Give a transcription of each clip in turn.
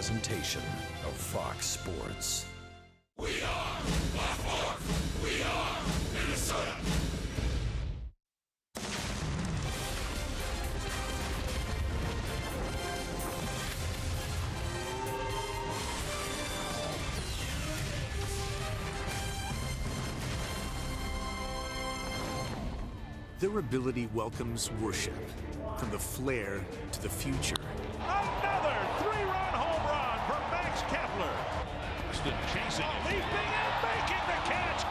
presentation of Fox Sports. We are Black. We are Minnesota. Their ability welcomes worship, from the flair to the future. Another three-run home run for Max Kepler. Houston chasing, leaping, and making the catch.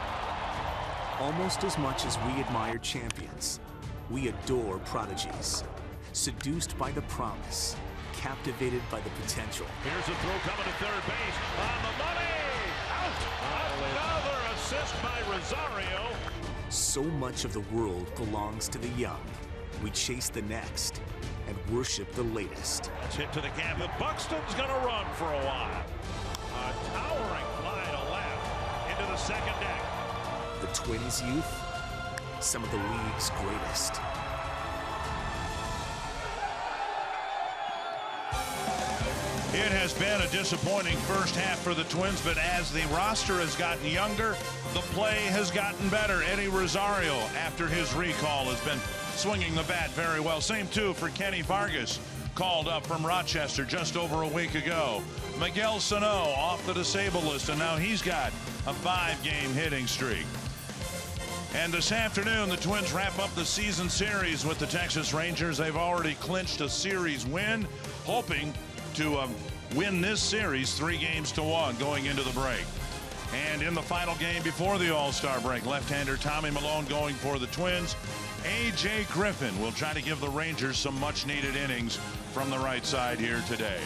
Almost as much as we admire champions, we adore prodigies. Seduced by the promise, captivated by the potential. Here's a throw coming to third base. On the money! Out! Another assist by Rosario. So much of the world belongs to the young. We chase the next and worship the latest. That's hit to the gap. Buxton's going to run for a while. A towering fly to left into the second deck. The Twins youth, some of the league's greatest. It has been a disappointing first half for the Twins, but as the roster has gotten younger, the play has gotten better. Eddie Rosario, after his recall, has been swinging the bat very well. Same, too, for Kenny Vargas, called up from Rochester just over a week ago. Miguel Sano off the disabled list, and now he's got a 5-game hitting streak. And this afternoon, the Twins wrap up the season series with the Texas Rangers. They've already clinched a series win, hoping to win this series 3-1 going into the break. And in the final game before the All-Star break, left-hander Tommy Milone going for the Twins. A.J. Griffin will try to give the Rangers some much-needed innings from the right side here today.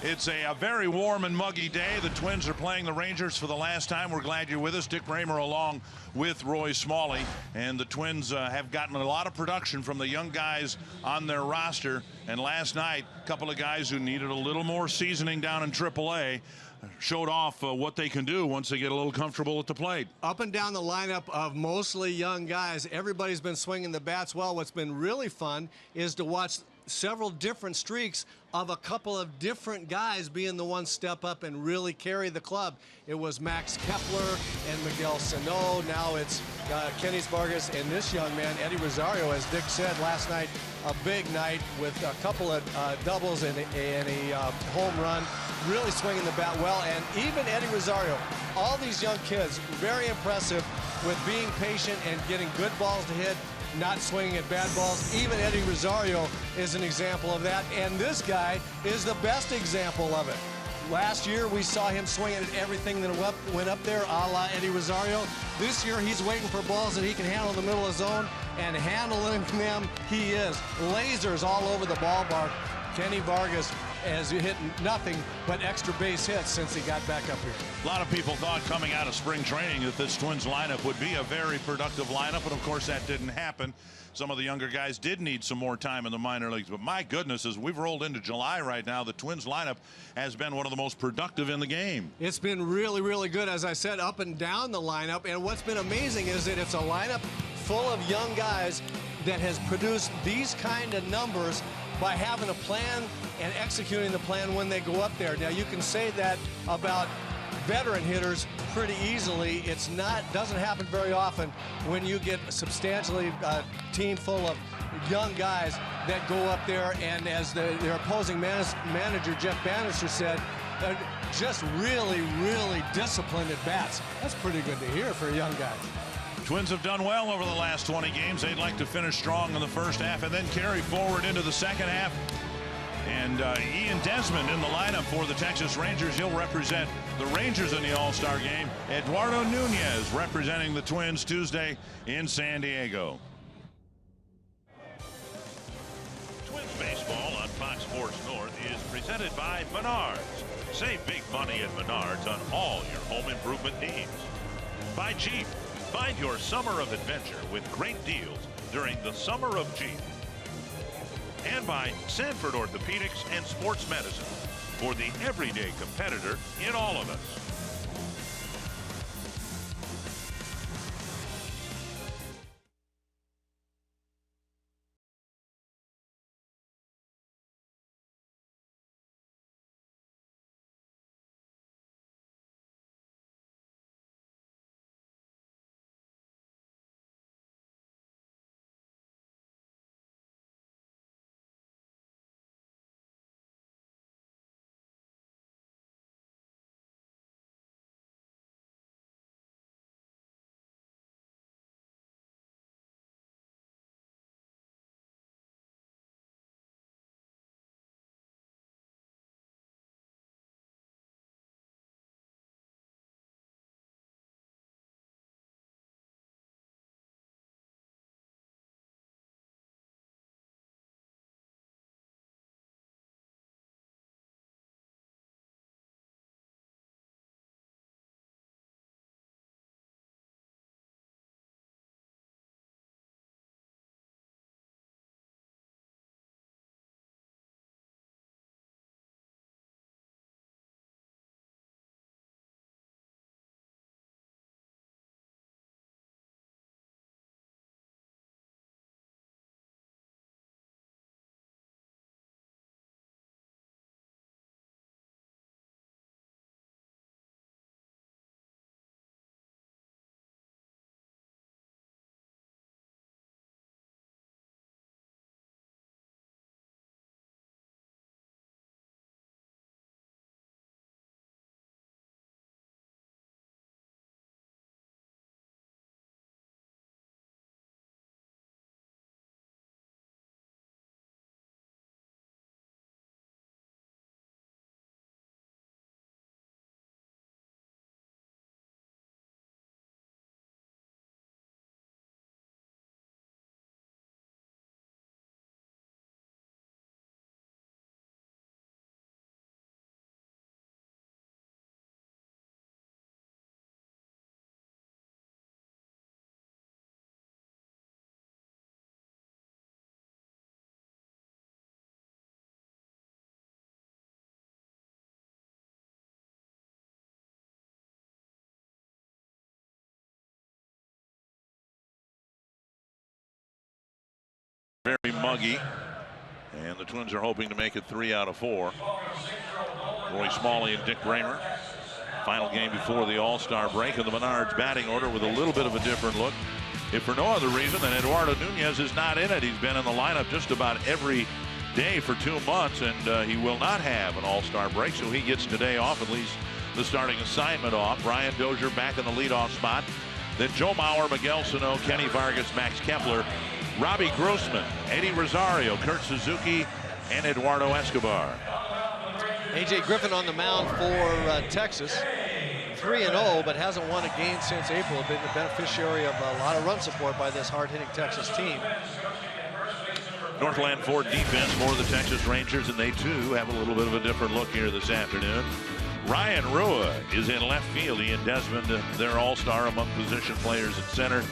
It's a very warm and muggy day. The Twins are playing the Rangers for the last time. We're glad you're with us. Dick Raymer along with Roy Smalley. And the Twins have gotten a lot of production from the young guys on their roster. And last night, a couple of guys who needed a little more seasoning down in AAA showed off what they can do once they get a little comfortable at the plate. Up and down the lineup of mostly young guys, everybody's been swinging the bats well. What's been really fun is to watch several different streaks of a couple of different guys being the ones step up and really carry the club. It was Max Kepler and Miguel Sano. Now it's Kenny Vargas and this young man, Eddie Rosario, as Dick said last night, a big night with a couple of doubles and a home run, really swinging the bat well. And even Eddie Rosario, all these young kids, very impressive with being patient and getting good balls to hit, not swinging at bad balls. Even Eddie Rosario is an example of that, and this guy is the best example of it. Last year, we saw him swinging at everything that went up there, a la Eddie Rosario. This year, he's waiting for balls that he can handle in the middle of the zone, and handling them, he is. Lasers all over the ballpark. Kenny Vargas has hit nothing but extra base hits since he got back up here. A lot of people thought coming out of spring training that this Twins lineup would be a very productive lineup, and of course that didn't happen. Some of the younger guys did need some more time in the minor leagues, but my goodness, as we've rolled into July right now, the Twins lineup has been one of the most productive in the game. It's been really, really good, as I said, up and down the lineup, and what's been amazing is that it's a lineup full of young guys that has produced these kind of numbers by having a plan and executing the plan when they go up there. Now, you can say that about veteran hitters pretty easily. It's not, doesn't happen very often when you get a substantially team full of young guys that go up there, and as their opposing manager, Jeff Bannister, said, just really, really disciplined at bats. That's pretty good to hear for a young guy. Twins have done well over the last 20 games. They'd like to finish strong in the first half and then carry forward into the second half. And Ian Desmond in the lineup for the Texas Rangers. He'll represent the Rangers in the All-Star game. Eduardo Nunez representing the Twins Tuesday in San Diego. Twins baseball on Fox Sports North is presented by Menards. Save big money at Menards on all your home improvement needs. By Jeep. Find your summer of adventure with great deals during the Summer of Jeep. And by Sanford Orthopedics and Sports Medicine, for the everyday competitor in all of us. very muggy, and the Twins are hoping to make it 3 out of 4. Roy Smalley and Dick Bramer. Final game before the All-Star break, and the Menards batting order with a little bit of a different look. If for no other reason than Eduardo Nunez is not in it. He's been in the lineup just about every day for 2 months, and he will not have an All-Star break, so he gets today off, at least the starting assignment off. Brian Dozier back in the leadoff spot. Then Joe Mauer, Miguel Sano, Kenny Vargas, Max Kepler, Robbie Grossman, Eddie Rosario, Kurt Suzuki, and Eduardo Escobar. A.J. Griffin on the mound for Texas. 3-0, but hasn't won a game since April. Been the beneficiary of a lot of run support by this hard-hitting Texas team. Northland Ford defense for the Texas Rangers, and they too have a little bit of a different look here this afternoon. Ryan Rua is in left field. Ian Desmond, their all-star among position players at center.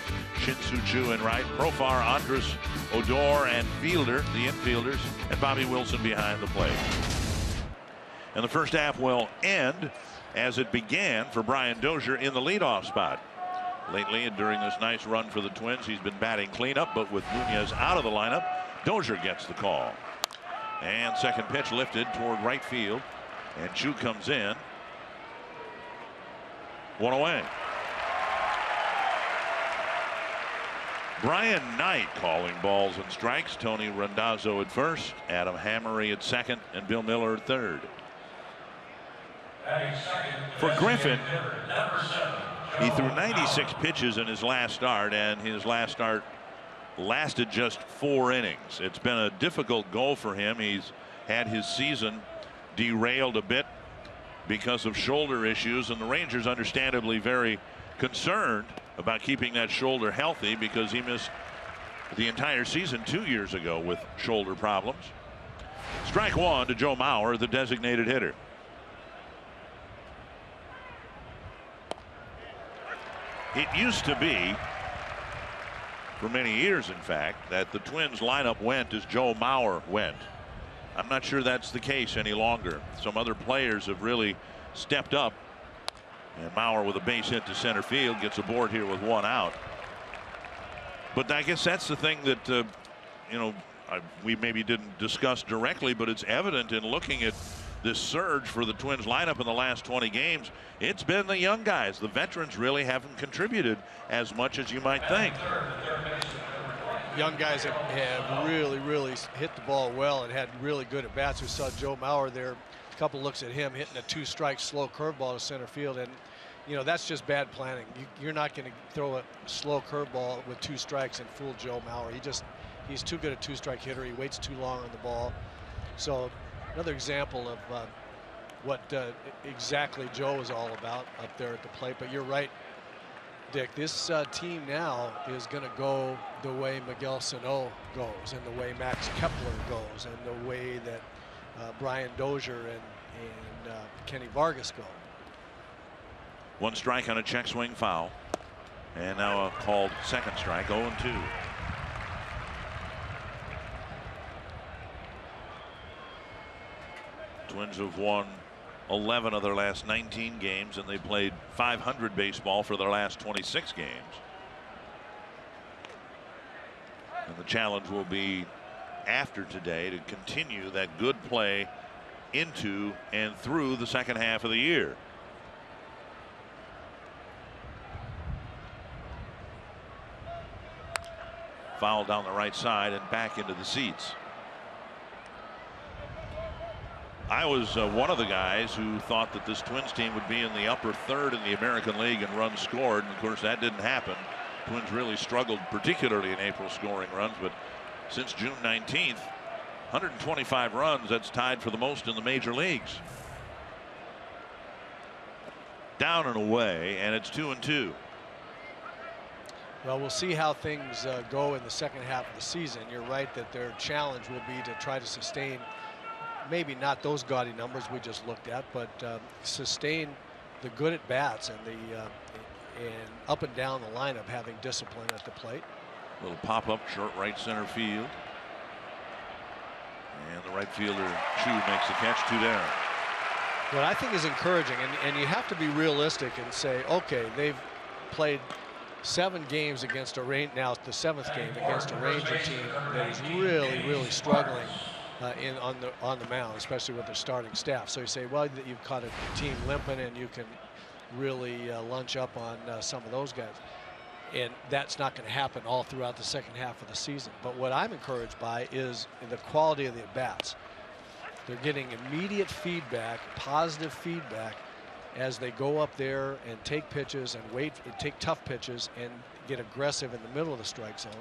Shin-Soo Choo in right. Profar, Andres Odor, and Fielder, the infielders, and Bobby Wilson behind the plate. And the first half will end as it began for Brian Dozier in the leadoff spot. Lately, and during this nice run for the Twins, he's been batting cleanup, but with Nunez out of the lineup, Dozier gets the call. And second pitch lifted toward right field, and Choo comes in. 1 away. Brian Knight calling balls and strikes. Tony Randazzo at first, Adam Hammery at second, and Bill Miller at third. For Griffin, he threw 96 pitches in his last start, and his last start lasted just 4 innings. It's been a difficult goal for him. He's had his season derailed a bit because of shoulder issues, and the Rangers understandably very concerned about keeping that shoulder healthy because he missed the entire season 2 years ago with shoulder problems. Strike one to Joe Mauer, the designated hitter. It used to be, for many years in fact, that the Twins lineup went as Joe Mauer went. I'm not sure that's the case any longer. Some other players have really stepped up, and Mauer with a base hit to center field gets aboard here with 1 out. But I guess that's the thing that we maybe didn't discuss directly, but it's evident in looking at this surge for the Twins lineup in the last 20 games. It's been the young guys. The veterans really haven't contributed as much as you might think. Young guys have really hit the ball well and had really good at bats. We saw Joe Mauer there. A couple looks at him hitting a 2-strike slow curveball to center field, and that's just bad planning. You're not going to throw a slow curveball with 2 strikes and fool Joe Mauer. He's too good a 2-strike hitter. He waits too long on the ball. So another example of what exactly Joe is all about up there at the plate. But you're right, Dick. This team now is going to go the way Miguel Sano goes, and the way Max Kepler goes, and the way that Brian Dozier and Kenny Vargas go. 1 strike on a check swing foul, and now a called second strike. 0-2. Twins have won 11 of their last 19 games, and they played .500 baseball for their last 26 games. And the challenge will be after today to continue that good play into and through the second half of the year. Foul down the right side and back into the seats. I was one of the guys who thought that this Twins team would be in the upper third in the American League in runs scored, and of course that didn't happen. Twins really struggled, particularly in April, scoring runs, but since June 19th, 125 runs. That's tied for the most in the major leagues. Down and away, and it's 2-2. Well, we'll see how things go in the second half of the season. You're right that their challenge will be to try to sustain, maybe not those gaudy numbers we just looked at, but sustain the good at bats and the and up and down the lineup, having discipline at the plate. Little pop up short right center field, and the right fielder Choo makes the catch. 2 down. What I think is encouraging, and you have to be realistic and say, okay, they've played 7 games against a now it's the 7th game against a Ranger team that is really struggling on the mound, especially with their starting staff. So you say, well, you've caught a team limping and you can really lunch up on some of those guys. And that's not going to happen all throughout the second half of the season. But what I'm encouraged by is the quality of the at-bats. They're getting immediate feedback, positive feedback, as they go up there and take pitches and take tough pitches and get aggressive in the middle of the strike zone.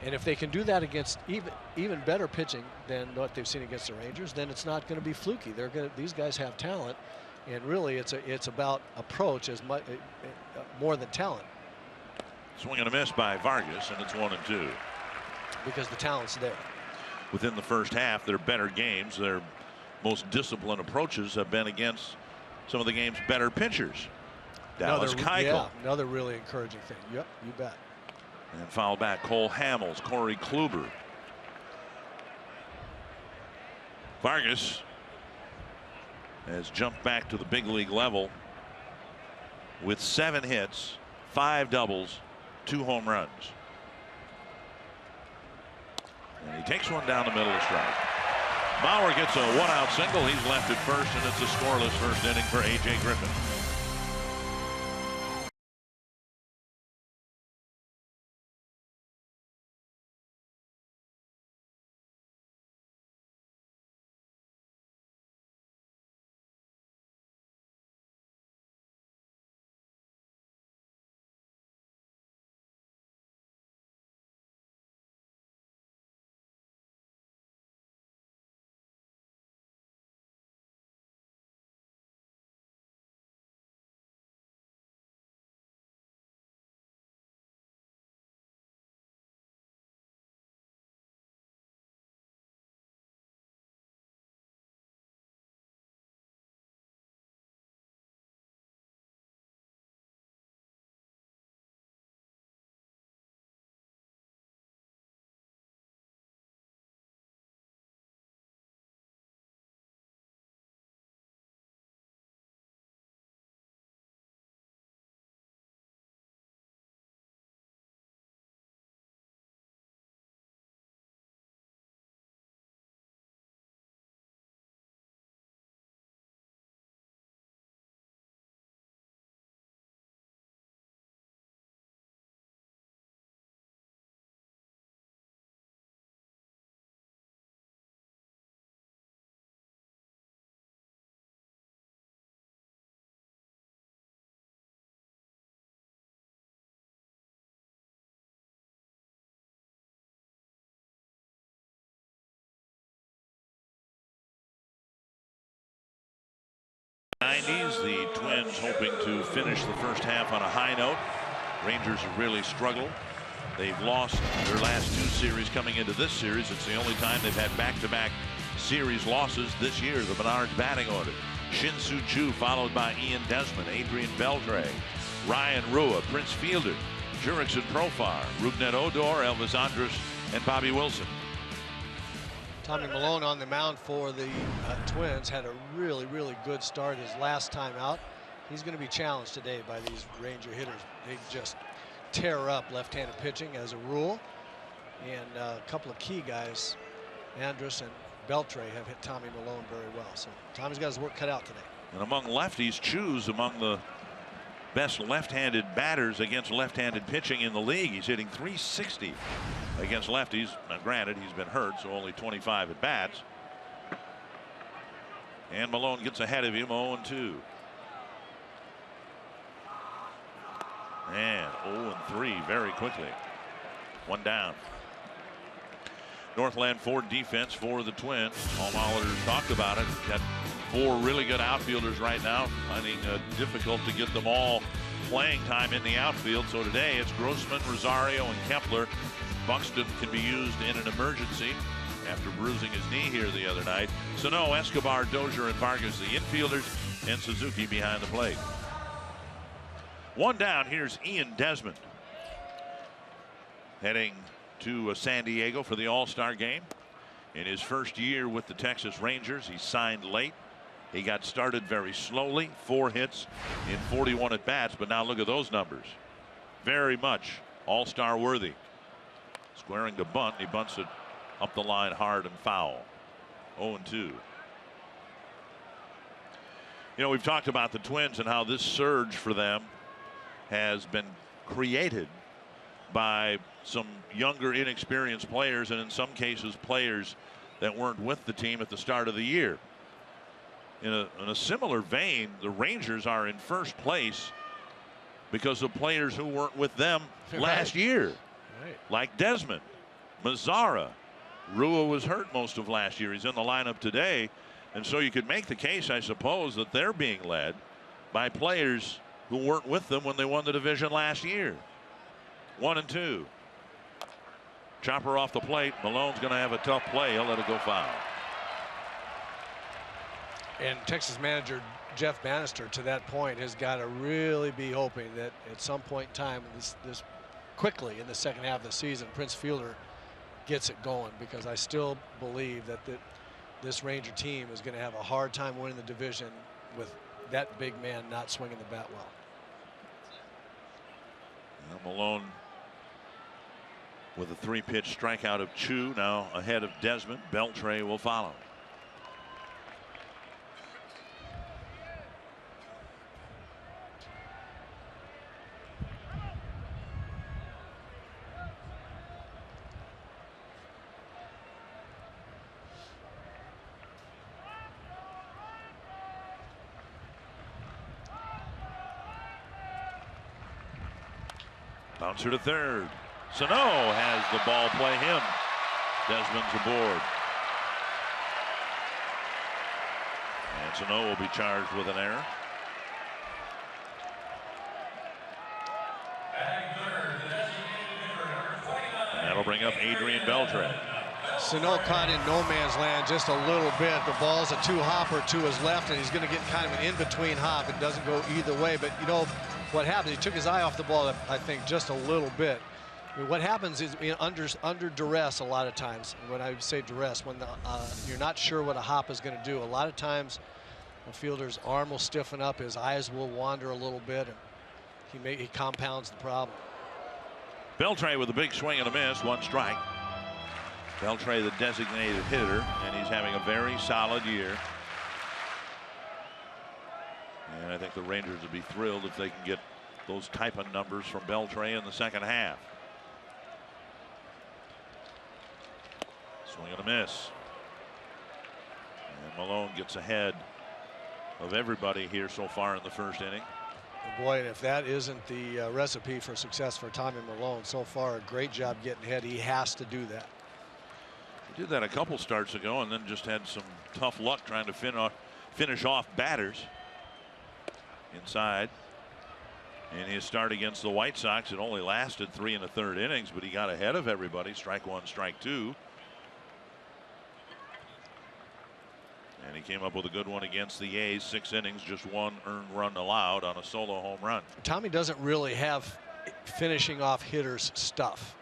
And if they can do that against even better pitching than what they've seen against the Rangers, then it's not going to be fluky. These guys have talent, and really it's about approach as much more than talent. Swing and a miss by Vargas, and it's 1-2. Because the talent's there. Within the first half, their better games, their most disciplined approaches have been against some of the game's better pitchers. Dallas Keuchel. Yeah, another really encouraging thing. Yep, you bet. And foul back Cole Hamels, Corey Kluber. Vargas has jumped back to the big league level with 7 hits, 5 doubles, 2 home runs. And he takes one down the middle of strike. Bauer gets a 1-out single. He's left at first, and it's a scoreless first inning for A.J. Griffin. The Twins hoping to finish the first half on a high note. Rangers have really struggled. They've lost their last 2 series coming into this series. It's the only time they've had back-to-back series losses this year. The Menards batting order: Shin-Soo Choo, followed by Ian Desmond, Adrian Beltre, Ryan Rua, Prince Fielder, Jurickson Profar, Rougned Odor, Elvis Andrus, and Bobby Wilson. Tommy Milone on the mound for the Twins had a really good start his last time out. He's going to be challenged today by these Ranger hitters. They just tear up left-handed pitching as a rule. And a couple of key guys, Andrus and Beltre, have hit Tommy Milone very well. So Tommy's got his work cut out today. And among lefties, Choo's among the best left-handed batters against left-handed pitching in the league. He's hitting .360 against lefties. Now granted, he's been hurt, so only 25 at bats. And Milone gets ahead of him, 0-2. And 0-3 very quickly. 1 down. Northland Ford defense for the Twins. Paul Molitor talked about it. Got 4 really good outfielders right now, finding difficult to get them all playing time in the outfield. So today it's Grossman, Rosario, and Kepler. Buxton can be used in an emergency after bruising his knee here the other night. Sano, Escobar, Dozier, and Vargas the infielders, and Suzuki behind the plate. 1 down. Here's Ian Desmond heading to San Diego for the All-Star game. In his first year with the Texas Rangers, he signed late. He got started very slowly, 4 hits in 41 at bats, but now look at those numbers. very much all-star worthy. Squaring to bunt. He bunts it up the line hard and foul. 0-2. You know, we've talked about the Twins and how this surge for them has been created by some younger, inexperienced players, and in some cases players that weren't with the team at the start of the year. In a similar vein, the Rangers are in first place because of players who weren't with them last year, like Desmond, Mazara. Rua was hurt most of last year. He's in the lineup today, and so you could make the case, I suppose, that they're being led by players who weren't with them when they won the division last year. 1-2. Chopper off the plate. Malone's going to have a tough play. He'll let it go foul. And Texas manager Jeff Bannister, to that point, has got to really be hoping that at some point in time, this quickly in the second half of the season, Prince Fielder gets it going, because I still believe that this Ranger team is going to have a hard time winning the division with that big man not swinging the bat well. Malone with a 3-pitch strikeout of Chu, now ahead of Desmond. Beltre will follow. Bouncer to third. Sano has the ball play him. Desmond's aboard. And Sano will be charged with an error. And that'll bring up Adrian Beltre. Sano caught in no man's land just a little bit. The ball's a two-hopper to his left, and he's going to get kind of an in-between hop. It doesn't go either way, but you know what happens? He took his eye off the ball, I think, just a little bit. I mean, what happens is, you know, under duress a lot of times, and when I say duress, when you're not sure what a hop is going to do, a lot of times the fielder's arm will stiffen up, his eyes will wander a little bit, and he compounds the problem. Beltre with a big swing and a miss, 1 strike. Beltre, the designated hitter, and he's having a very solid year. And I think the Rangers would be thrilled if they can get those type of numbers from Beltre in the second half. Swing and a miss. And Malone gets ahead of everybody here so far in the first inning. Boy, and if that isn't the recipe for success for Tommy Malone so far, a great job getting ahead. He has to do that. He did that a couple starts ago, and then just had some tough luck trying to finish off batters inside. In his start against the White Sox, it only lasted 3 1/3 innings, but he got ahead of everybody. Strike 1, strike 2. And he came up with a good one against the A's. 6 innings, just 1 earned run allowed on a solo home run. Tommy doesn't really have finishing off hitters stuff.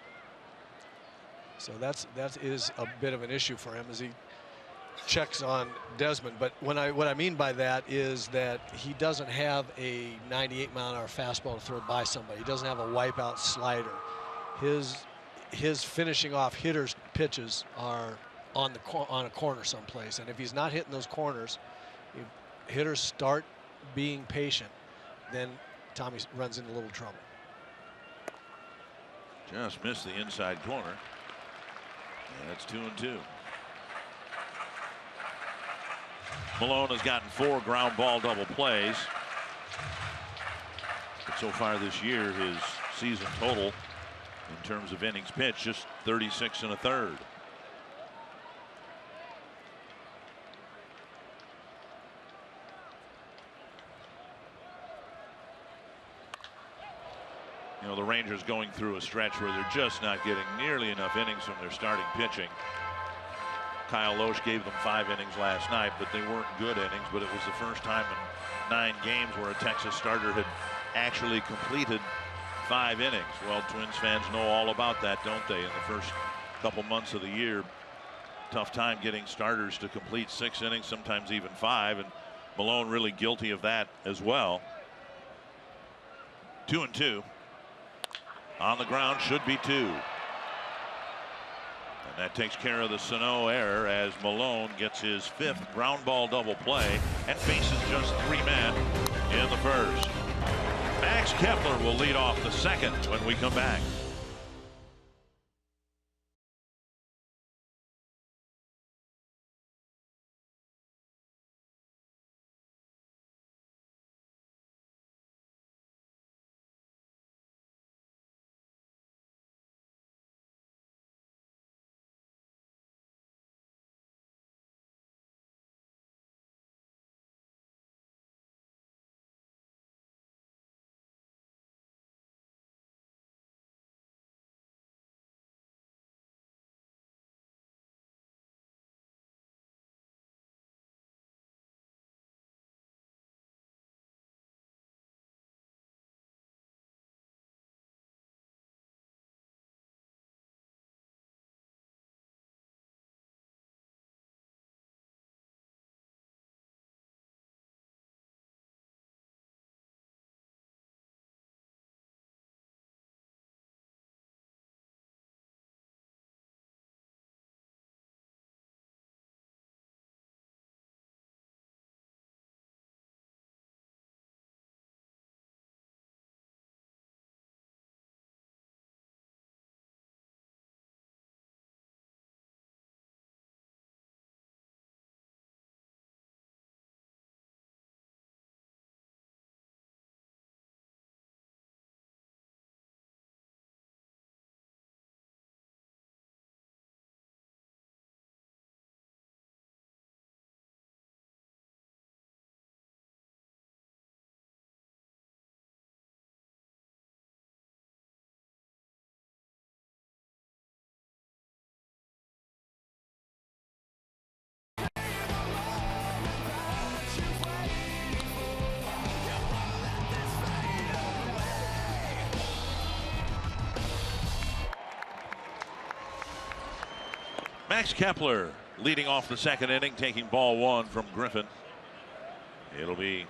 So that is a bit of an issue for him as he checks on Desmond. But what I mean by that is that he doesn't have a 98-mile-an-hour fastball to throw by somebody. He doesn't have a wipeout slider. His finishing off hitters pitches are on a corner someplace, and if he's not hitting those corners, hitters start being patient, then Tommy runs into a little trouble. Just missed the inside corner, and it's 2-2. Malone has gotten 4 ground ball double plays, but so far this year his season total in terms of innings pitched just 36 1/3. You know, the Rangers going through a stretch where they're just not getting nearly enough innings from their starting pitching. Kyle Loesch gave them 5 innings last night, but they weren't good innings. But it was the first time in 9 games where a Texas starter had actually completed 5 innings. Well, Twins fans know all about that, don't they? In the first couple months of the year, tough time getting starters to complete 6 innings, sometimes even 5, and Malone really guilty of that as well. 2-2. On the ground should be 2. And that takes care of the Sano error as Malone gets his 5th ground ball double play and faces just 3 men in the first. Max Kepler will lead off the second when we come back. Max Kepler leading off the second inning, taking ball 1 from Griffin. It'll be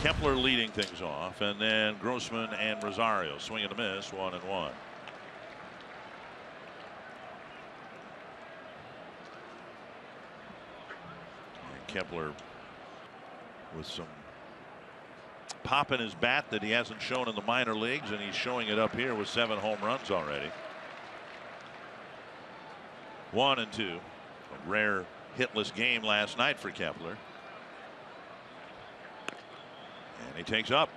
Kepler leading things off, and then Grossman and Rosario swing and a miss, 1-1. And Kepler with some pop in his bat that he hasn't shown in the minor leagues, and he's showing it up here with 7 home runs already. 1-2. A rare hitless game last night for Kepler. And he takes up.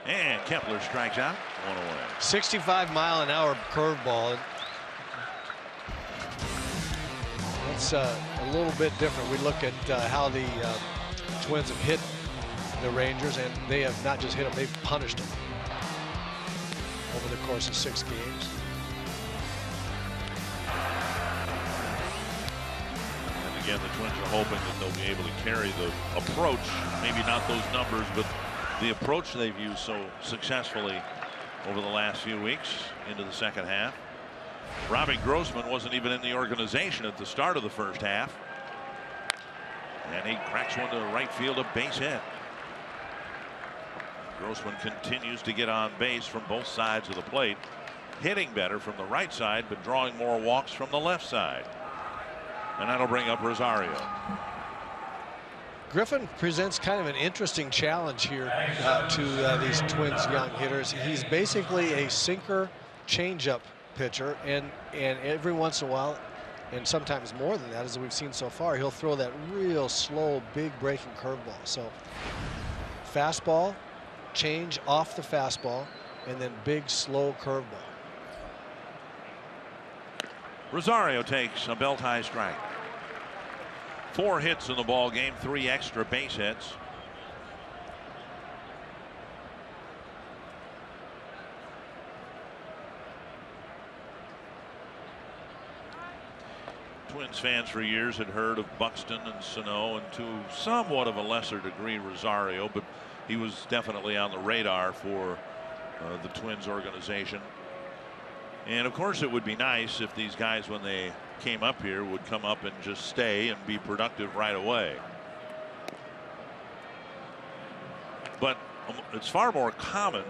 And Kepler strikes out, 1 away. 65-mile-an-hour curveball. It's a little bit different. We look at how the Twins have hit the Rangers, and they have not just hit them, they've punished them over the course of 6 games. And again, the Twins are hoping that they'll be able to carry the approach, maybe not those numbers, but the approach they've used so successfully over the last few weeks into the second half. Robbie Grossman wasn't even in the organization at the start of the first half. And he cracks one to right field, a base hit. Grossman continues to get on base from both sides of the plate, hitting better from the right side, but drawing more walks from the left side. And that'll bring up Rosario. Griffin presents kind of an interesting challenge here to these Twins young hitters. He's basically a sinker changeup pitcher, and every once in a while, and sometimes more than that, as we've seen so far, he'll throw that real slow, big breaking curveball. So fastball, change off the fastball, and then big, slow curveball. Rosario takes a belt-high strike. 4 hits in the ball game, 3 extra base hits. Twins fans for years had heard of Buxton and Sano, and to somewhat of a lesser degree Rosario, but he was definitely on the radar for the Twins organization. And of course it would be nice if these guys, when they came up here would come up and just stay and be productive right away. But it's far more common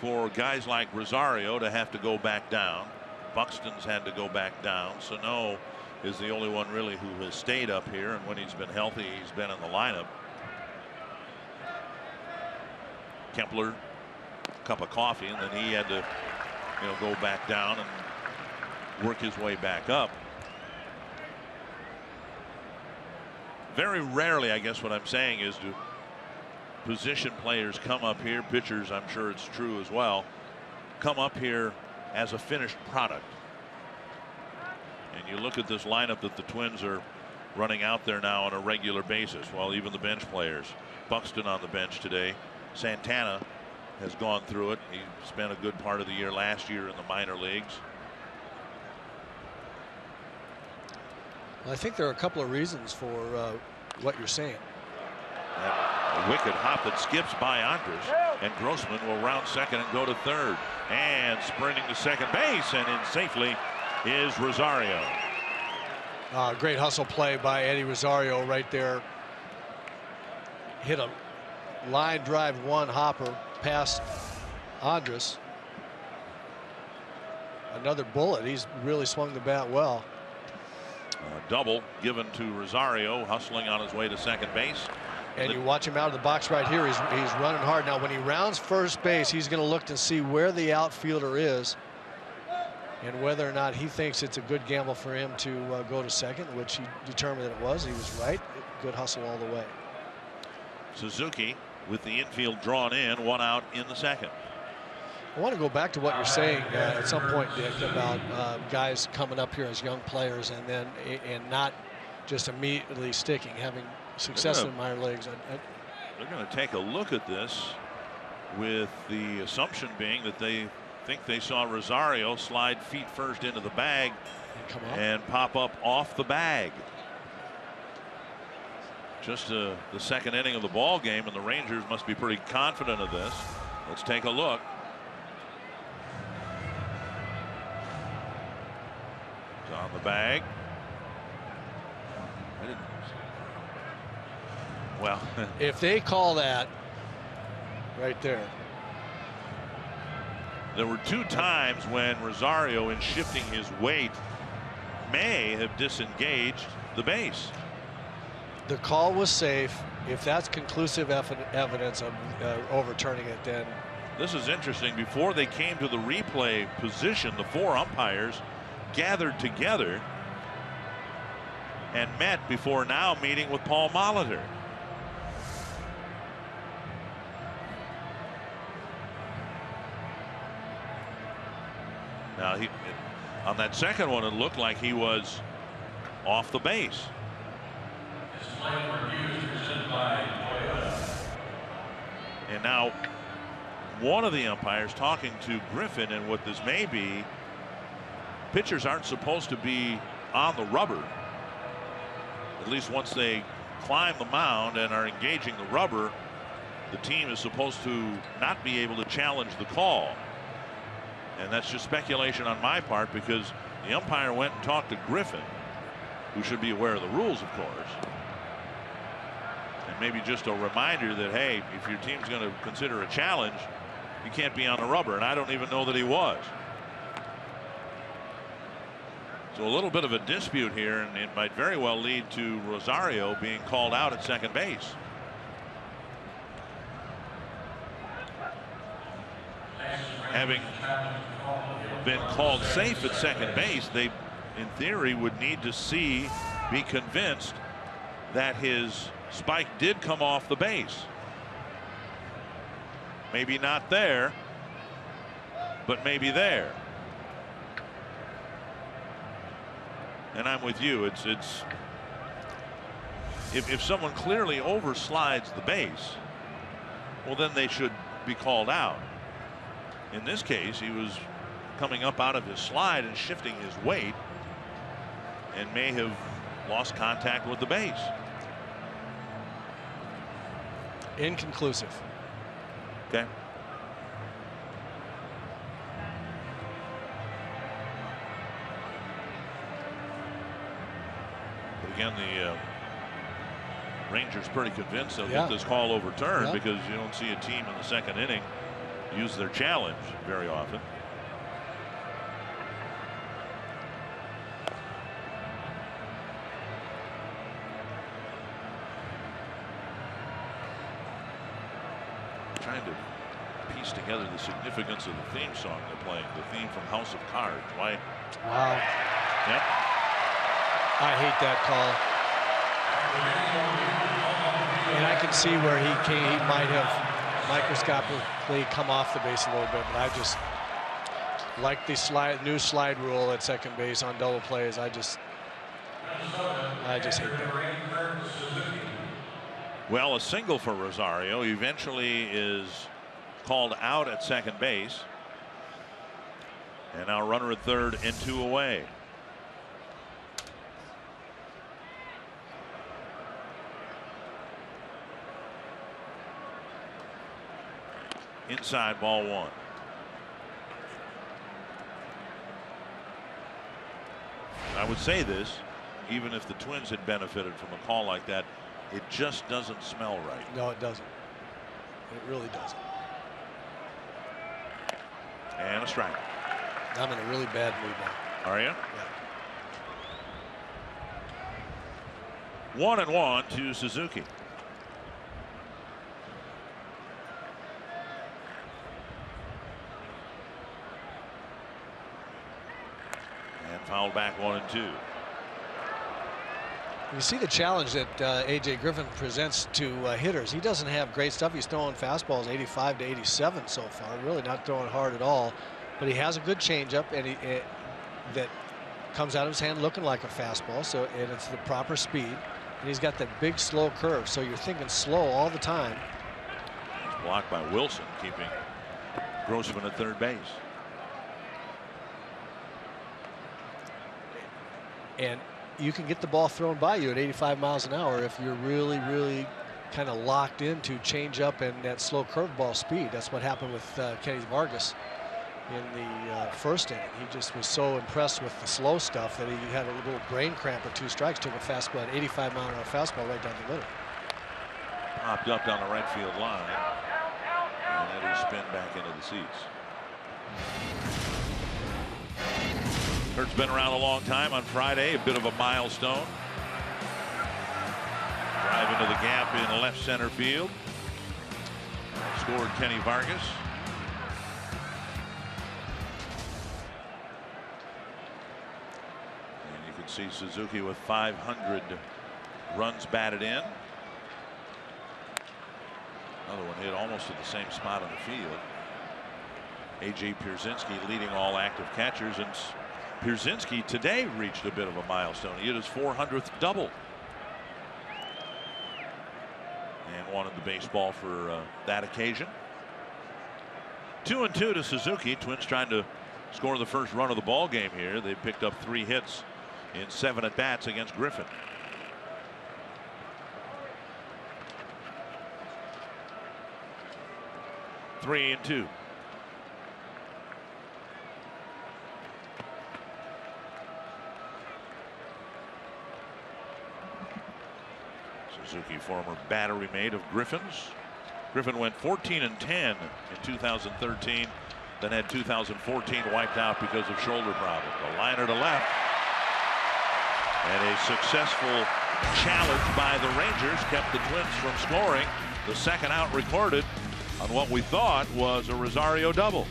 for guys like Rosario to have to go back down. Buxton's had to go back down. Sano is the only one really who has stayed up here, and when he's been healthy, he's been in the lineup. Kepler, cup of coffee, and then he had to, go back down and work his way back up. Very rarely, I guess what I'm saying is, do position players come up here, pitchers, I'm sure it's true as well, come up here as a finished product. And you look at this lineup that the Twins are running out there now on a regular basis. Well, even the bench players. Buxton on the bench today. Santana has gone through it. He spent a good part of the year last year in the minor leagues. I think there are a couple of reasons for what you're saying. A wicked hop that skips by Andres, and Grossman will round second and go to third, and sprinting to second base and in safely is Rosario. Great hustle play by Eddie Rosario right there. Hit a line drive one hopper past Andres. Another bullet. He's really swung the bat well. A double given to Rosario, hustling on his way to second base. And you watch him out of the box right here. He's running hard. Now, when he rounds first base, he's going to look to see where the outfielder is and whether or not he thinks it's a good gamble for him to go to second, which he determined that it was. He was right. Good hustle all the way. Suzuki with the infield drawn in, 1 out in the second. I want to go back to what you're saying at some point, Dick, about guys coming up here as young players and not just immediately sticking, having success in the minor leagues. They're going to take a look at this with the assumption being that they think they saw Rosario slide feet first into the bag and pop up off the bag. Just the second inning of the ball game, and the Rangers must be pretty confident of this. Let's take a look. It's on the bag. Well, if they call that right there. There were 2 times when Rosario, in shifting his weight, may have disengaged the base. The call was safe. If that's conclusive evidence of overturning it, then. This is interesting. Before they came to the replay position, the 4 umpires gathered together and met before now meeting with Paul Molitor. Now, on that second one, it looked like he was off the base. And now one of the umpires talking to Griffin, and what this may be, pitchers aren't supposed to be on the rubber. At least once they climb the mound and are engaging the rubber, the team is supposed to not be able to challenge the call. And that's just speculation on my part, because the umpire went and talked to Griffin, who should be aware of the rules, of course. And maybe just a reminder that, hey, if your team's going to consider a challenge, you can't be on the rubber. And I don't even know that he was. So a little bit of a dispute here, and it might very well lead to Rosario being called out at second base. Having been called safe at second base, they, in theory, would need to be convinced that his spike did come off the base. Maybe not there, but maybe there. And I'm with you. It's if someone clearly overslides the base, well, then they should be called out. In this case, he was coming up out of his slide and shifting his weight, and may have lost contact with the base. Inconclusive. Okay. Again, the Rangers pretty convinced they'll Yeah. get this call overturned Yeah. because you don't see a team in the second inning use their challenge very often. Trying to piece together the significance of the theme song they're playing, the theme from House of Cards. Why? Wow. Yep. I hate that call. And I can see where he might have microscopically come off the base a little bit, but I just like the new slide rule at second base on double plays. I just hate that. Well, a single for Rosario eventually is called out at second base. And now runner at third and 2 away. Inside, ball 1. I would say this, even if the Twins had benefited from a call like that, it just doesn't smell right. No, it doesn't. It really doesn't. And a strike. I'm in a really bad mood now. Are you? Yeah. 1-1 to Suzuki. And fouled back 1-2. You see the challenge that A.J. Griffin presents to hitters. He doesn't have great stuff. He's throwing fastballs 85 to 87 so far. Really not throwing hard at all. But he has a good changeup, and that comes out of his hand looking like a fastball. So and it's the proper speed. And he's got that big slow curve. So you're thinking slow all the time. It's blocked by Wilson, keeping Grossman at third base. And you can get the ball thrown by you at 85 miles an hour if you're really kind of locked into change up and that slow curveball speed. That's what happened with Kenny Vargas in the first inning. He just was so impressed with the slow stuff that he had a little brain cramp at 2 strikes, took a fastball, an 85 mile an hour fastball right down the middle. Popped up down the right field line, and then he spin back into the seats. Kurt's been around a long time. On Friday, a bit of a milestone. Drive into the gap in left center field. Scored Kenny Vargas. And you can see Suzuki with 500 runs batted in. Another one hit almost at the same spot on the field. A.J. Pierzynski leading all active catchers, and Pierzynski today reached a bit of a milestone. He hit his 400th double and wanted the baseball for that occasion. 2-2 to Suzuki. Twins trying to score the first run of the ball game here. They picked up 3 hits in 7 at bats against Griffin. Three and 2. Suzuki, former battery mate of Griffin's. Griffin went 14-10 in 2013, then had 2014 wiped out because of shoulder problems. A liner to left, and a successful challenge by the Rangers kept the Twins from scoring. The second out recorded on what we thought was a Rosario double.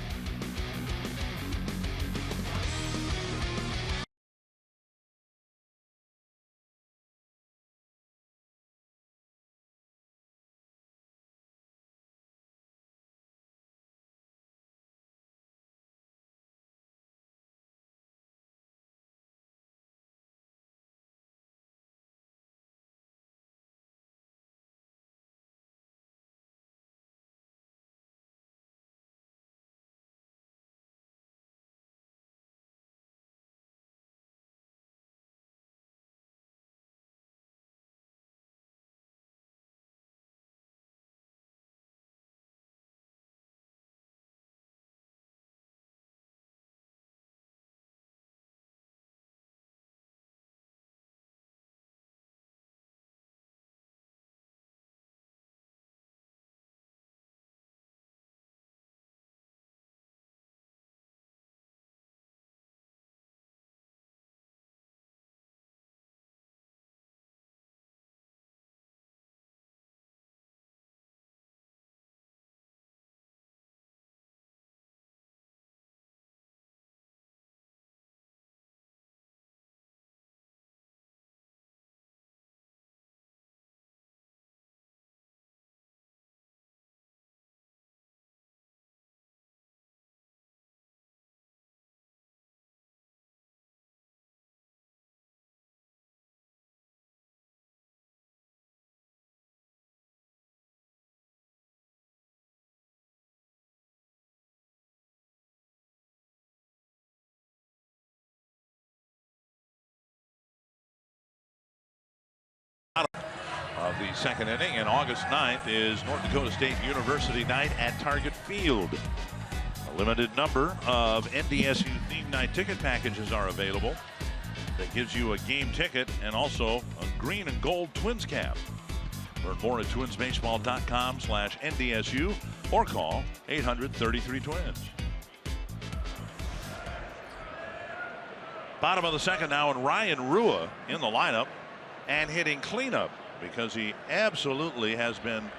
Of the second inning, and August 9th is North Dakota State University night at Target Field. A limited number of NDSU theme night ticket packages are available. That gives you a game ticket and also a green and gold Twins cap. Learn more at twinsbaseball.com/NDSU or call 800-33-TWINS. Bottom of the second now, and Ryan Rua in the lineup and hitting cleanup because he absolutely has been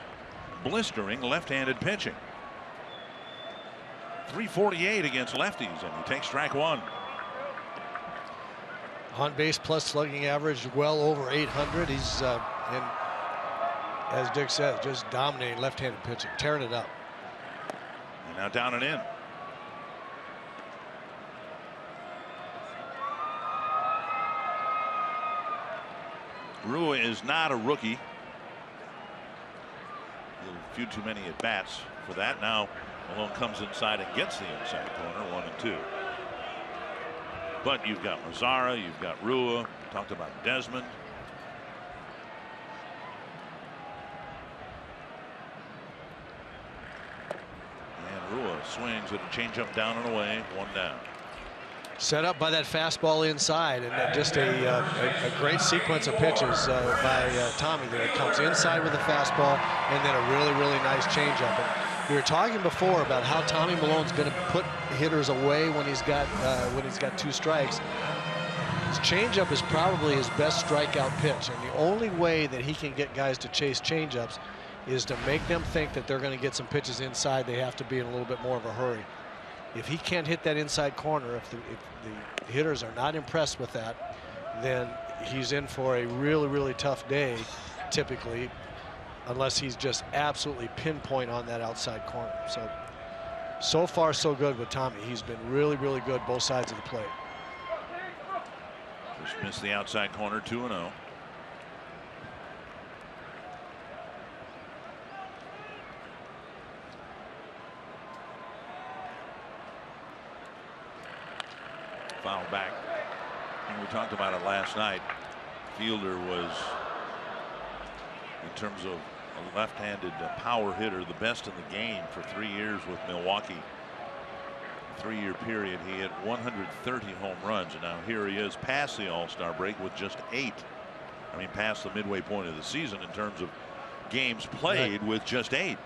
blistering left-handed pitching. 348 against lefties, and he takes strike one. On base plus slugging average well over 800. He's and as Dick says, just dominating left-handed pitching, tearing it up. And now down and in. Rua is not a rookie. A few too many at bats for that. Now Malone comes inside and gets the inside corner, 1-2. But you've got Mazara, you've got Rua, talked about Desmond. And Rua swings at a changeup down and away, 1 down. Set up by that fastball inside, and just a great sequence of pitches by Tommy there. It comes inside with a fastball and then a really nice changeup. And we were talking before about how Tommy Malone's going to put hitters away when he's got 2 strikes. His changeup is probably his best strikeout pitch, and the only way that he can get guys to chase changeups is to make them think that they're going to get some pitches inside. They have to be in a little bit more of a hurry. If he can't hit that inside corner, if the hitters are not impressed with that, then he's in for a really tough day, typically, unless he's just absolutely pinpoint on that outside corner. So far so good with Tommy. He's been really good both sides of the plate. Just missed the outside corner, 2-0. Foul back. And we talked about it last night. Fielder was, in terms of a left-handed power hitter, the best in the game for 3 years with Milwaukee. 3-year period, he hit 130 home runs, and now here he is past the All-Star break with just 8. I mean, past the midway point of the season in terms of games played with just 8.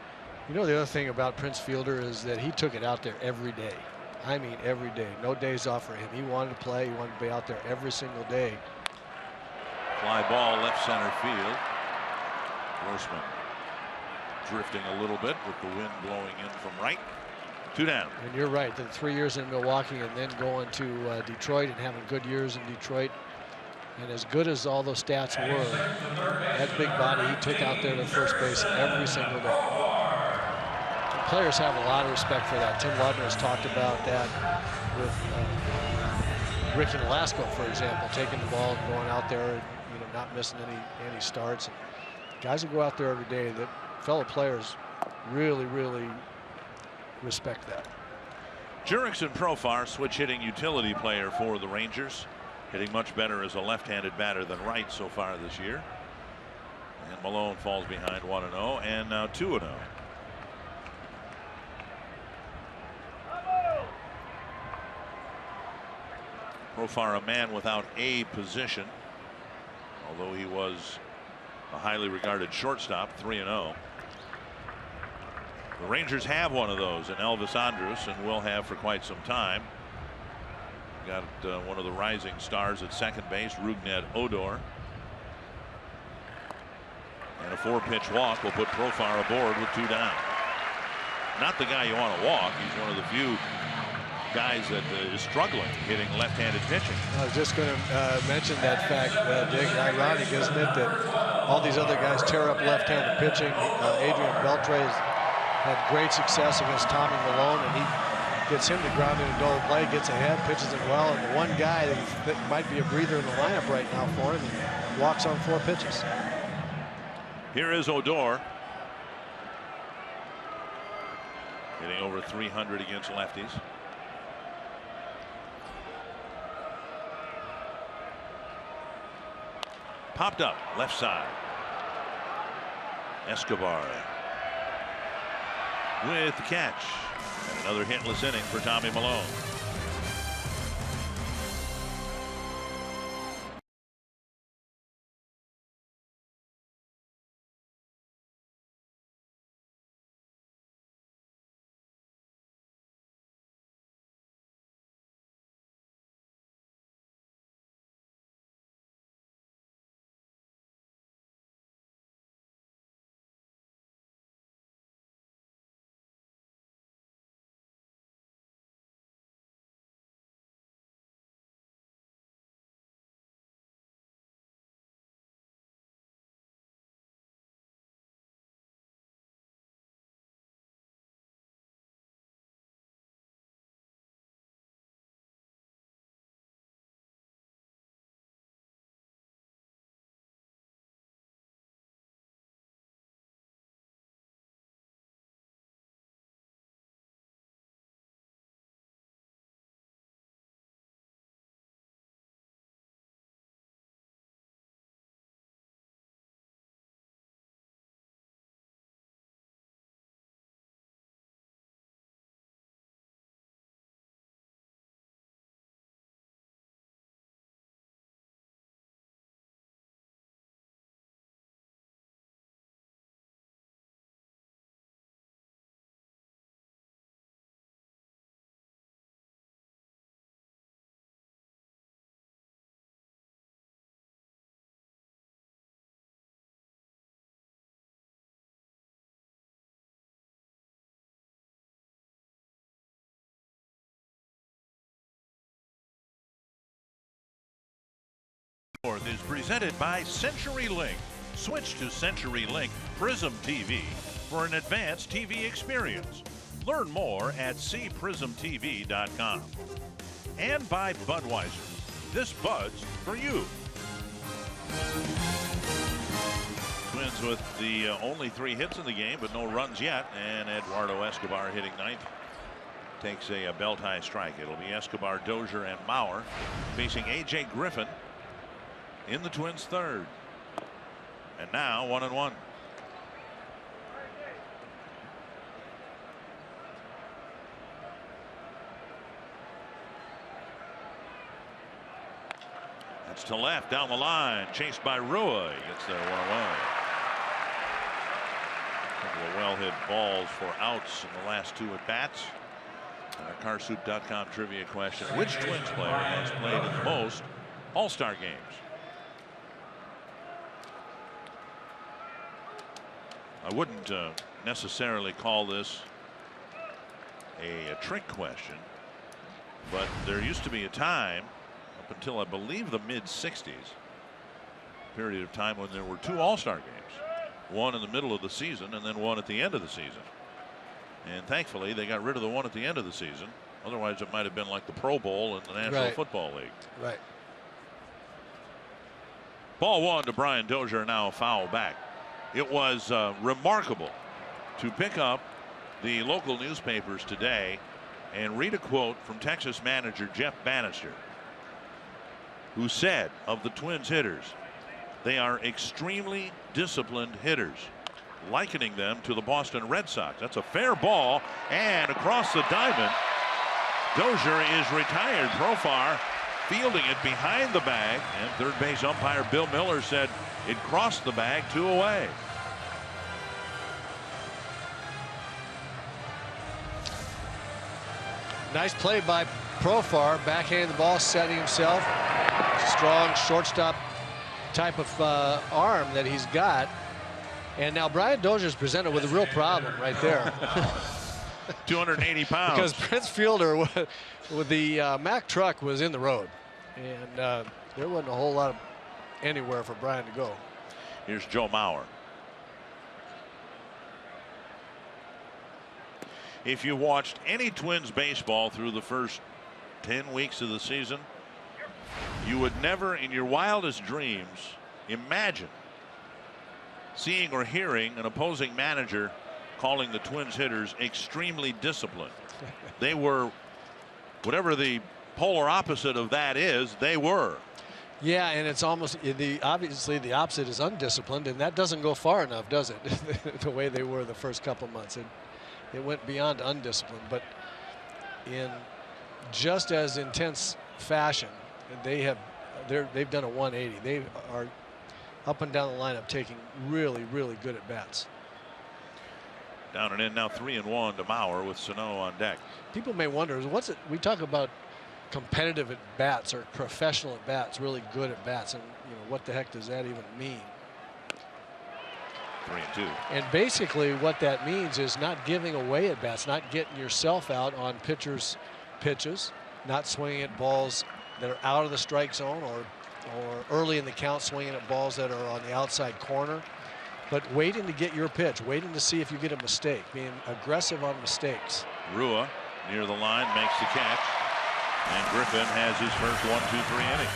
You know, the other thing about Prince Fielder is that he took it out there every day. I mean, every day. No days off for him. He wanted to play. He wanted to be out there every single day. Fly ball left center field. Grossman drifting a little bit with the wind blowing in from right. 2 down. And you're right. The 3 years in Milwaukee and then going to Detroit and having good years in Detroit. And as good as all those stats were, that big body he took out there to first base every single day. Players have a lot of respect for that. Tim Ludner has talked about that with Ricky Nolasco, for example, taking the ball and going out there and not missing any starts. And guys who go out there every day, the fellow players really respect that. Jurickson Profar, switch hitting utility player for the Rangers, hitting much better as a left-handed batter than right so far this year. And Malone falls behind 1-0 and now 2-0. Profar, a man without a position, although he was a highly regarded shortstop, 3-0. The Rangers have one of those in Elvis Andrus and will have for quite some time. Got one of the rising stars at second base, Rougned Odor. And a 4-pitch walk will put Profar aboard with 2 down. Not the guy you want to walk. He's one of the few guys that is struggling hitting left-handed pitching. I was just going to mention that fact, Dick. Ironic, isn't it, that all these other guys tear up left-handed pitching. Adrian Beltre has had great success against Tommy Malone, and he gets him to ground into double play, gets ahead, pitches it well, and the one guy that might be a breather in the lineup right now for him walks on 4 pitches. Here is Odor, hitting over 300 against lefties. Popped up left side. Escobar with the catch. And another hitless inning for Tommy Milone. Is presented by CenturyLink. Switch to CenturyLink Prism TV for an advanced TV experience. Learn more at cprismtv.com. And by Budweiser. This Bud's for you. Twins with the only 3 hits in the game, but no runs yet. And Eduardo Escobar hitting ninth. Takes a belt high strike. It'll be Escobar, Dozier, and Mauer facing A.J. Griffin in the Twins' third. And now 1-1. That's to left down the line, chased by Rua. He gets there 1-1. A couple of well hit balls for outs in the last 2 at bats. And our Carsoup.com trivia question: which Twins player has played in the most All-Star games? I wouldn't necessarily call this a trick question, but there used to be a time up until I believe the mid-60s, period of time when there were 2 All-Star games, one in the middle of the season and then one at the end of the season. And thankfully they got rid of the one at the end of the season. Otherwise it might have been like the Pro Bowl in the National Football League. Right. Ball 1 to Brian Dozier, now a foul back. It was remarkable to pick up the local newspapers today and read a quote from Texas manager Jeff Bannister, who said of the Twins hitters, they are extremely disciplined hitters, likening them to the Boston Red Sox. That's a fair ball, and across the diamond, Dozier is retired. Profar fielding it behind the bag, and third base umpire Bill Miller said it crossed the bag 2 away. Nice play by Profar, backhanding the ball, setting himself. Strong shortstop type of arm that he's got. And now Brian Dozier is presented with a real problem right there. 280 pounds. Because Prince Fielder with the Mack truck was in the road. And there wasn't a whole lot of anywhere for Brian to go. Here's Joe Mauer. If you watched any Twins baseball through the first 10 weeks of the season, you would never in your wildest dreams imagine seeing or hearing an opposing manager calling the Twins hitters extremely disciplined. They were, whatever the polar opposite of that is, they were. Yeah, and it's almost obviously the opposite is undisciplined, and that doesn't go far enough, does it? The way they were the first couple months, it went beyond undisciplined, but in just as intense fashion, they've done a 180. They are up and down the lineup taking really, really good at bats. Down and in now, 3-1 to Mauer with Sano on deck. People may wonder, we talk about competitive at bats or professional at bats, really good at bats, and what the heck does that even mean? 3-2. And basically what that means is not giving away at bats, not getting yourself out on pitchers' pitches, not swinging at balls that are out of the strike zone or early in the count, swinging at balls that are on the outside corner, but waiting to get your pitch, waiting to see if you get a mistake, being aggressive on mistakes. Rua near the line makes the catch, and Griffin has his first 1-2-3 inning.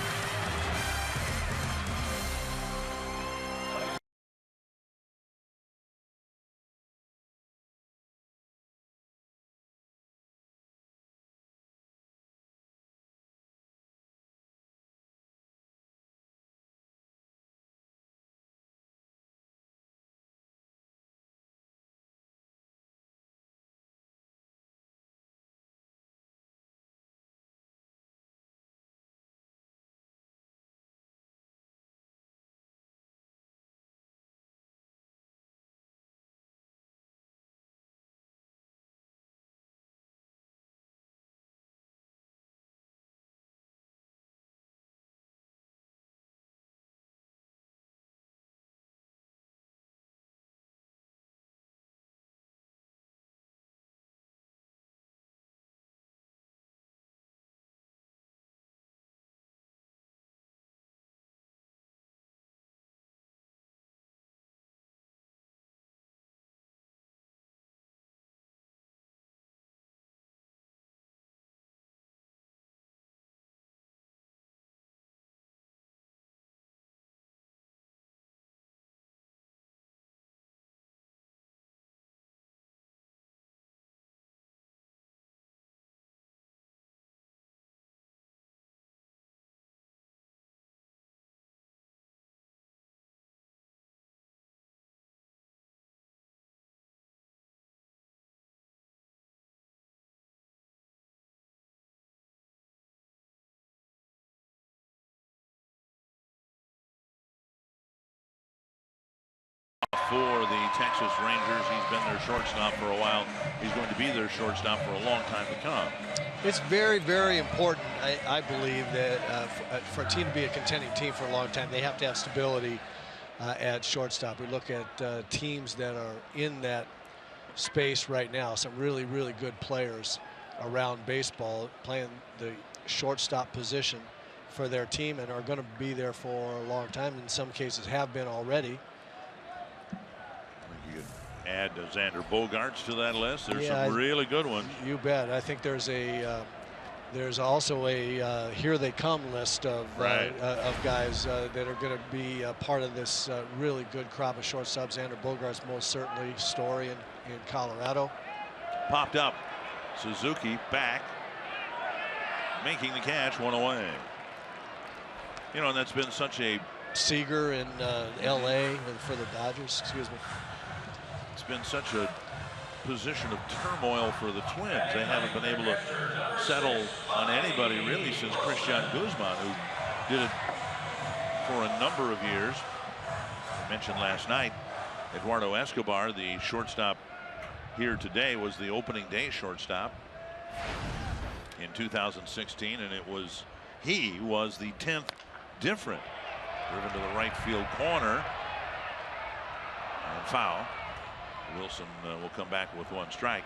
For the Texas Rangers, he's been their shortstop for a while. He's going to be their shortstop for a long time to come. It's very, very important, I believe, that for a team to be a contending team for a long time, they have to have stability at shortstop. We look at teams that are in that space right now, some really, really good players around baseball playing the shortstop position for their team and are going to be there for a long time. In some cases have been already. You could add Xander Bogaerts to that list. There's Yeah, some really good ones. You bet. I think there's also a here they come list of guys that are going to be part of this really good crop of shortstops. Xander Bogaerts most certainly. Story in Colorado. Popped up. Suzuki back, making the catch, one away. You know, and that's been such a Seager in L.A. for the Dodgers. Excuse me. It's been such a position of turmoil for the Twins. They haven't been able to settle on anybody really since Christian Guzman, who did it for a number of years. I mentioned last night, Eduardo Escobar, the shortstop here today, was the opening day shortstop in 2016, and he was the 10th different. Driven to the right field corner and foul. Wilson will come back with one strike.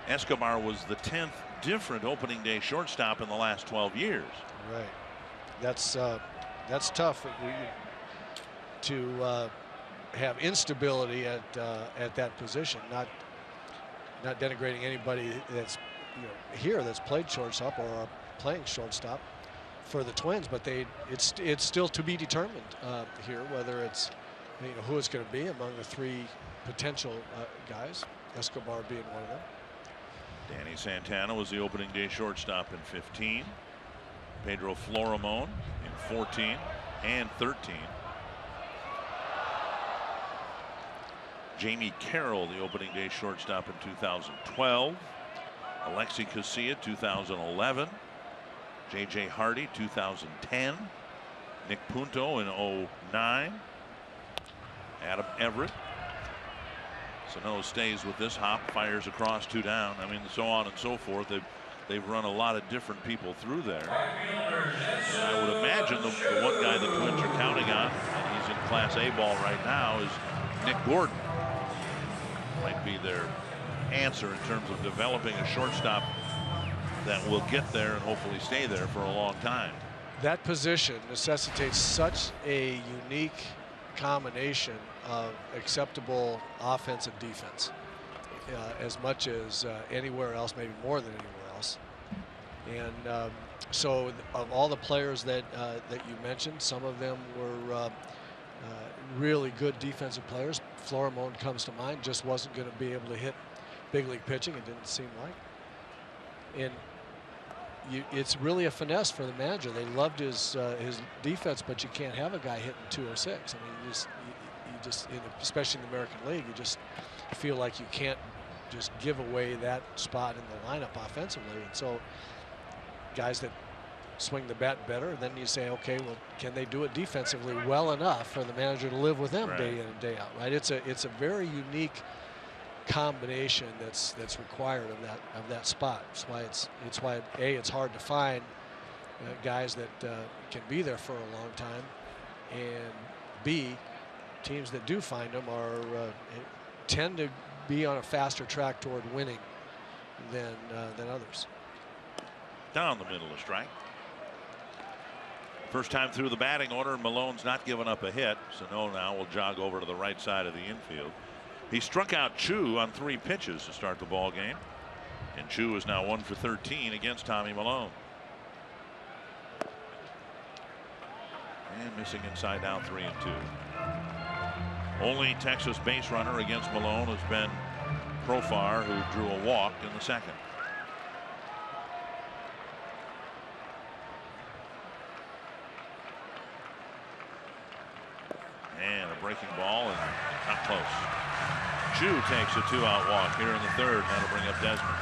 Escobar was the 10th different opening day shortstop in the last 12 years. Right. That's tough to have instability at that position. Not denigrating anybody that's here that's played shortstop or playing shortstop for the Twins, but it's still to be determined here whether it's who it's going to be among the three potential guys, Escobar being one of them. Danny Santana was the opening day shortstop in 15. Pedro Florimon in 14 and 13. Jamie Carroll, the opening day shortstop in 2012. Alexi Casilla, 2011. J.J. Hardy, 2010. Nick Punto in 09. Adam Everett. Sano stays with this. Hop fires across, 2 down. I mean, so on and so forth. They've run a lot of different people through there. And I would imagine the one guy the Twins are counting on, and he's in Class A ball right now, is Nick Gordon. Might be their answer in terms of developing a shortstop that will get there and hopefully stay there for a long time. That position necessitates such a unique combination of acceptable offense and defense, as much as anywhere else, maybe more than anywhere else. And so of all the players that you mentioned, some of them were really good defensive players. Florimon comes to mind. Just wasn't going to be able to hit big league pitching, it didn't seem like. And it's really a finesse for the manager. They loved his defense, but you can't have a guy hitting 206. I mean, you just especially in the American League, you just feel like you can't just give away that spot in the lineup offensively. And so guys that swing the bat better, then you say, okay, well, can they do it defensively well enough for the manager to live with them day in and day out, right? It's a very unique combination that's required of that spot. It's why it's hard to find guys that can be there for a long time, and B, teams that do find them tend to be on a faster track toward winning than others. Down the middle, a strike. First time through the batting order, and Malone's not giving up a hit. Sano now will jog over to the right side of the infield. He struck out Chu on 3 pitches to start the ball game, and Chu is now 1 for 13 against Tommy Milone. And missing inside down 3-2. Only Texas base runner against Milone has been Profar, who drew a walk in the second. And a breaking ball, and not close. Chu takes a 2-out walk here in the third. That'll bring up Desmond.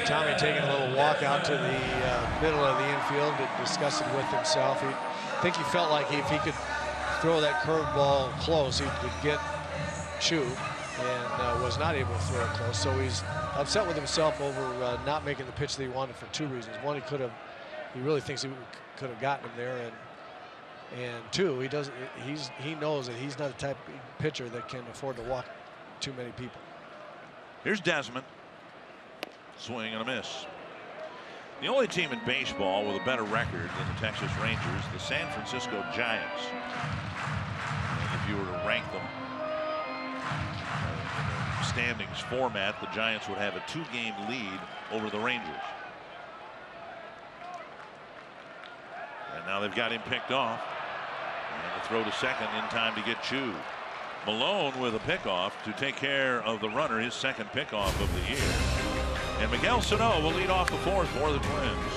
Tommy taking a little walk out to the middle of the infield to discuss it with himself. I think he felt like if he could throw that curveball close, he could get Chu, and was not able to throw it close. So he's upset with himself over not making the pitch that he wanted for 2 reasons. One, he really thinks he could have gotten him there, and 2, he knows that he's not the type of pitcher that can afford to walk too many people. Here's Desmond. Swing and a miss. The only team in baseball with a better record than the Texas Rangers, the San Francisco Giants. And if you were to rank them in a standings format, the Giants would have a 2-game lead over the Rangers. And now they've got him picked off. And the throw to second in time to get Chu. Milone with a pickoff to take care of the runner, his second pickoff of the year. And Miguel Sano will lead off the 4th for the Twins.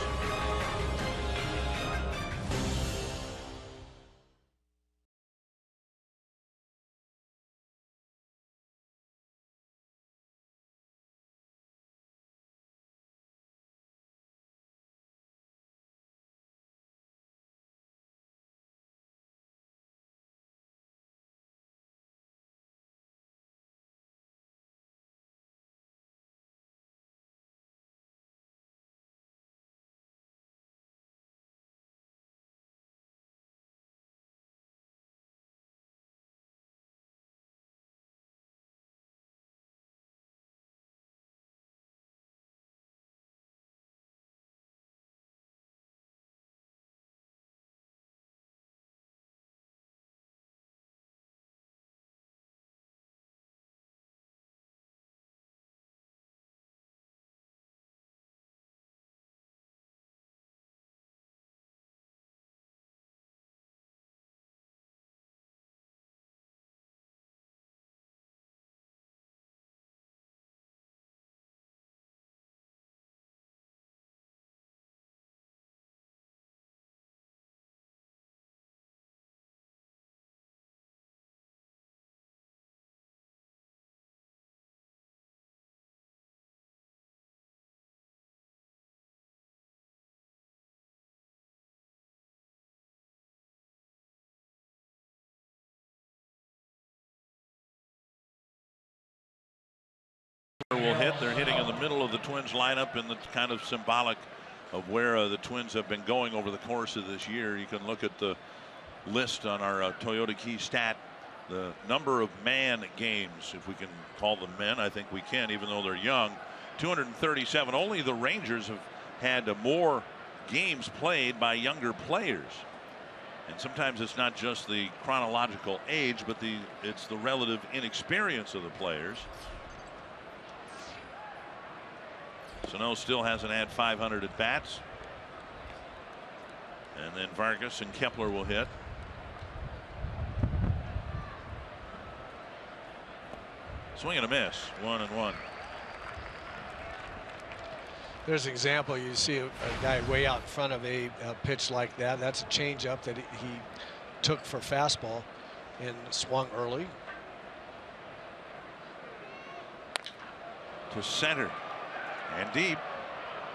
hit. They're hitting in the middle of the Twins lineup, and that's kind of symbolic of where the Twins have been going over the course of this year. You can look at the list on our Toyota Key Stat. The number of man games, if we can call them men, I think we can, even though they're young. 237. Only the Rangers have had more games played by younger players. And sometimes it's not just the chronological age, but it's the relative inexperience of the players. Sano still hasn't had 500 at bats. And then Vargas and Kepler will hit. Swing and a miss. 1-1. There's an example. You see a guy way out in front of a pitch like that. That's a changeup that he took for fastball and swung early. To center and deep.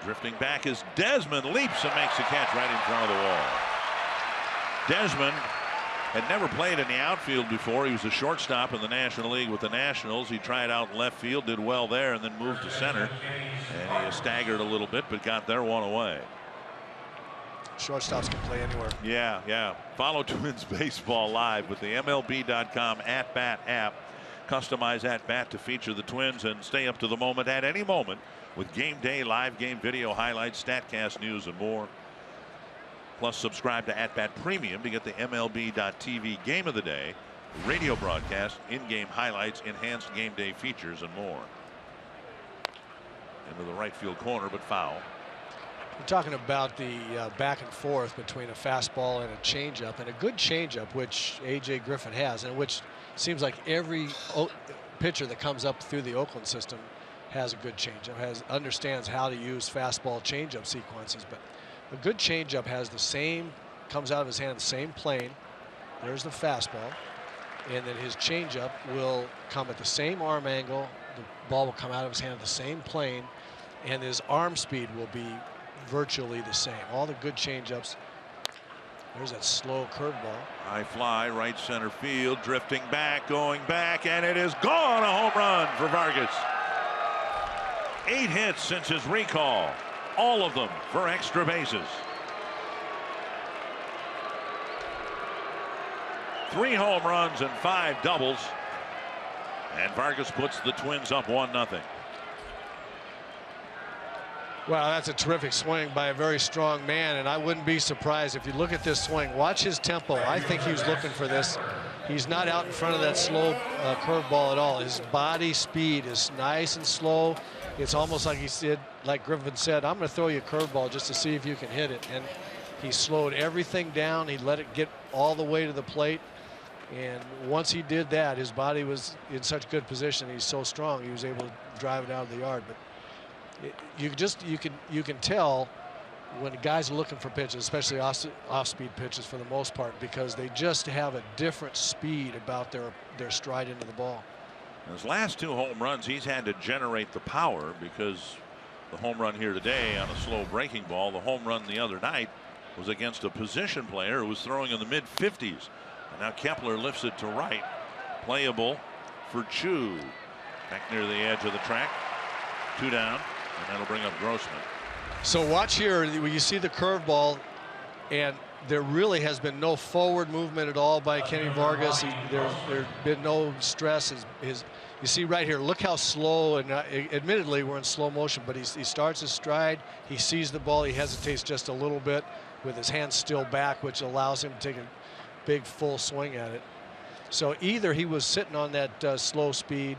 Drifting back as Desmond leaps and makes the catch right in front of the wall. Desmond had never played in the outfield before. He was a shortstop in the National League with the Nationals. He tried out in left field, did well there, and then moved to center. And he staggered a little bit, but got their one away. Shortstops can play anywhere. Yeah. Follow Twins Baseball live with the MLB.com at-bat app. Customize at-bat to feature the Twins and stay up to the moment at any moment with game day, live game video highlights, StatCast news, and more. Plus, subscribe to At-Bat Premium to get the MLB.TV Game of the Day, radio broadcast, in-game highlights, enhanced game day features, and more. Into the right field corner, but foul. We're talking about the back and forth between a fastball and a changeup, and a good changeup, which A.J. Griffin has, and which seems like every pitcher that comes up through the Oakland system has a good changeup, understands how to use fastball changeup sequences. But a good changeup has the same, comes out of his hand the same plane. There's the fastball, and then his changeup will come at the same arm angle. The ball will come out of his hand at the same plane, and his arm speed will be virtually the same. All the good changeups. There's that slow curveball. High fly, right center field, drifting back, going back, and it is gone. A home run for Vargas. 8 hits since his recall. All of them for extra bases. 3 home runs and 5 doubles. And Vargas puts the Twins up 1-0. Well, that's a terrific swing by a very strong man, and I wouldn't be surprised if you look at this swing. Watch his tempo. I think he was looking for this. He's not out in front of that slow curveball at all. His body speed is nice and slow. It's almost like he said, like Griffin said, I'm going to throw you a curveball just to see if you can hit it. And he slowed everything down. He let it get all the way to the plate. And once he did that, his body was in such good position. He's so strong, he was able to drive it out of the yard. But you can tell when guys are looking for pitches, especially off-speed pitches for the most part, because they just have a different speed about their stride into the ball. His last 2 home runs, he's had to generate the power, because the home run here today on a slow breaking ball, the home run the other night was against a position player who was throwing in the mid-50s. And now Kepler lifts it to right. Playable for Chu. Back near the edge of the track. 2 down, and that'll bring up Grossman. So watch here, when you see the curveball, and there really has been no forward movement at all by Kenny Vargas. There's been no stress. You see right here, look how slow, and admittedly we're in slow motion, but he starts his stride, he sees the ball, he hesitates just a little bit with his hands still back, which allows him to take a big full swing at it. So either he was sitting on that slow speed,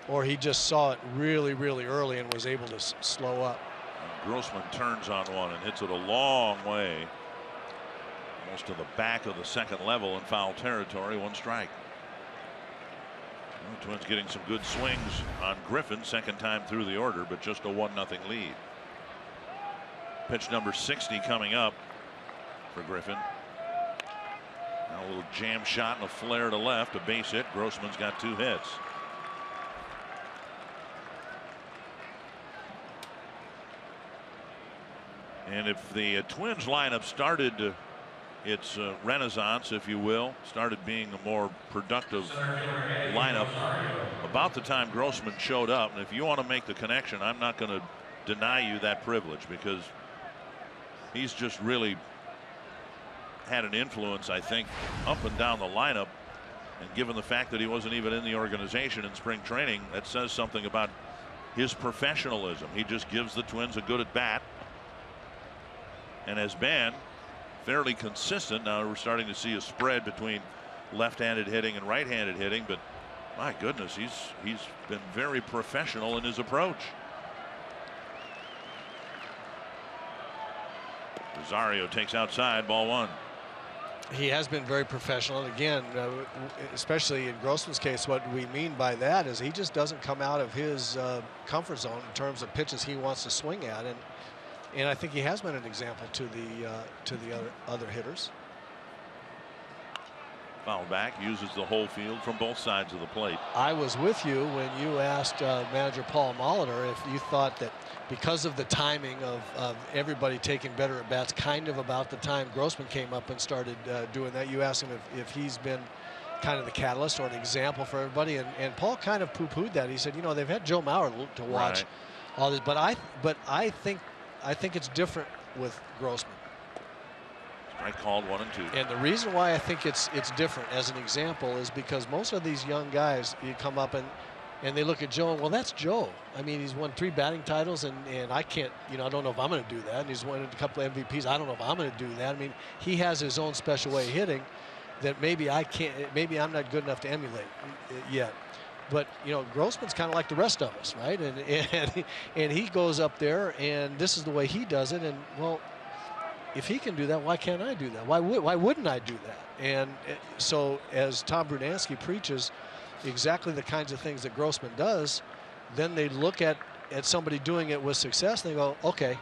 or he just saw it really, really early and was able to slow up. Grossman turns on one and hits it a long way, almost to the back of the second level in foul territory. 1 strike. Well, Twins getting some good swings on Griffin, second time through the order, but just a 1-0 lead. Pitch number 60 coming up for Griffin. Now a little jam shot and a flare to left, a base hit. Grossman's got 2 hits. And if the Twins lineup started its renaissance, if you will, started being a more productive lineup about the time Grossman showed up. And if you want to make the connection, I'm not going to deny you that privilege, because he's just really had an influence, I think, up and down the lineup. And given the fact that he wasn't even in the organization in spring training, that says something about his professionalism. He just gives the Twins a good at bat and has been fairly consistent. Now we're starting to see a spread between left-handed hitting and right-handed hitting, but my goodness, he's been very professional in his approach. Rosario takes outside, ball one. He has been very professional, and again, especially in Grossman's case, what we mean by that is he just doesn't come out of his comfort zone in terms of pitches he wants to swing at, and I think he has been an example to the other hitters. Foul back, uses the whole field from both sides of the plate. I was with you when you asked manager Paul Molitor if you thought that because of the timing of everybody taking better at bats, kind of about the time Grossman came up and started doing that, you asked him if he's been kind of the catalyst or an example for everybody, and Paul kind of poo-pooed that. He said, you know, they've had Joe Mauer to watch all this, but I think it's different with Grossman. Strike called 1 and 2. And the reason why I think it's different, as an example, is because most of these young guys, you come up and they look at Joe and, well, that's Joe. I mean, he's won 3 batting titles, and I can't, you know, I don't know if I'm going to do that. And he's won a couple of MVPs. I don't know if I'm going to do that. I mean, he has his own special way of hitting that maybe I can't, maybe I'm not good enough to emulate yet. But, you know, Grossman's kind of like the rest of us, right? And he goes up there, and this is the way he does it. And, well, if he can do that, why can't I do that? Why wouldn't I do that? And so as Tom Brunansky preaches exactly the kinds of things that Grossman does, then they look at somebody doing it with success, and they go, okay,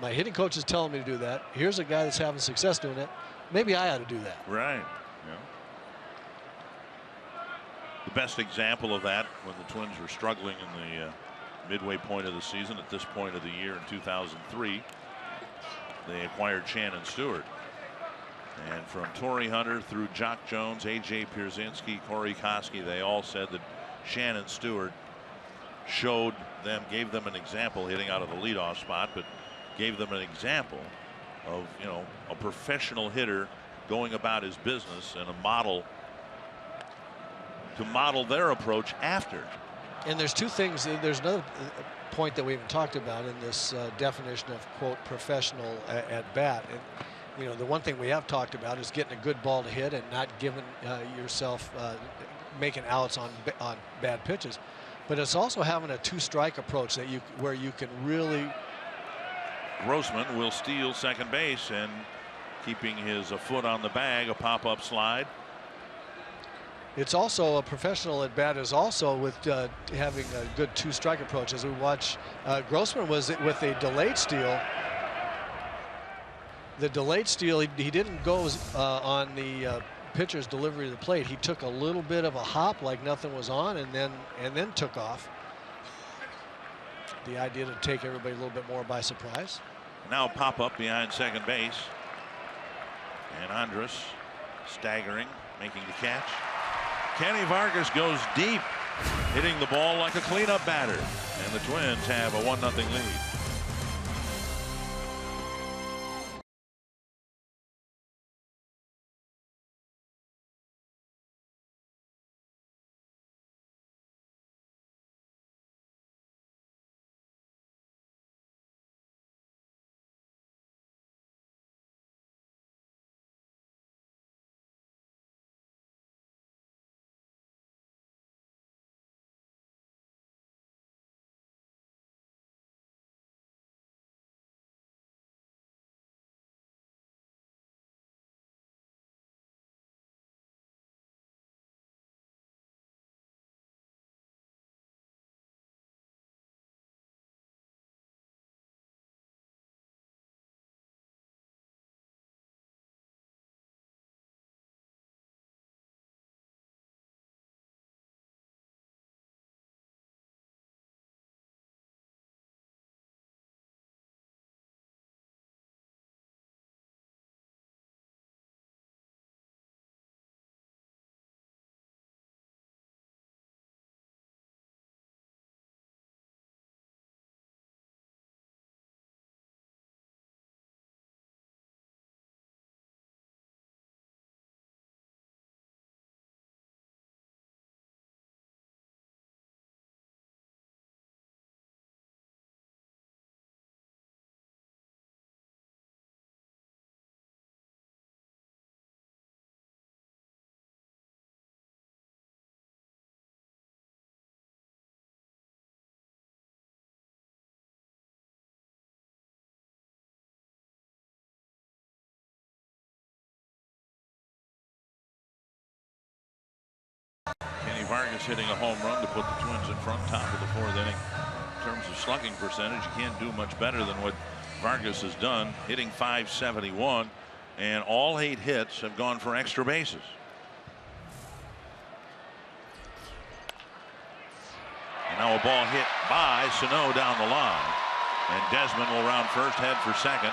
my hitting coach is telling me to do that. Here's a guy that's having success doing it. Maybe I ought to do that. Right. Yeah. The best example of that, when the Twins were struggling in the midway point of the season, at this point of the year in 2003, they acquired Shannon Stewart. And from Torrey Hunter through Jock Jones, A.J. Pierzynski, Corey Koski, they all said that Shannon Stewart showed them, gave them an example, hitting out of the leadoff spot, but gave them an example of, you know, a professional hitter going about his business, and a model to model their approach after. And there's two things. There's another point that we haven't talked about in this definition of, quote, professional at bat. And, you know, the one thing we have talked about is getting a good ball to hit and not giving yourself making outs on bad pitches. But it's also having a two-strike approach that where you can really. Grossman will steal second base, and keeping his foot on the bag, a pop-up slide. It's also a professional at bat is also with having a good two-strike approach. As we watch, Grossman was with a delayed steal. The delayed steal, he didn't go on the pitcher's delivery to the plate. He took a little bit of a hop like nothing was on, and then took off. The idea to take everybody a little bit more by surprise. Now pop up behind second base, and Andrus staggering, making the catch. Kenny Vargas goes deep, hitting the ball like a cleanup batter, and the Twins have a 1-0 lead. Vargas hitting a home run to put the Twins in front, top of the 4th inning. In terms of slugging percentage, you can't do much better than what Vargas has done, hitting .571, and all 8 hits have gone for extra bases. And now a ball hit by Sano down the line, and Desmond will round first, head for second,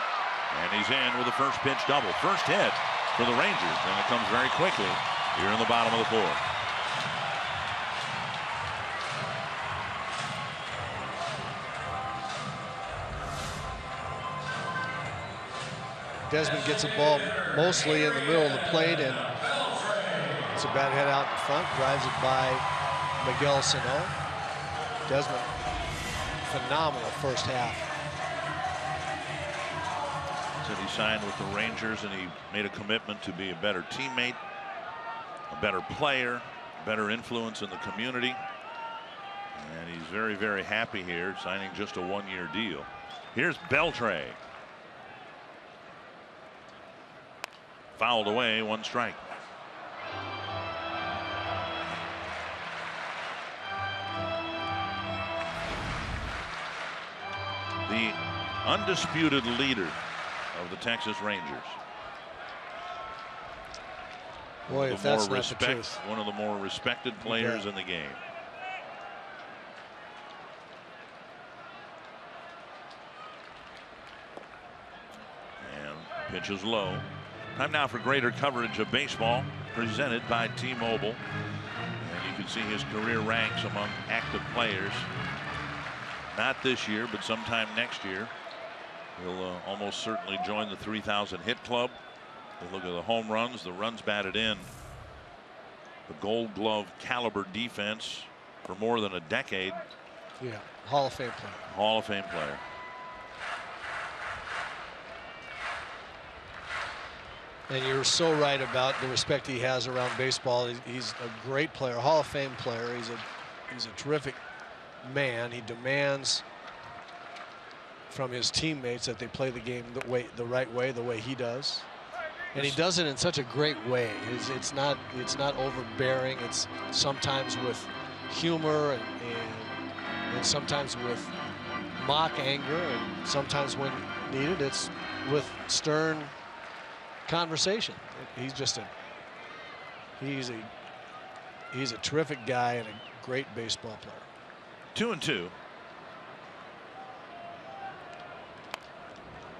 and he's in with a first pitch double. First hit for the Rangers, and it comes very quickly here in the bottom of the 4th. Desmond gets a ball mostly in the middle of the plate, and it's a bad hit out in front. Drives it by Miguel Sano. Desmond, phenomenal first half. Said he signed with the Rangers, and he made a commitment to be a better teammate, a better player, better influence in the community. And he's very, very happy here, signing just a 1-year deal. Here's Beltre. Fouled away, 1 strike. The undisputed leader of the Texas Rangers. Boy, if that's not the truth. One of the more respected players in the game. And pitches low. Time now for greater coverage of baseball, presented by T-Mobile. And you can see his career ranks among active players. Not this year, but sometime next year. He'll almost certainly join the 3,000 hit club. You look at the home runs, the runs batted in, the Gold Glove caliber defense for more than a decade. Yeah, Hall of Fame player. Hall of Fame player. And you're so right about the respect he has around baseball. He's a great player, Hall of Fame player. He's a terrific man. He demands from his teammates that they play the game the right way, the way he does. And he does it in such a great way. It's not overbearing. It's sometimes with humor and sometimes with mock anger, and sometimes when needed it's with stern conversation. He's just he's a terrific guy and a great baseball player. 2-2.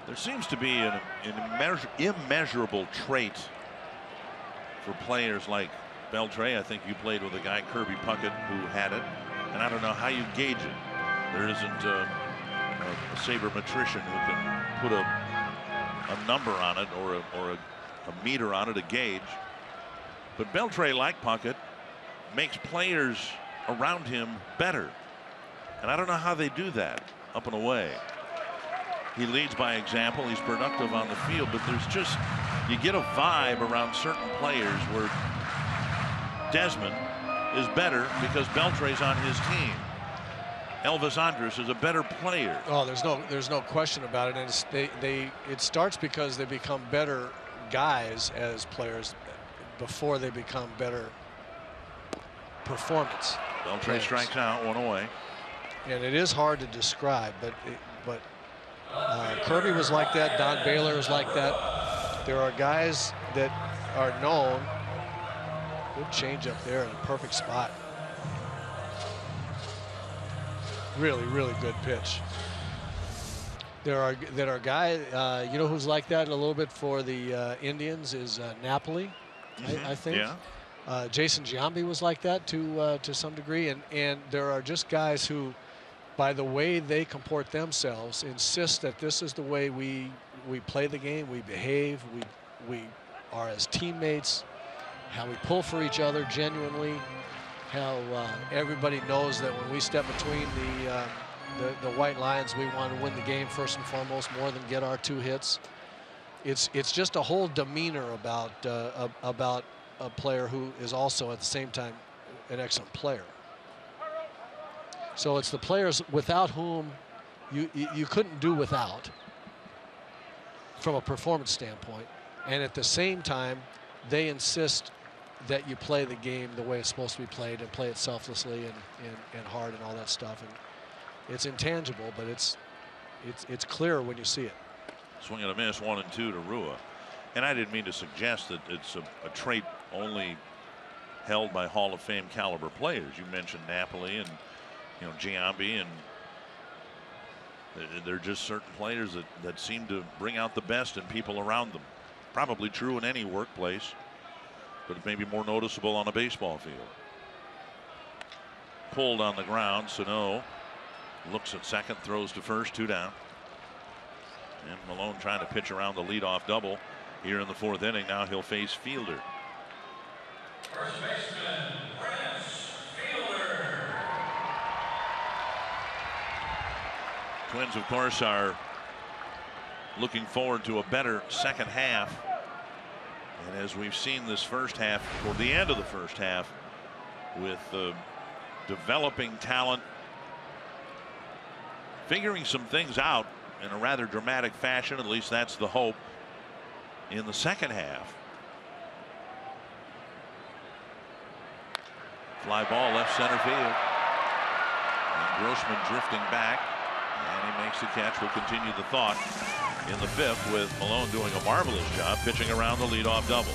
There seems to be an immeasurable trait for players like Beltre. I think you played with a guy, Kirby Puckett, who had it, and I don't know how you gauge it. There isn't a sabermetrician who can put a number on it or a meter on it, a gauge. But Beltre, like Puckett, makes players around him better. And I don't know how they do that up and away. He leads by example. He's productive on the field, but there's just, you get a vibe around certain players where Desmond is better because Beltre's on his team. Elvis Andrus is a better player. Oh, there's no question about it. And it starts because they become better guys as players before they become better performance. Beltre strikes out, 1 away. And it is hard to describe, but Kirby was like that. Don Baylor was like that. There are guys that are known. Good change up there in a perfect spot. Really, really good pitch. There are guys, you know, who's like that a little bit for the Indians is Napoli, I think. Yeah. Jason Giambi was like that to some degree, and there are just guys who, by the way they comport themselves, insist that this is the way we play the game, we behave, we are as teammates, how we pull for each other genuinely, how everybody knows that when we step between the white lines, we want to win the game first and foremost, more than get our 2 hits. It's just a whole demeanor about a player who is also at the same time an excellent player. So it's the players without whom you couldn't do without from a performance standpoint, and at the same time they insist that you play the game the way it's supposed to be played and play it selflessly and hard and all that stuff. And it's intangible, but it's clear when you see it. Swing and a miss, 1-2 to Rua. And I didn't mean to suggest that it's a trait only held by Hall of Fame caliber players. You mentioned Napoli and Giambi, and they're just certain players that seem to bring out the best in people around them. Probably true in any workplace, but maybe more noticeable on a baseball field. Pulled on the ground, Sano looks at second, throws to first, 2 down. And Malone trying to pitch around the leadoff double here in the 4th inning. Now he'll face Fielder. First baseman, Prince Fielder. Twins, of course, are looking forward to a better second half. And as we've seen this first half, toward the end of the first half, with developing talent, figuring some things out in a rather dramatic fashion, at least that's the hope, in the second half. Fly ball left center field. And Grossman drifting back. And he makes the catch. We'll continue the thought in the 5th with Malone doing a marvelous job pitching around the leadoff double.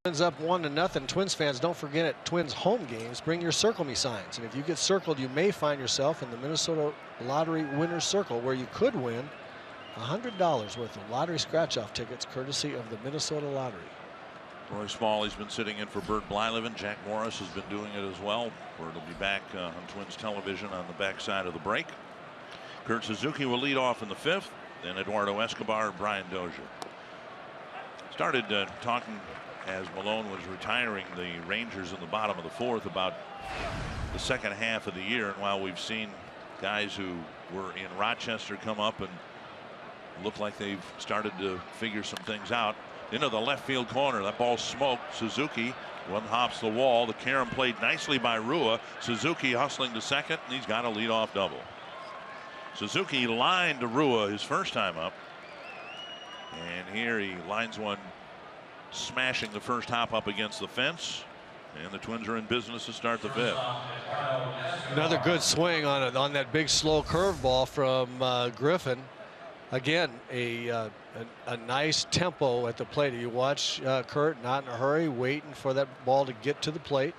Twins up 1-0. Twins fans, don't forget at Twins home games, bring your Circle Me signs. And if you get circled, you may find yourself in the Minnesota Lottery Winner's Circle, where you could win $100 worth of lottery scratch-off tickets, courtesy of the Minnesota Lottery. Roy Smalley's been sitting in for Bert Blyleven. Jack Morris has been doing it as well. Bert will be back on Twins television on the backside of the break. Kurt Suzuki will lead off in the 5th. Then Eduardo Escobar and Brian Dozier. Started talking as Malone was retiring the Rangers in the bottom of the 4th about the second half of the year. And while we've seen guys who were in Rochester come up and look like they've started to figure some things out, into the left field corner, that ball smoked. Suzuki, one hops the wall. The carom played nicely by Rua. Suzuki hustling to second, and he's got a leadoff double. Suzuki lined to Rua his first time up, and here he lines one, smashing the first hop up against the fence, and the Twins are in business to start the 5th. Another good swing on that big slow curveball from Griffin. Again, a nice tempo at the plate. You watch Kurt not in a hurry, waiting for that ball to get to the plate,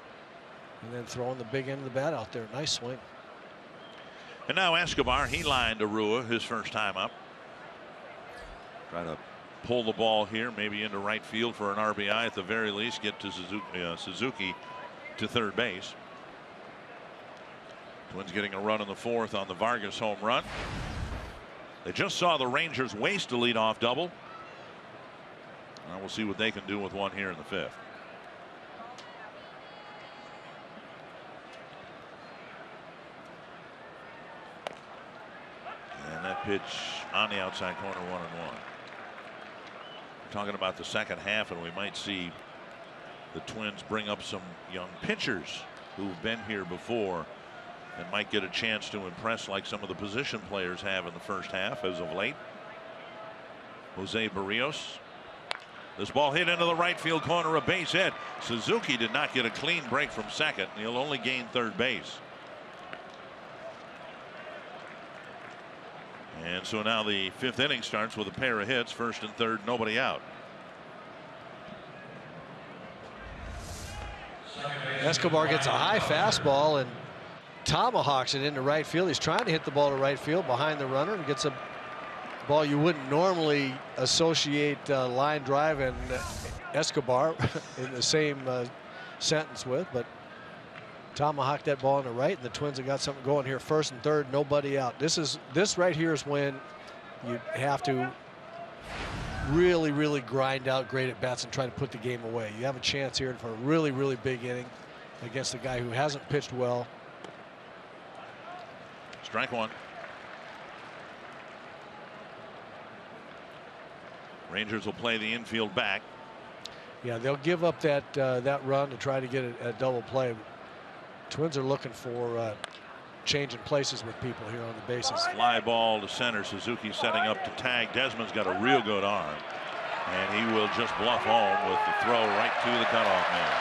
and then throwing the big end of the bat out there. Nice swing. And now Escobar, he lined to Rua his first time up. Trying to pull the ball here, maybe into right field for an RBI at the very least, get to Suzuki to third base. Twins getting a run in the 4th on the Vargas home run. They just saw the Rangers waste a leadoff double. Now we'll see what they can do with one here in the 5th. And that pitch on the outside corner, 1-1. We're talking about the second half, and we might see the Twins bring up some young pitchers who've been here before and might get a chance to impress like some of the position players have in the first half as of late. Jose Barrios. This ball hit into the right field corner, a base hit. Suzuki did not get a clean break from second. He'll only gain third base. And so now the 5th inning starts with a pair of hits, first and third, nobody out. Escobar gets a high fastball and tomahawks it into right field. He's trying to hit the ball to right field behind the runner and gets a ball you wouldn't normally associate line drive and Escobar in the same sentence with, but tomahawked that ball on the right, and the Twins have got something going here. First and third, nobody out. This right here is when you have to really grind out great at bats and try to put the game away. You have a chance here for a really big inning against a guy who hasn't pitched well. Strike one. Rangers will play the infield back. Yeah, they'll give up that that run to try to get a double play. Twins are looking for changing places with people here on the bases. Fly ball to center. Suzuki setting up to tag. Desmond's got a real good arm, and he will just bluff home with the throw right to the cutoff man.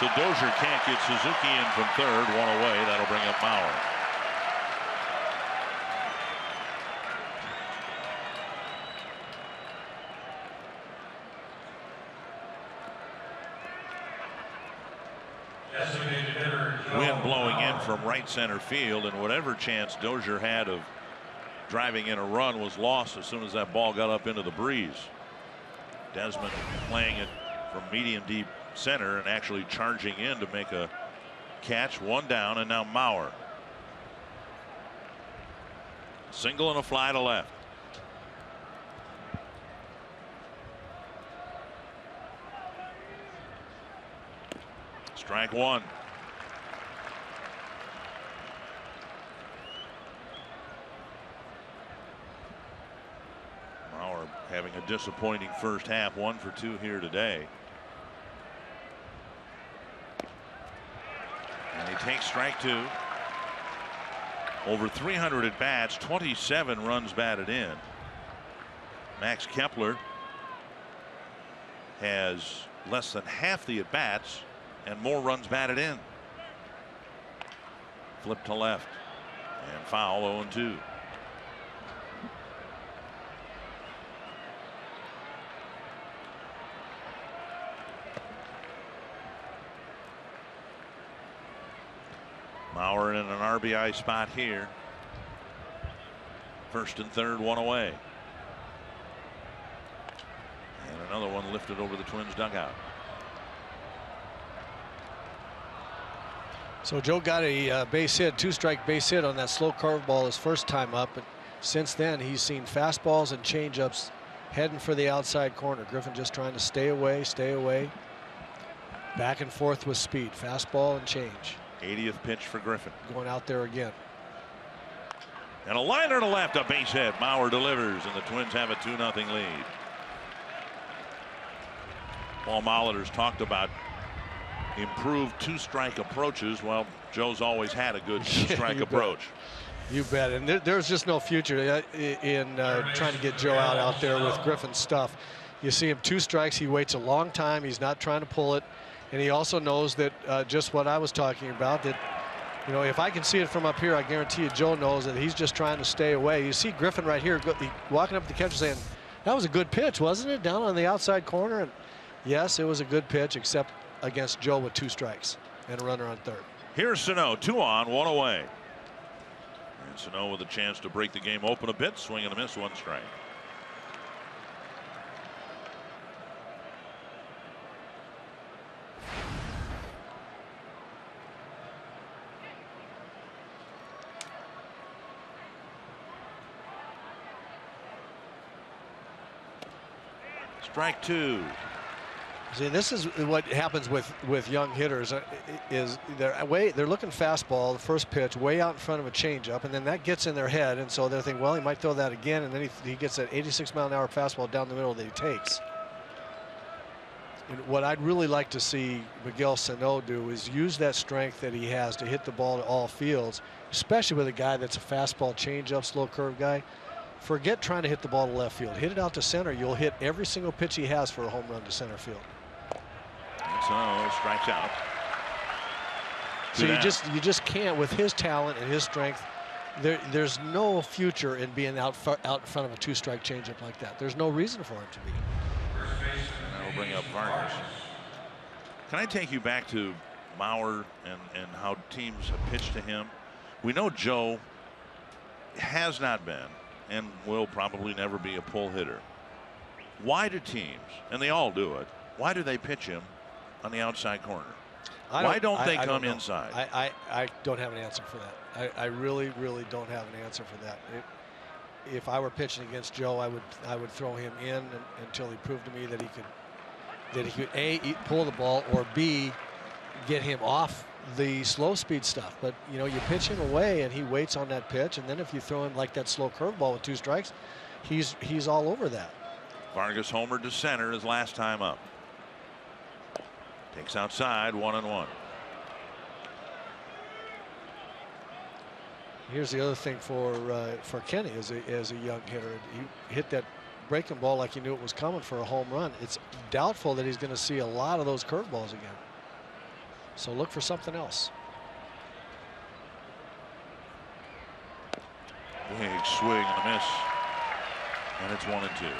So Dozier can't get Suzuki in from third. One away. That'll bring up Mauer. Wind blowing in from right center field, and whatever chance Dozier had of driving in a run was lost as soon as that ball got up into the breeze. Desmond playing it from medium deep center and actually charging in to make a catch. One down, and now Mauer. Single and a fly to left. Strike one. Mauer having a disappointing first half, 1 for 2 here today. And he takes strike two. Over 300 at bats, 27 runs batted in. Max Kepler has less than half the at bats and more runs batted in. Flip to left and foul, 0-2. Mauer in an RBI spot here. First and third, one away. And another one lifted over the Twins dugout. So Joe got a base hit, 2-strike base hit on that slow curveball his first time up. But since then, he's seen fastballs and changeups heading for the outside corner. Griffin just trying to stay away. Back and forth with speed, fastball and change. 80th pitch for Griffin. Going out there again. And a liner to left, a base hit. Mauer delivers, and the Twins have a 2-0 lead. Paul Molitor's talked about improved 2-strike approaches. Well, Joe's always had a good 2-strike approach. You bet. And there's just no future in trying to get Joe out there with Griffin's stuff. You see him 2 strikes. He waits a long time. He's not trying to pull it. And he also knows that just what I was talking about, that, you know, if I can see it from up here, I guarantee you Joe knows that he's just trying to stay away. You see Griffin right here walking up to the catcher saying, that was a good pitch, wasn't it? Down on the outside corner. And yes, it was a good pitch, except against Joe with 2 strikes and a runner on third. Here's Sano, 2 on, 1 away. And Sano with a chance to break the game open a bit. Swing and a miss, 1 strike. Strike two. See, this is what happens with young hitters is they're looking fastball, the first pitch, way out in front of a changeup, and then that gets in their head, and so they're thinking, well, he might throw that again, and then he gets that 86-mile-an-hour fastball down the middle that he takes. And what I'd really like to see Miguel Sano do is use that strength that he has to hit the ball to all fields, especially with a guy that's a fastball, changeup, slow curve guy. Forget trying to hit the ball to left field. Hit it out to center. You'll hit every single pitch he has for a home run to center field. And so strikes out. So you just can't, with his talent and his strength. There's no future in being out in front of a two-strike changeup like that. There's no reason for him to be. That'll bring up Vargas. Can I take you back to Mauer and how teams have pitched to him? We know Joe has not been and will probably never be a pull hitter. Why do teams, and they all do it, why do they pitch him on the outside corner? Why don't they come inside? I don't have an answer for that. I really don't have an answer for that. If I were pitching against Joe, I would throw him in until he proved to me that he could A, pull the ball, or B, get him off the slow speed stuff. But you know, you pitch him away and he waits on that pitch, and then if you throw him like that slow curveball with two strikes, he's all over that. Vargas homered to center his last time up. Takes outside, 1-1. Here's the other thing for Kenny as a young hitter. He hit that breaking ball like he knew it was coming for a home run. It's doubtful that he's going to see a lot of those curveballs again. So look for something else. Big swing and a miss. And it's 1-2.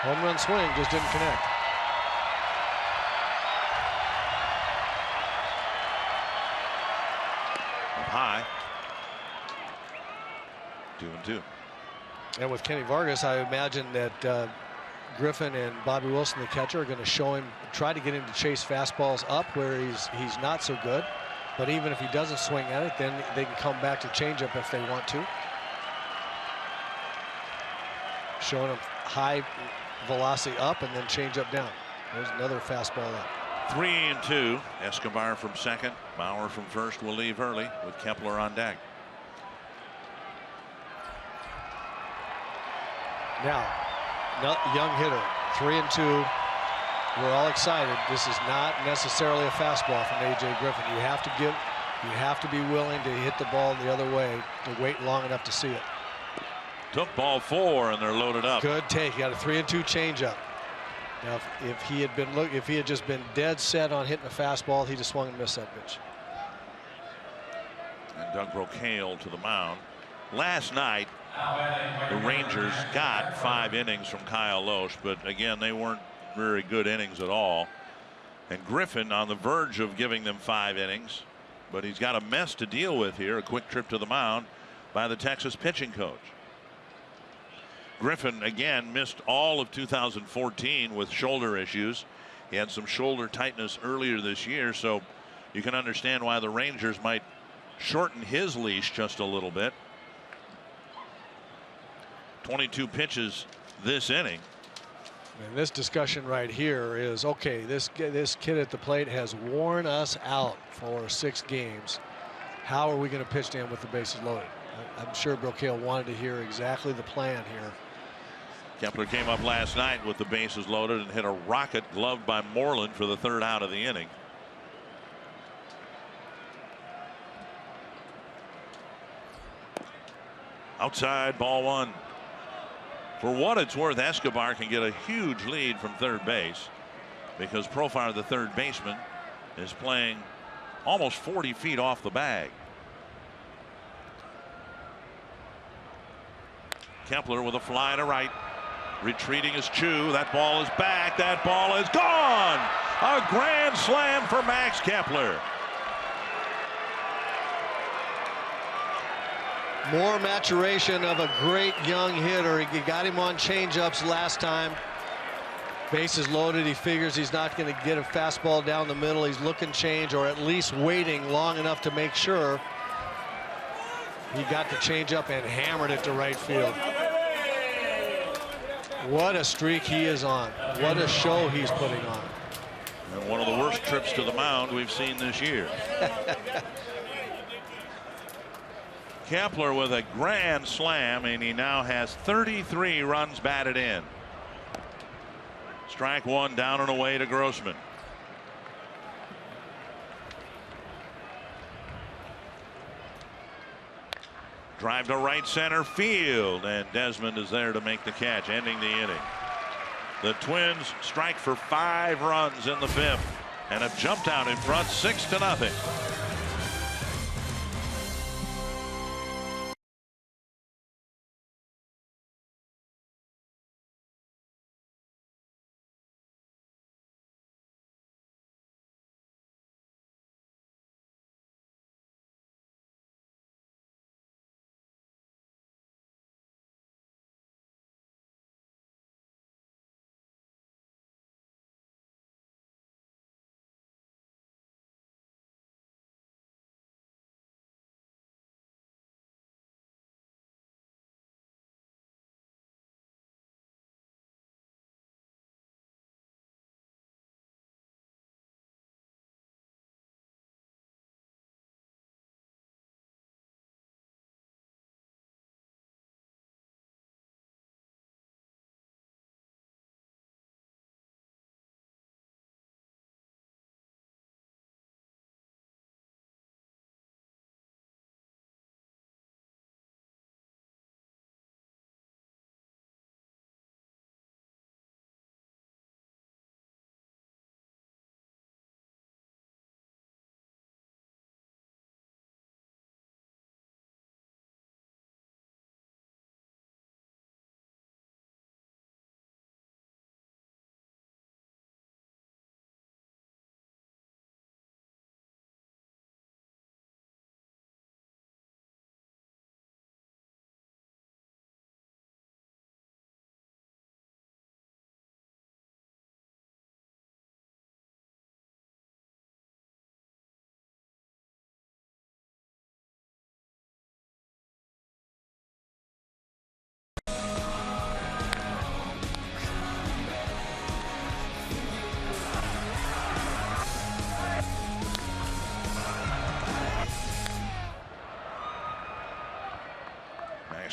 Home run swing just didn't connect. Up high. 2-2. And with Kenny Vargas, I imagine that Griffin and Bobby Wilson, the catcher, are going to show him, try to get him to chase fastballs up where he's not so good. But even if he doesn't swing at it, then they can come back to changeup if they want to. Showing him high velocity up and then change up down. There's another fastball up. 3-2. Escobar from second. Mauer from first will leave early with Kepler on deck. Now, young hitter, 3-2. We're all excited. This is not necessarily a fastball from A.J. Griffin. You have to be willing to hit the ball the other way to wait long enough to see it. Took ball 4 and they're loaded up. Good take. He got a 3-2 changeup. Now, if he had just been dead set on hitting a fastball, he'd have swung and missed that pitch. And Doug Brocail to the mound. Last night, the Rangers got 5 innings from Kyle Lohse, but again, they weren't very good innings at all. And Griffin on the verge of giving them 5 innings, but he's got a mess to deal with here. A quick trip to the mound by the Texas pitching coach. Griffin again missed all of 2014 with shoulder issues. He had some shoulder tightness earlier this year, so you can understand why the Rangers might shorten his leash just a little bit. 22 pitches this inning. And this discussion right here is, okay, this kid at the plate has worn us out for 6 games. How are we going to pitch to him with the bases loaded? I'm sure Brocail wanted to hear exactly the plan here. Kepler came up last night with the bases loaded and hit a rocket gloved by Moreland for the 3rd out of the inning. Outside, ball 1. For what it's worth, Escobar can get a huge lead from third base because Profar, the third baseman, is playing almost 40 feet off the bag. Kepler with a fly to right. Retreating is Chu. That ball is back. That ball is gone. A grand slam for Max Kepler. More maturation of a great young hitter. He got him on changeups last time. Bases loaded. He figures he's not going to get a fastball down the middle. He's looking change, or at least waiting long enough to make sure. He got the changeup and hammered it to right field. What a streak he is on. What a show he's putting on. And one of the worst trips to the mound we've seen this year. Kepler with a grand slam, and he now has 33 runs batted in. Strike one, down and away to Grossman. Drive to right center field, and Desmond is there to make the catch, ending the inning. The Twins strike for 5 runs in the 5th and have jumped out in front 6-0.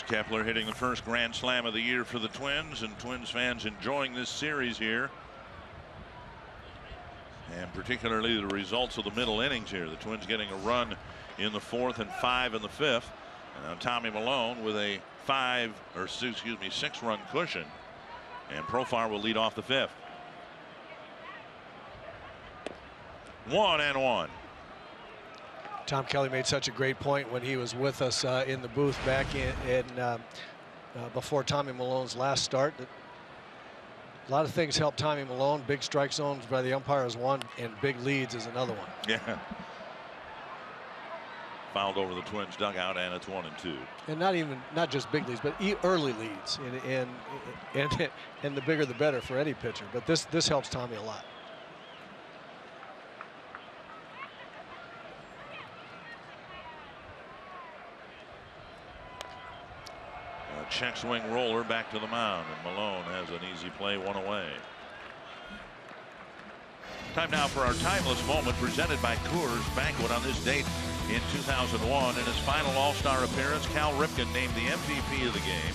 Kepler hitting the first grand slam of the year for the Twins, and Twins fans enjoying this series here, and particularly the results of the middle innings here. The Twins getting a run in the 4th and 5 in the 5th, and Tommy Milone with a 6-run cushion, and Profar will lead off the 5th. 1-1. Tom Kelly made such a great point when he was with us in the booth back before Tommy Milone's last start. A lot of things help Tommy Milone. Big strike zones by the umpire is one, and big leads is another one. Yeah. Fouled over the Twins dugout, and it's 1-2. And not just big leads, but early leads, and the bigger the better for any pitcher. But this helps Tommy a lot. Check swing roller back to the mound, and Milone has an easy play, 1 away. Time now for our timeless moment presented by Coors Banquet. On this date in 2001, in his final All-Star appearance, Cal Ripken named the MVP of the game.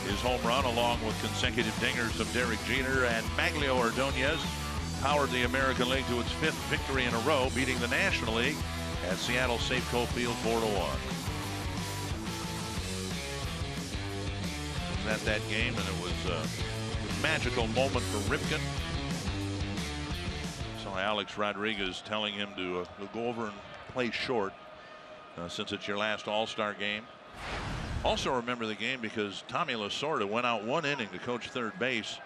His home run, along with consecutive dingers of Derek Jeter and Maglio Ordonez, powered the American League to its 5th victory in a row, beating the National League at Seattle Safeco Field 4-1. At that game, and it was a magical moment for Ripken. Saw Alex Rodriguez telling him to go over and play short since it's your last All-Star game. Also remember the game because Tommy Lasorda went out 1 inning to coach third base,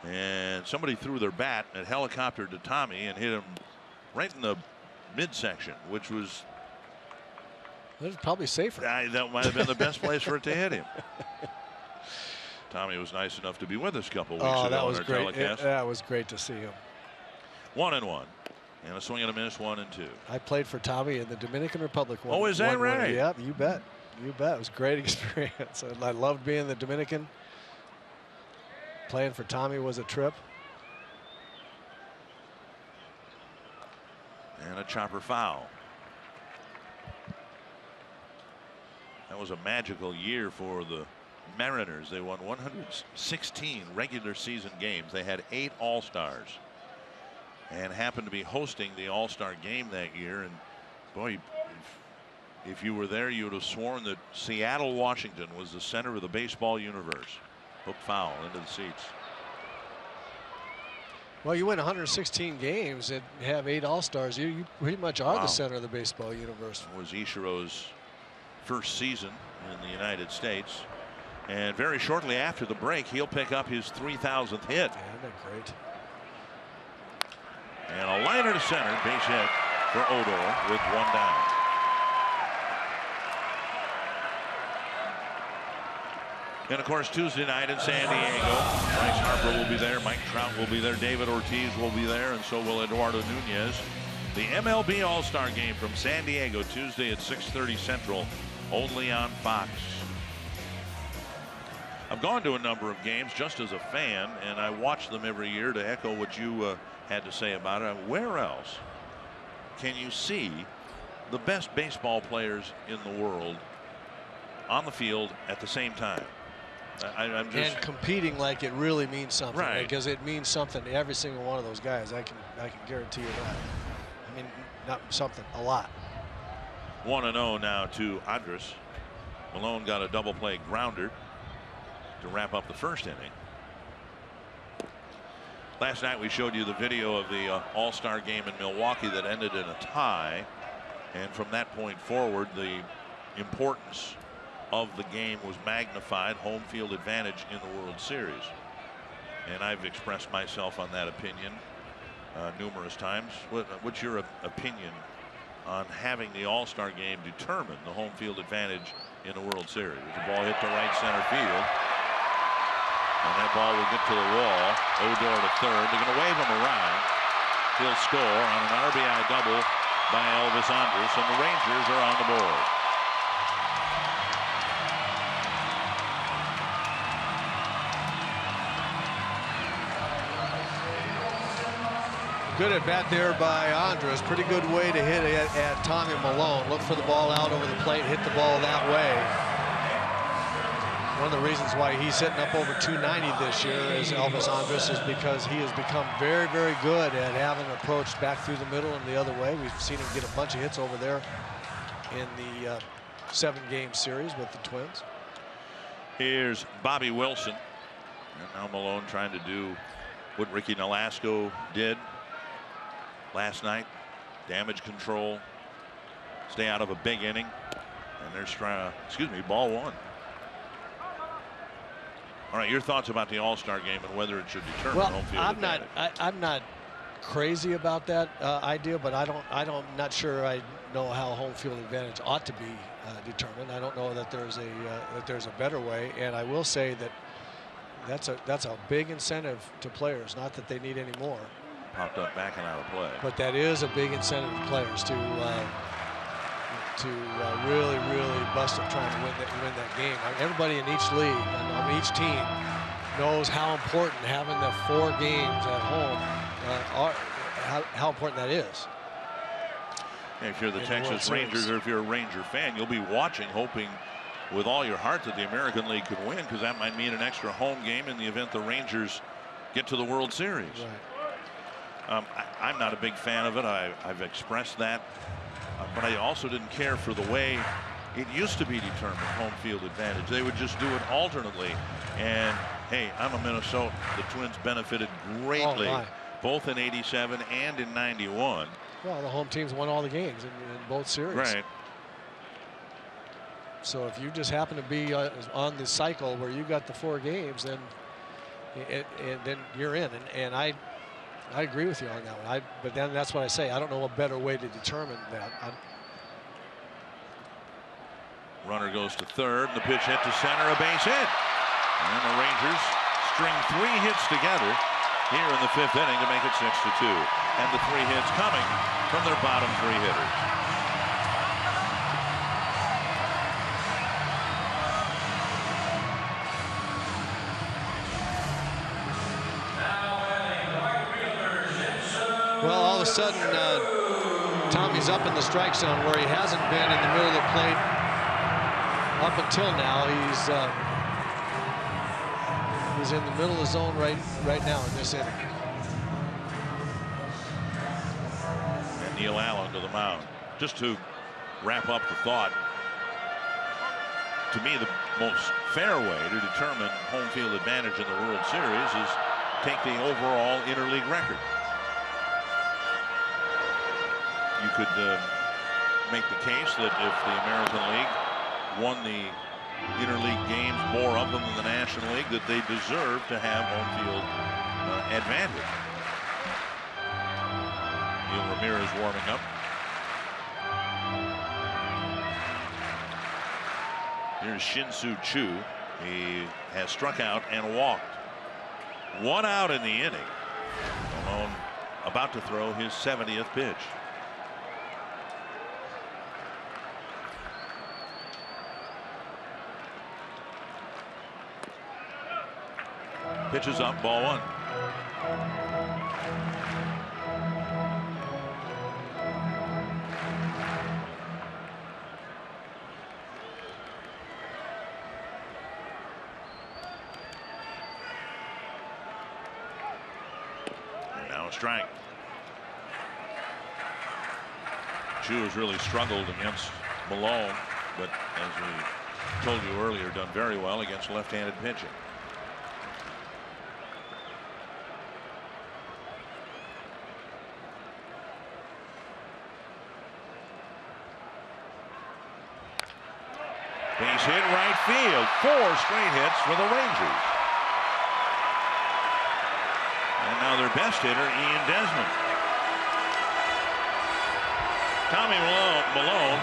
and somebody threw their bat and helicoptered to Tommy and hit him right in the midsection, which was probably safer. That might have been the best place for it to hit him. Tommy was nice enough to be with us a couple weeks ago. That was on our great. telecast. That was great to see him. 1-1. And a swing and a miss, 1-2. I played for Tommy in the Dominican Republic. Oh, is that right? Yeah, you bet. You bet. It was a great experience. I loved being in the Dominican. Playing for Tommy was a trip. And a chopper foul. That was a magical year for the Mariners. They won 116 regular season games. They had 8 All-Stars and happened to be hosting the All-Star game that year. And boy, if you were there, you would have sworn that Seattle, Washington was the center of the baseball universe. Hook foul into the seats. Well, you win 116 games and have 8 All-Stars. You pretty much are Wow. the center of the baseball universe. It was Ichiro's first season in the United States. And very shortly after the break, he'll pick up his 3,000th hit. Yeah, they're great. And a liner to center, base hit for Odor with 1 down. And of course, Tuesday night in San Diego, Bryce Harper will be there, Mike Trout will be there, David Ortiz will be there, and so will Eduardo Nunez. The MLB All-Star Game from San Diego, Tuesday at 6:30 Central, only on Fox. I've gone to a number of games just as a fan, and I watch them every year. To echo what you had to say about it, where else can you see the best baseball players in the world on the field at the same time? I'm just And competing like it really means something, Right. because it means something to every single one of those guys. I can guarantee you that. I mean, not something, a lot. 1-0 now to Andrus. Malone got a double play grounder to wrap up the first inning. Last night we showed you the video of the All-Star game in Milwaukee that ended in a tie, and from that point forward the importance of the game was magnified. Home field advantage in the World Series, and I've expressed myself on that opinion numerous times. What's your opinion on having the All-Star game determine the home field advantage in the World Series? The ball hit to right center field, and that ball will get to the wall. Odor to third. They're going to wave him around. He'll score on an RBI double by Elvis Andrus, and the Rangers are on the board. Good at bat there by Andrus. Pretty good way to hit it at Tommy Malone. Look for the ball out over the plate, hit the ball that way. One of the reasons why he's hitting up over 290 this year is Elvis Andrus, is because he has become very, very good at having an approach back through the middle and the other way. We've seen him get a bunch of hits over there in the 7-game series with the Twins. Here's Bobby Wilson, and now Malone trying to do what Ricky Nolasco did last night. Damage control, stay out of a big inning, and there's ball 1. All right, your thoughts about the All-Star game and whether it should determine home field advantage. I'm not crazy about that idea, but I'm not sure I know how home field advantage ought to be determined. I don't know that there's a better way, and I will say that that's a big incentive to players. Not that they need any more. Popped up back and out of play. But that is a big incentive to players to really, really bust up trying to win that game. I mean, everybody in each league, on each team, knows how important having the 4 games at home how important that is. If you're the Texas Rangers, or if you're a Ranger fan, you'll be watching, hoping with all your heart that the American League could win, because that might mean an extra home game in the event the Rangers get to the World Series. Right. I'm not a big fan of it. I've expressed that, but I also didn't care for the way it used to be determined, home field advantage. They would just do it alternately, and hey, I'm a Minnesota. The Twins benefited greatly, both in '87 and in '91. Well, the home teams won all the games in both series. Right. So if you just happen to be on the cycle where you got the 4 games, then then you're in. And I agree with you on that one. But then that's what I say. I don't know a better way to determine that. Runner goes to third. The pitch hit to center, a base hit. And the Rangers string 3 hits together here in the 5th inning to make it 6-2. And the 3 hits coming from their bottom 3 hitters. Well, all of a sudden, Tommy's up in the strike zone where he hasn't been in the middle of the plate up until now. He's in the middle of the zone right now in this inning. And Neil Allen to the mound. Just to wrap up the thought, to me the most fair way to determine home field advantage in the World Series is take the overall interleague record. You could make the case that if the American League won the interleague games, more of them than the National League, that they deserve to have home field advantage. Neil Ramirez warming up. Here's Shin-Soo Choo. He has struck out and walked. 1 out in the inning. Malone about to throw his 70th pitch. Pitches up, ball 1. And now a strike. Chu has really struggled against Malone, but as we told you earlier, done very well against left-handed pitching. Base hit right field. 4 straight hits for the Rangers. And now their best hitter, Ian Desmond. Tommy Malone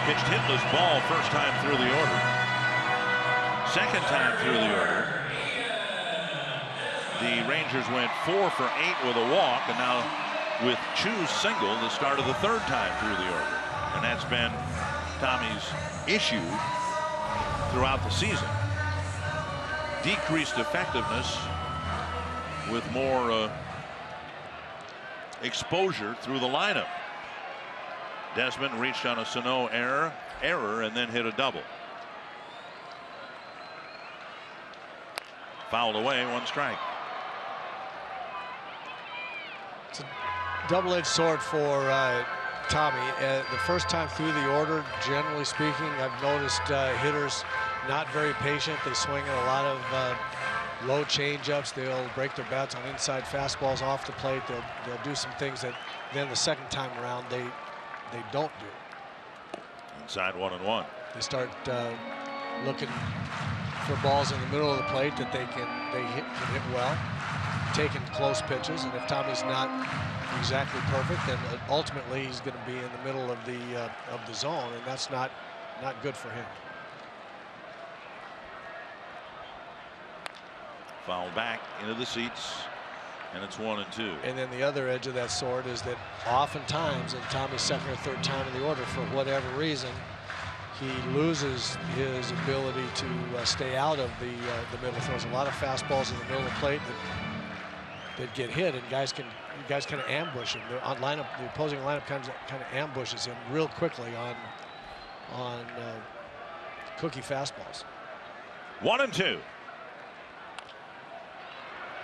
pitched hitless ball first time through the order. Second time through the order. The Rangers went 4 for 8 with a walk, and now with Chu's single, the start of the 3rd time through the order. And that's been Tommy's issue throughout the season. Decreased effectiveness with more exposure through the lineup. Desmond reached on a Sano error and then hit a double. Fouled away, 1 strike. It's a double-edged sword for Tommy. The first time through the order, generally speaking, I've noticed hitters not very patient. They swing at a lot of low changeups. They'll break their bats on inside fastballs off the plate. They'll do some things that then the second time around they don't do. Inside 1-1. They start looking for balls in the middle of the plate that they can hit well, taking close pitches, and if Tommy's not exactly perfect, then ultimately he's going to be in the middle of the zone, and that's not good for him. Foul back into the seats, and it's 1-2. And then the other edge of that sword is that oftentimes in Tommy's second or third time in the order, for whatever reason, he loses his ability to stay out of the middle. Throws a lot of fastballs in the middle of the plate that get hit, and guys kind of ambush him. The opposing lineup kind of ambushes him real quickly on cookie fastballs. 1-2.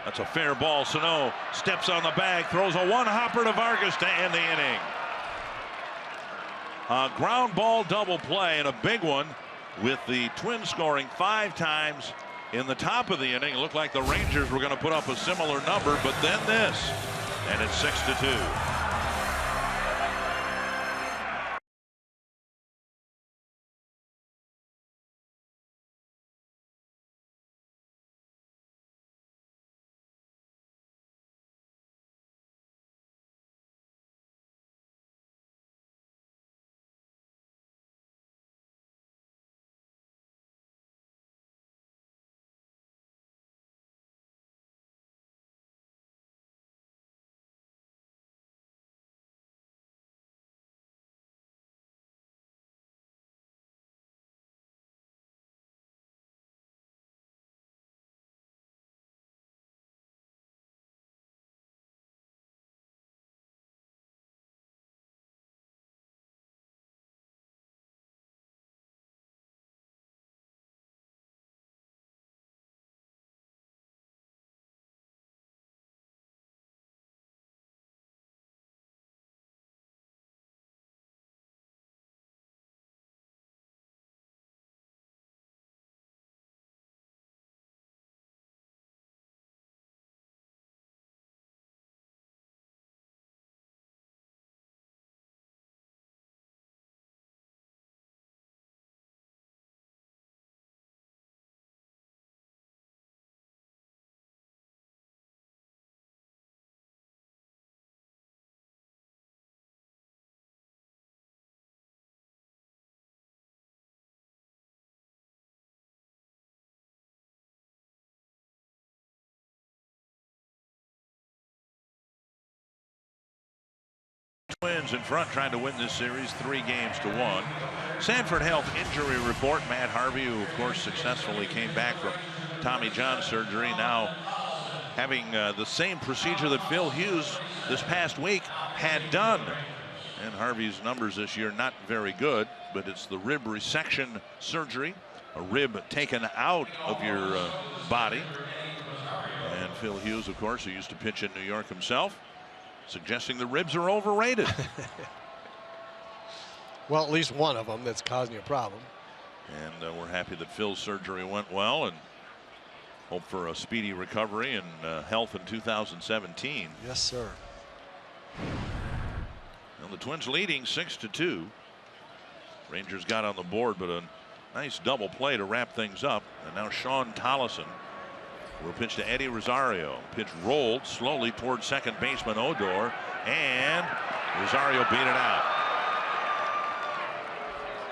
That's a fair ball. Sano steps on the bag, throws a one-hopper to Vargas to end the inning. A ground ball double play, and a big one, with the Twins scoring 5 times in the top of the inning. It looked like the Rangers were going to put up a similar number, but then this, and it's 6-2. Twins in front, trying to win this series 3-1. Sanford Health injury report. Matt Harvey, who of course successfully came back from Tommy John surgery, now having the same procedure that Phil Hughes this past week had done. And Harvey's numbers this year not very good, but it's the rib resection surgery, a rib taken out of your body. And Phil Hughes, of course, who used to pitch in New York himself, suggesting the ribs are overrated. Well, at least one of them that's causing you a problem. And we're happy that Phil's surgery went well, and hope for a speedy recovery and health in 2017. Yes, sir. And the Twins leading 6-2. Rangers got on the board, but a nice double play to wrap things up. And now Sean Tollison will pitch to Eddie Rosario. Pitch rolled slowly toward second baseman Odor, and Rosario beat it out.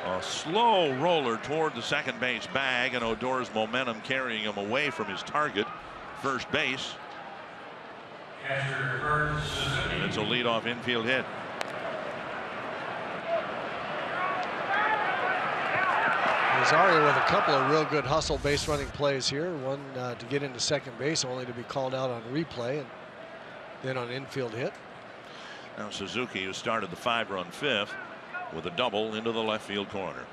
A slow roller toward the second base bag, and Odor's momentum carrying him away from his target, first base. And it's a leadoff infield hit. Rosario with a couple of real good hustle base running plays here. One to get into second base, only to be called out on replay, and then on infield hit. Now Suzuki, who started the 5-run fifth, with a double into the left field corner.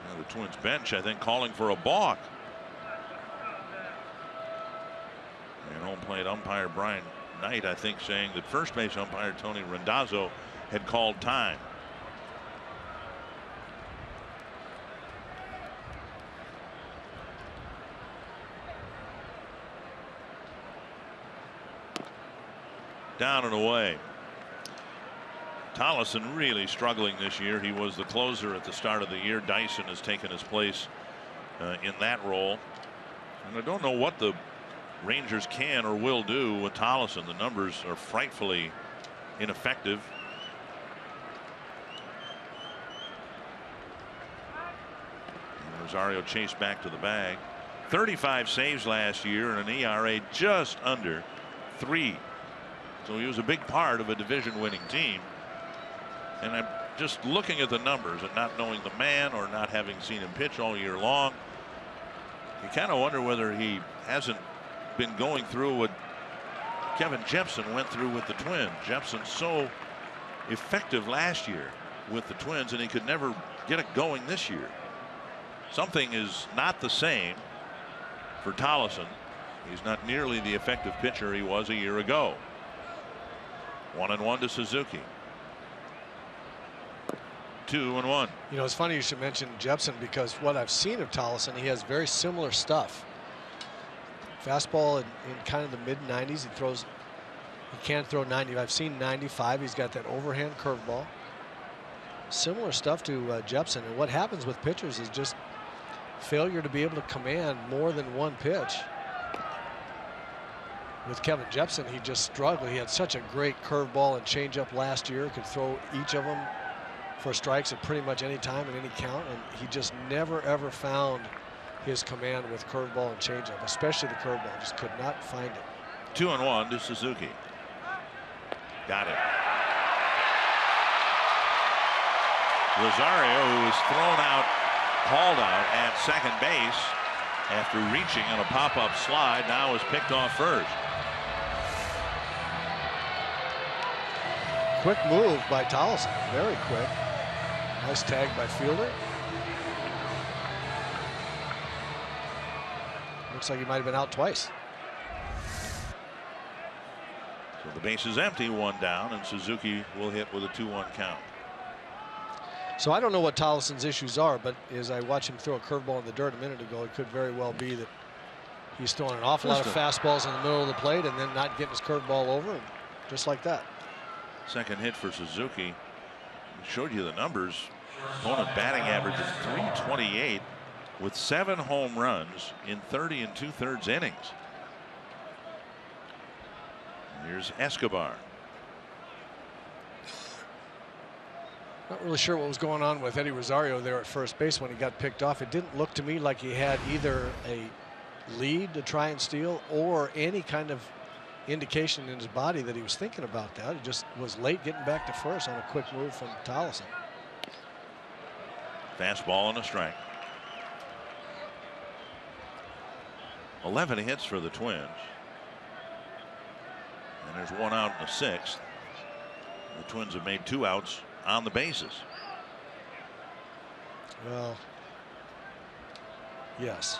Now the Twins bench, I think, calling for a balk. And home plate umpire Brian Knight, I think, saying that first base umpire Tony Randazzo had called time. Down and away. Tollison really struggling this year. He was the closer at the start of the year. Dyson has taken his place in that role. And I don't know what the Rangers can or will do with Tollison. The numbers are frightfully ineffective. And Rosario chased back to the bag. 35 saves last year and an ERA just under 3. So he was a big part of a division-winning team. And I'm just looking at the numbers and not knowing the man or not having seen him pitch all year long. You kind of wonder whether he hasn't been going through what Kevin Jepson went through with the Twins. Jepson so effective last year with the Twins, and he could never get it going this year. Something is not the same for Tollison. He's not nearly the effective pitcher he was a year ago. 1-1 to Suzuki. 2-1. You know, it's funny you should mention Jepson, because what I've seen of Tollison, he has very similar stuff. Fastball in kind of the mid-90s. He can't throw 90. I've seen 95. He's got that overhand curveball. Similar stuff to Jepson. And what happens with pitchers is just failure to be able to command more than one pitch. With Kevin Jepson, he just struggled. He had such a great curveball and changeup last year. Could throw each of them for strikes at pretty much any time and any count. And he just never, ever found his command with curveball and changeup, especially the curveball. Just could not find it. 2-1 to Suzuki. Got it. Rosario, who was called out at second base after reaching on a pop-up slide, now is picked off first. Quick move by Tollison, very quick. Nice tag by Fielder. Looks like he might have been out twice. So the base is empty, 1 down, and Suzuki will hit with a 2-1 count. So I don't know what Tollison's issues are, but as I watched him throw a curveball in the dirt a minute ago, it could very well be that he's throwing an awful lot of fastballs in the middle of the plate and then not getting his curveball over, and just like that. Second hit for Suzuki. Showed you the numbers. Opponent batting average of .328 with 7 home runs in 30 2/3 innings. Here's Escobar. Not really sure what was going on with Eddie Rosario there at first base when he got picked off. It didn't look to me like he had either a lead to try and steal or any kind of indication in his body that he was thinking about that. He just was late getting back to first on a quick move from Tollefson. Fastball and a strike. 11 hits for the Twins. And there's one out in the sixth. The Twins have made 2 outs on the bases. Well, yes.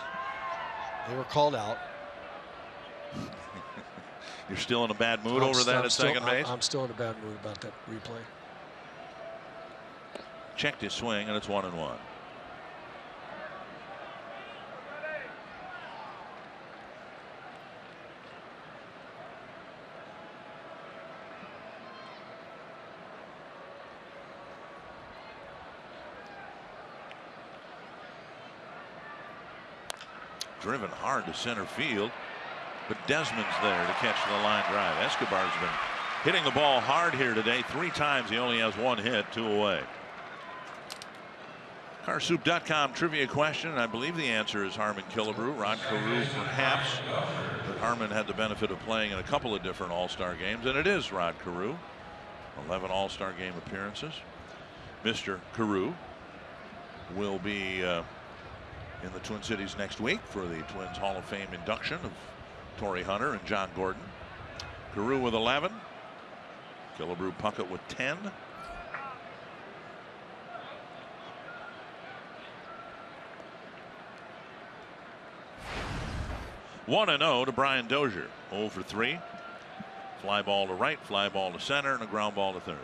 They were called out. You're still in a bad mood over that at second base? I'm still in a bad mood about that replay. Checked his swing, and it's 1-1. Driven hard to center field, but Desmond's there to catch the line drive. Escobar's been hitting the ball hard here today. 3 times. He only has 1 hit, 2 away. Carsoup.com trivia question, and I believe the answer is Harmon Killebrew. Rod Carew perhaps, but Harmon had the benefit of playing in a couple of different All-Star games, and it is Rod Carew. 11 All-Star game appearances. Mr. Carew will be in the Twin Cities next week for the Twins Hall of Fame induction of Torrey Hunter and John Gordon. Carew with 11. Killebrew Puckett with 10. One and 0 to Brian Dozier. 0 for 3. Fly ball to right, fly ball to center, and a ground ball to third.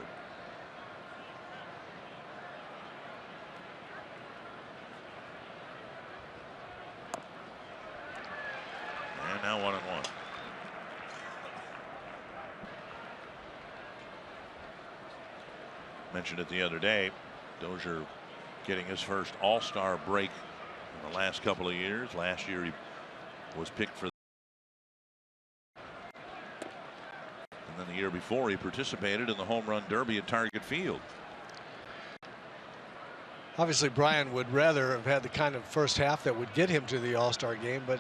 And now 1-1. Mentioned it the other day. Dozier getting his first All-Star break in the last couple of years. Last year he was picked for. And then the year before he participated in the home run derby at Target Field. Obviously, Brian would rather have had the kind of first half that would get him to the All-Star game, but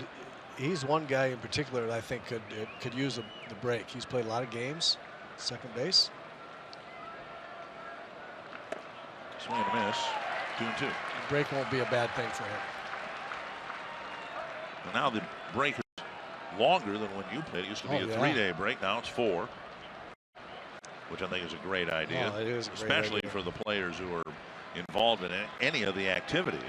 he's one guy in particular that I think could use the break. He's played a lot of games, second base. Swing and a miss. 2-2. The break won't be a bad thing for him. And now the break is longer than when you played. It used to be a 3-day break. Now it's 4, which I think is a great idea. Oh, it is a great especially idea for the players who are involved in any of the activities.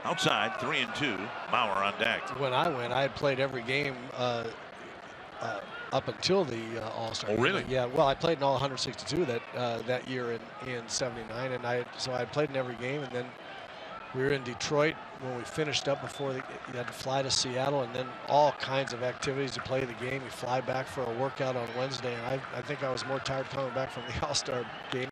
Outside, 3-2. Bauer on deck. When I went, I had played every game up until the All-Star. Oh, really? Yeah. Well, I played in all 162 that year in '79, and so I played in every game. And then we were in Detroit when we finished up before you had to fly to Seattle, and then all kinds of activities to play the game. You fly back for a workout on Wednesday, and I think I was more tired coming back from the All-Star game.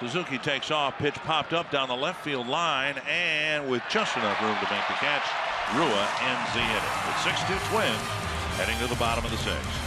Suzuki takes off. Pitch popped up down the left field line, and with just enough room to make the catch, Rua ends the inning. The 6-2 Twins heading to the bottom of the 6th.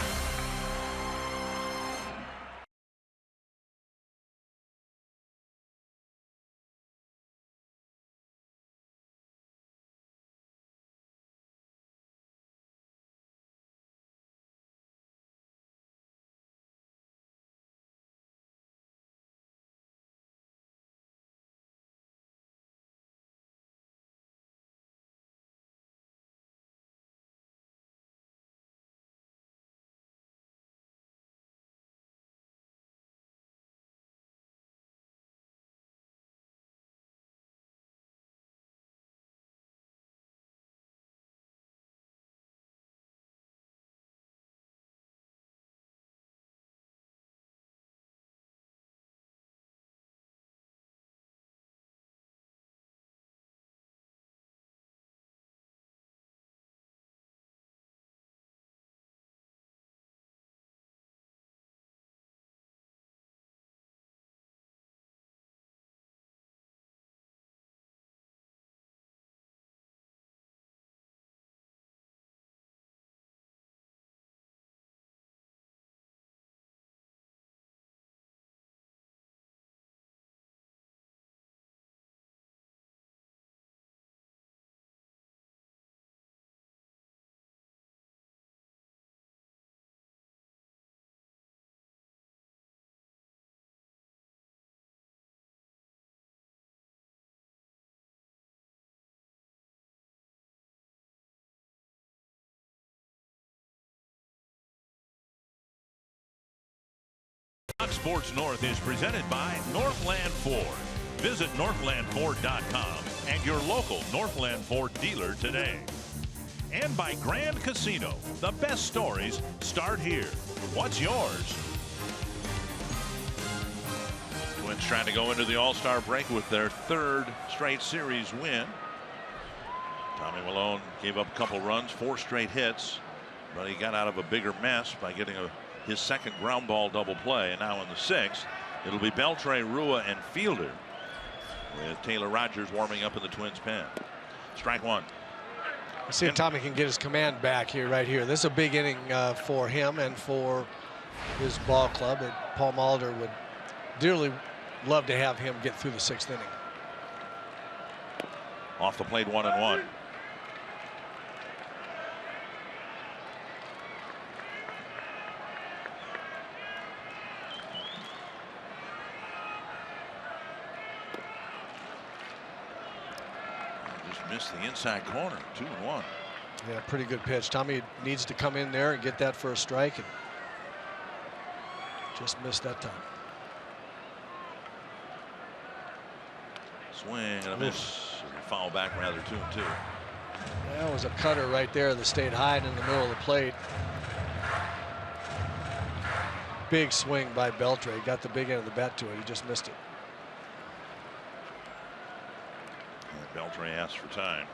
Sports North is presented by Northland Ford. Visit northlandford.com and your local Northland Ford dealer today. And by Grand Casino. The best stories start here. What's yours? Twins trying to go into the All-Star break with their third straight series win. Tommy Milone gave up a couple runs, 4 straight hits, but he got out of a bigger mess by getting his second ground ball double play. And now in the 6th, it'll be Beltre, Rua, and Fielder, with Taylor Rogers warming up in the Twins pen. Strike 1. Let's see if Tommy can get his command back here, right here. This is a big inning for him and for his ball club. And Paul Molitor would dearly love to have him get through the 6th inning. Off the plate, 1-1. Just missed the inside corner, 2-1. Yeah, pretty good pitch. Tommy needs to come in there and get that for a strike, and just missed that time. Swing and a miss. Foul back rather, 2-2. That was a cutter right there that stayed high in the middle of the plate. Big swing by Beltre. He got the big end of the bat to it. He just missed it. And Beltre asked for time.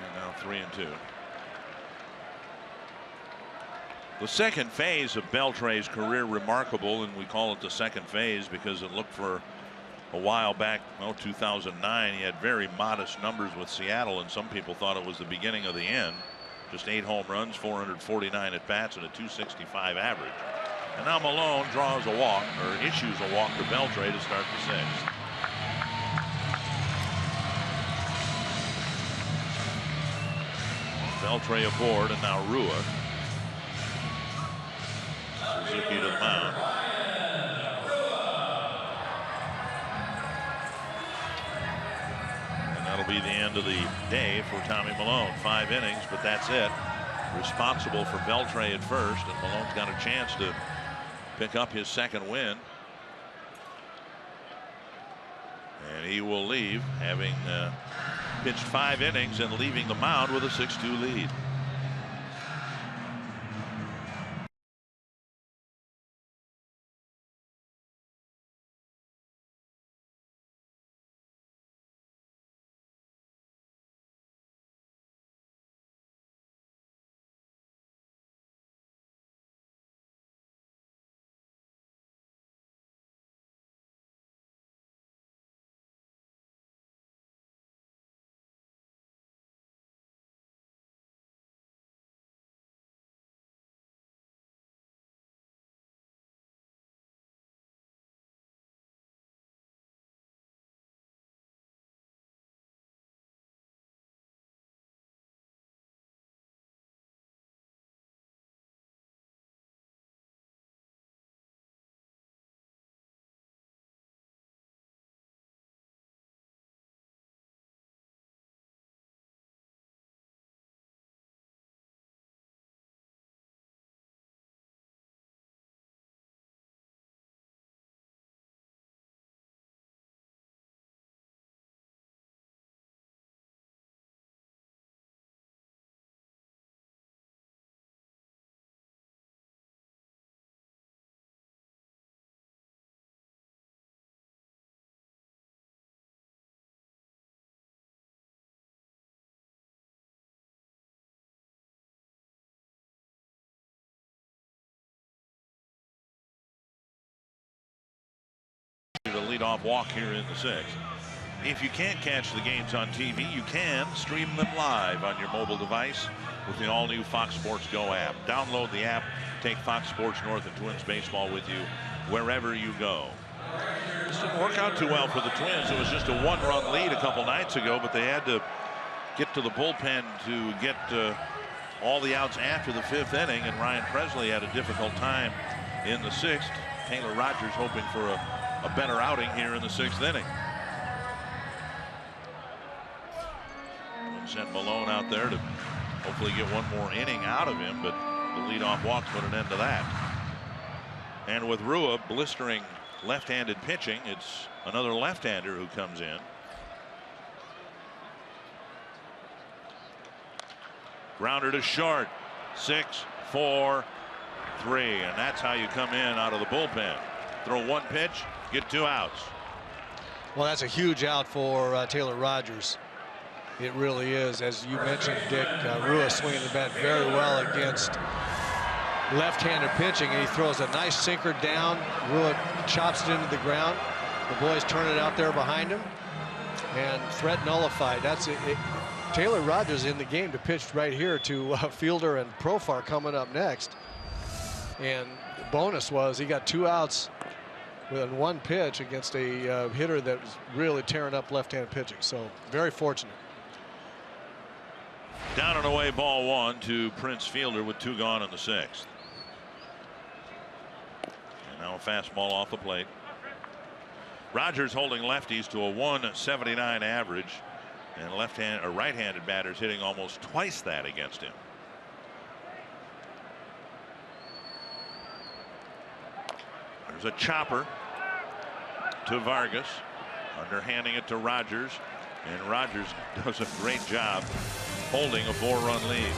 And now 3-2. The second phase of Beltre's career remarkable, and we call it the second phase because it looked for a while back, 2009, he had very modest numbers with Seattle, and some people thought it was the beginning of the end. Just 8 home runs, 449 at bats, and a .265 average. And now Milone draws a walk, or issues a walk to Beltre to start the 6th. Beltre aboard, and now Rua. Suzuki to the mound. And that'll be the end of the day for Tommy Milone. 5 innings, but that's it. Responsible for Beltre at first, and Malone's got a chance to pick up his second win. And he will leave, having pitched 5 innings and leaving the mound with a 6-2 lead. The leadoff walk here in the 6th. If you can't catch the games on TV, you can stream them live on your mobile device with the all-new Fox Sports Go app. Download the app, take Fox Sports North and Twins baseball with you wherever you go. This didn't work out too well for the Twins. It was just a 1-run lead a couple nights ago, but they had to get to the bullpen to get all the outs after the 5th inning, and Ryan Presley had a difficult time in the 6th. Taylor Rogers hoping for a a better outing here in the 6th inning. Sent Malone out there to hopefully get one more inning out of him, but the leadoff walk put an end to that. And with Rua blistering left-handed pitching, it's another left-hander who comes in. Grounder to short. 6, 4, 3, and that's how you come in out of the bullpen. Throw one pitch, get 2 outs. Well, that's a huge out for Taylor Rogers. It really is. As you mentioned, Dick, Rua swinging the bat very well against left-handed pitching, and he throws a nice sinker down. Rua chops it into the ground. The boys turn it out there behind him, and threat nullified. That's it. Taylor Rogers in the game to pitch right here to Fielder and Profar coming up next. And the bonus was he got 2 outs with 1 pitch against a hitter that was really tearing up left-handed pitching. So very fortunate. Down and away, ball 1 to Prince Fielder with 2 gone in the 6th. And now a fastball off the plate. Rogers holding lefties to a 179 average, and right-handed batters hitting almost twice that against him. There's a chopper to Vargas, underhanding it to Rogers, and Rogers does a great job holding a 4-run lead.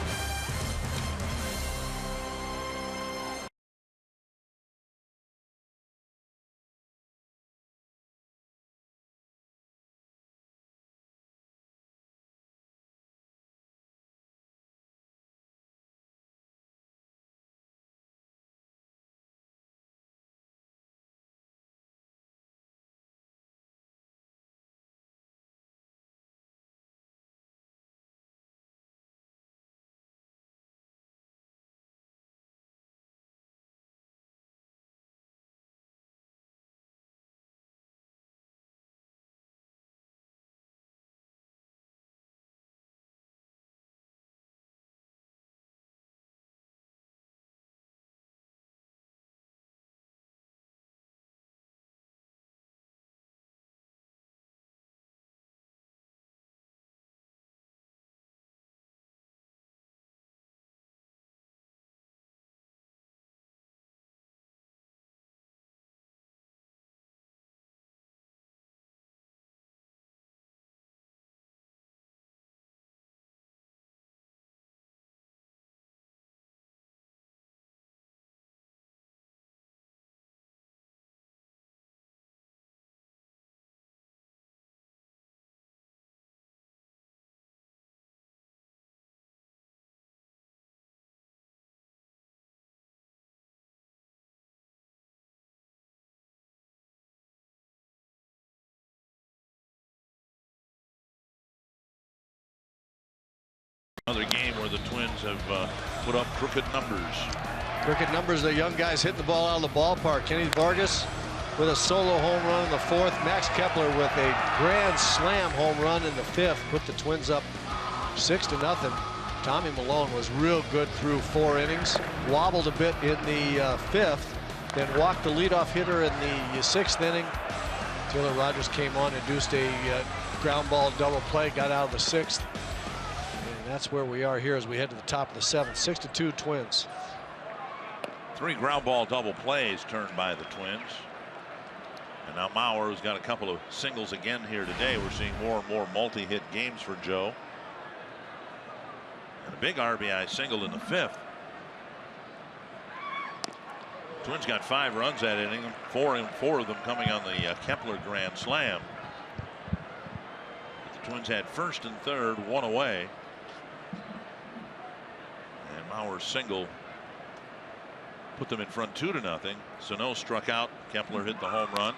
Another game where the Twins have put up crooked numbers. Crooked numbers. The young guys hitting the ball out of the ballpark. Kenny Vargas with a solo home run in the 4th. Max Kepler with a grand slam home run in the 5th. Put the Twins up 6-0. Tommy Malone was real good through 4 innings. Wobbled a bit in the 5th. Then walked the leadoff hitter in the 6th inning. Taylor Rogers came on, induced a ground ball double play, got out of the 6th. And that's where we are here as we head to the top of the 7th. 6-2 Twins. 3 ground ball double plays turned by the Twins. And now Mauer, who's got a couple of singles again here today. We're seeing more and more multi-hit games for Joe. And a big RBI single in the 5th. Twins got 5 runs that inning, 4 of them coming on the Kepler grand slam. But the Twins had 1st and 3rd, 1 away. And Mauer's single put them in front 2-0. Sano struck out. Kepler hit the home run.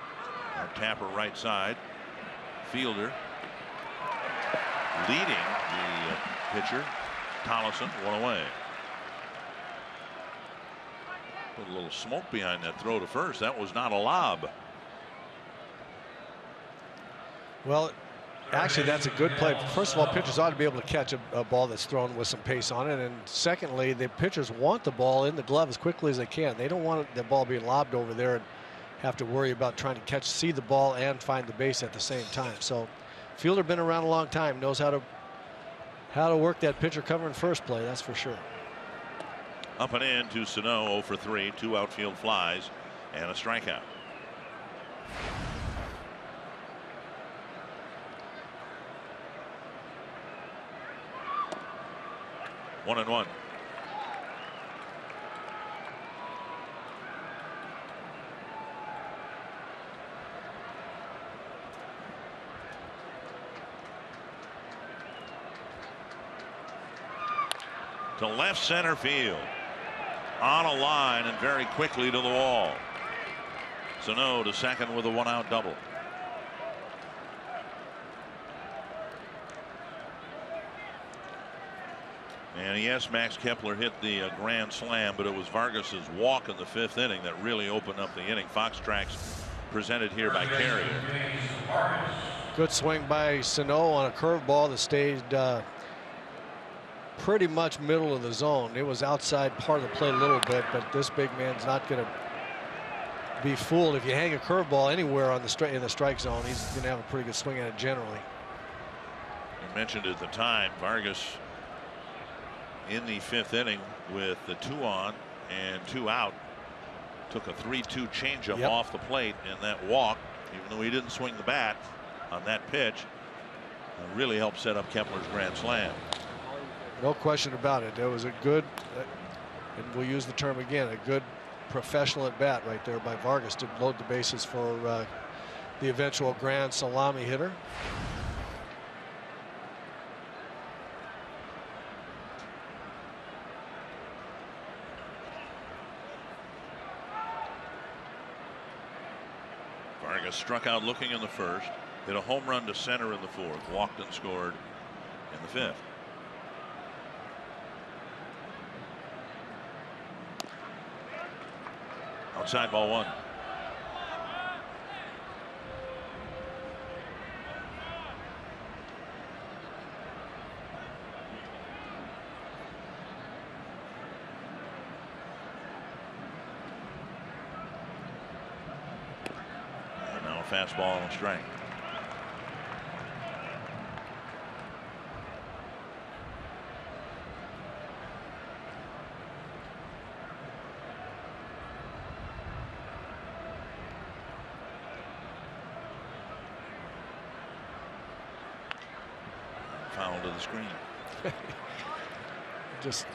Now Tapper right side. Fielder leading the pitcher. Tollison 1 away. Put a little smoke behind that throw to first. That was not a lob. Well, actually, that's a good play. First of all, pitchers ought to be able to catch a ball that's thrown with some pace on it. And secondly, the pitchers want the ball in the glove as quickly as they can. They don't want the ball being lobbed over there have to worry about trying to see the ball and find the base at the same time. So fielder been around a long time, knows how to work that pitcher covering first play, that's for sure. Up and in to Sano, 0 for 3, 2 outfield flies and a strikeout. One and one. To left center field. On a line and very quickly to the wall. Sano to second with a 1-out double. And yes, Max Kepler hit the grand slam, but it was Vargas's walk in the 5th inning that really opened up the inning. Fox Tracks presented here by Carrier. Good swing by Sano on a curveball that stayed pretty much middle of the zone. It was outside part of the plate a little bit, but this big man's not going to be fooled. If you hang a curveball anywhere on in the strike zone, he's going to have a pretty good swing at it generally. You mentioned at the time, Vargas in the 5th inning with the 2 on and 2 out took a 3-2 changeup off the plate, and that walk, even though he didn't swing the bat on that pitch, really helped set up Kepler's grand slam. No question about it. There was a good, and we'll use the term again, a good professional at bat right there by Vargas to load the bases for the eventual grand salami hitter. Vargas struck out looking in the 1st, hit a home run to center in the 4th, walked and scored in the 5th. Outside ball 1. And now a fastball and a strike. Foul to the screen. Just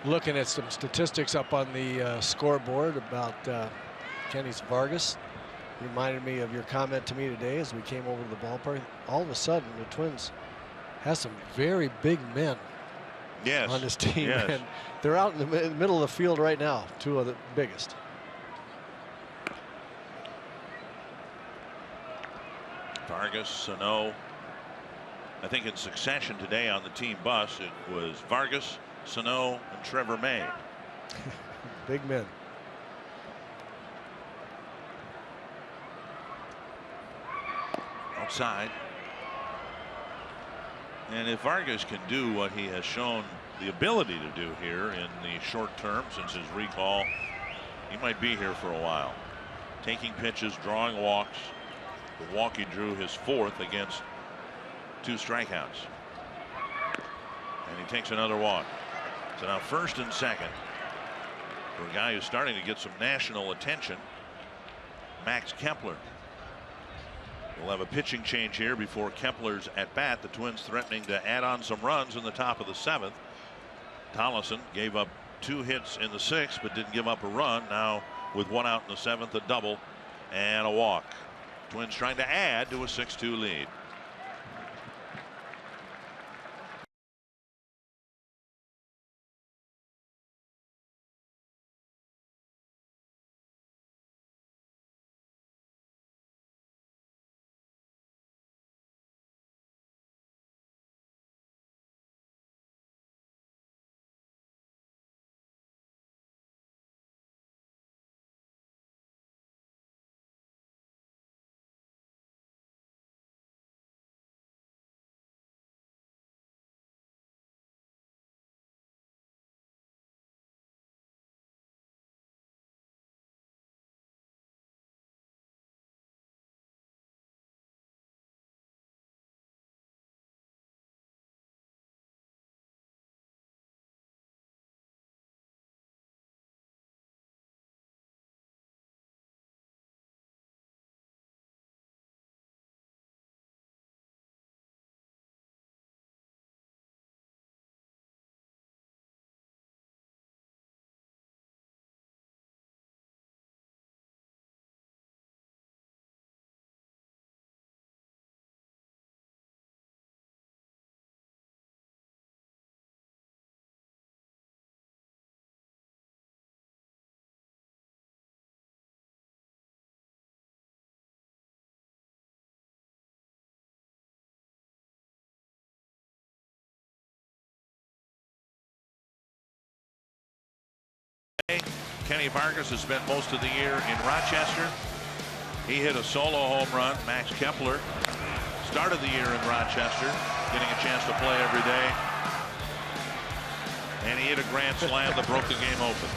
looking at some statistics up on the scoreboard about Kenny Vargas. Reminded me of your comment to me today as we came over to the ballpark. All of a sudden, the Twins has some very big men on this team. Yes. And they're out in the middle of the field right now, 2 of the biggest. Vargas, Sano. I think in succession today on the team bus, it was Vargas, Sano, and Trevor May. Big men. Outside. And if Vargas can do what he has shown the ability to do here in the short term since his recall, he might be here for a while. Taking pitches, drawing walks. The walk he drew his 4th against 2 strikeouts. And he takes another walk. So now 1st and 2nd for a guy who's starting to get some national attention, Max Kepler. We'll have a pitching change here before Kepler's at bat. The Twins threatening to add on some runs in the top of the 7th. Tollefson gave up 2 hits in the 6th, but didn't give up a run. Now with 1 out in the 7th, a double and a walk. Twins trying to add to a 6-2 lead. Kenny Vargas has spent most of the year in Rochester. He hit a solo home run. Max Kepler started the year in Rochester, getting a chance to play every day. And he hit a grand slam that broke the game open.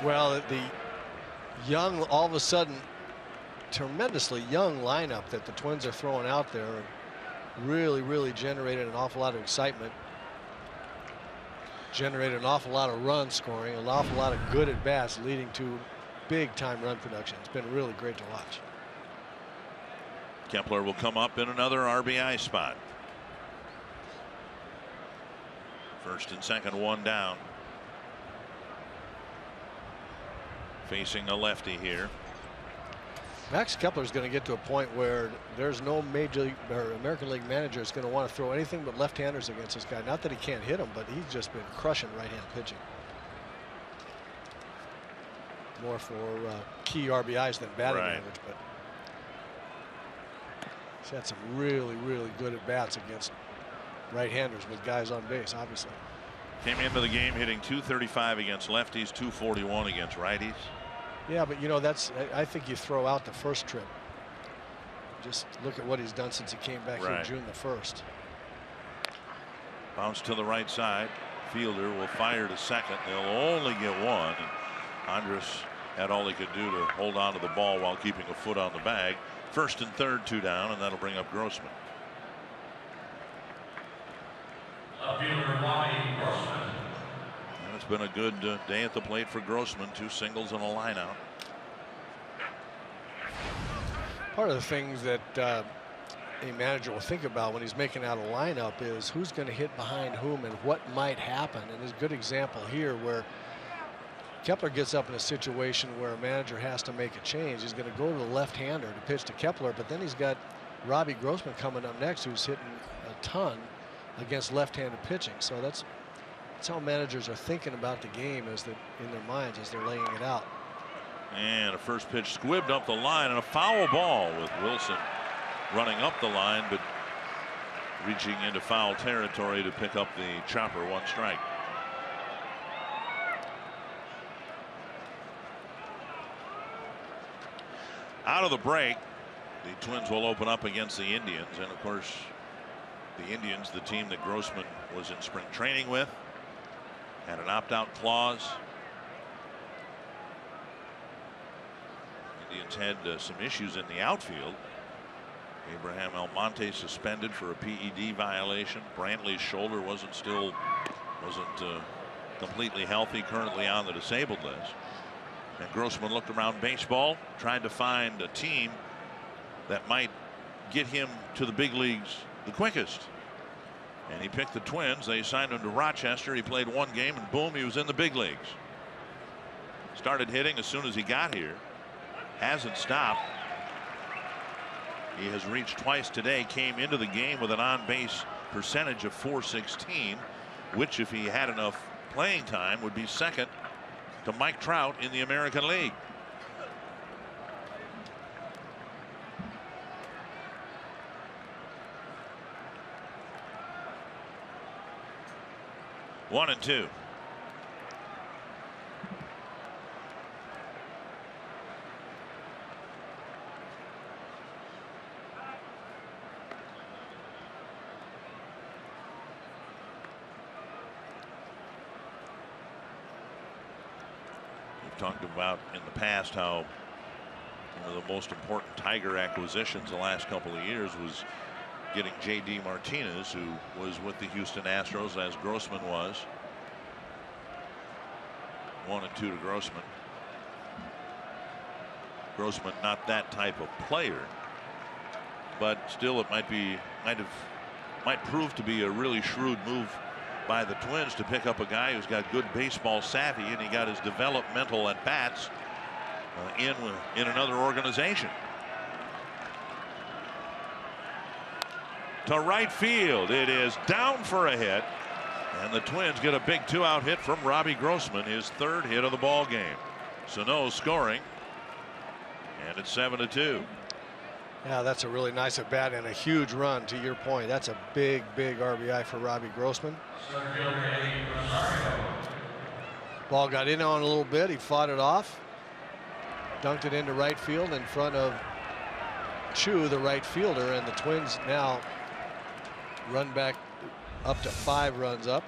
Well, the young, all of a sudden, tremendously young lineup that the Twins are throwing out there really generated an awful lot of excitement. Generated an awful lot of run scoring, an awful lot of good at bats, leading to big time run production. It's been really great to watch. Kepler will come up in another RBI spot. First and second, one down. Facing a lefty here. Max Kepler is going to get to a point where there's no Major League or American League manager is going to want to throw anything but left-handers against this guy. Not that he can't hit him, but he's just been crushing right-hand pitching. More for key RBIs than batting average, but he's had some really good at-bats against right-handers with guys on base, obviously. Came into the game hitting .235 against lefties, .241 against righties. Yeah, but you know, I think you throw out the first trip. Just look at what he's done since he came back here June the 1st. Bounce to the right side. Fielder will fire to second. They'll only get one. And Andrus had all he could do to hold on to the ball while keeping a foot on the bag. First and third, two down, and that'll bring up Grossman. Fielder Bobby Grossman. And it's been a good day at the plate for Grossman. 2 singles and a line out. Part of the things that a manager will think about when he's making out a lineup is who's going to hit behind whom and what might happen. And there's a good example here where Kepler gets up in a situation where a manager has to make a change. He's going to go to the left-hander to pitch to Kepler, but then he's got Robbie Grossman coming up next, who's hitting a ton against left-handed pitching. So that's how managers are thinking about the game in their minds as they're laying it out. And a first pitch squibbed up the line, and a foul ball with Wilson running up the line, but reaching into foul territory to pick up the chopper. 1 strike. Out of the break, the Twins will open up against the Indians, and of course the Indians, the team that Grossman was in spring training with, had an opt-out clause. Indians had some issues in the outfield. Abraham Almonte suspended for a PED violation. Brantley's shoulder wasn't completely healthy, currently on the disabled list. And Grossman looked around baseball, tried to find a team that might get him to the big leagues the quickest. And he picked the Twins. They signed him to Rochester. He played 1 game, and boom, he was in the big leagues. Started hitting as soon as he got here. Hasn't stopped. He has reached twice today. Came into the game with an on-base percentage of .416, which, if he had enough playing time, would be second to Mike Trout in the American League. One and two. We've talked about in the past how one of the most important Tiger acquisitions the last couple of years was getting J.D. Martinez, who was with the Houston Astros as Grossman was. 1 and 2 to Grossman. Grossman not that type of player, but still it might prove to be a really shrewd move by the Twins to pick up a guy who's got good baseball savvy, and he got his developmental at bats in another organization. To right field, it is down for a hit, and the Twins get a big 2-out hit from Robbie Grossman, his 3rd hit of the ball game. Sano scoring, and it's 7-2. Yeah, that's a really nice at bat and a huge run. To your point, that's a big RBI for Robbie Grossman. Ball got in on a little bit. He fought it off. Dunked it into right field in front of Chu, the right fielder, and the Twins now run back up to 5 runs up.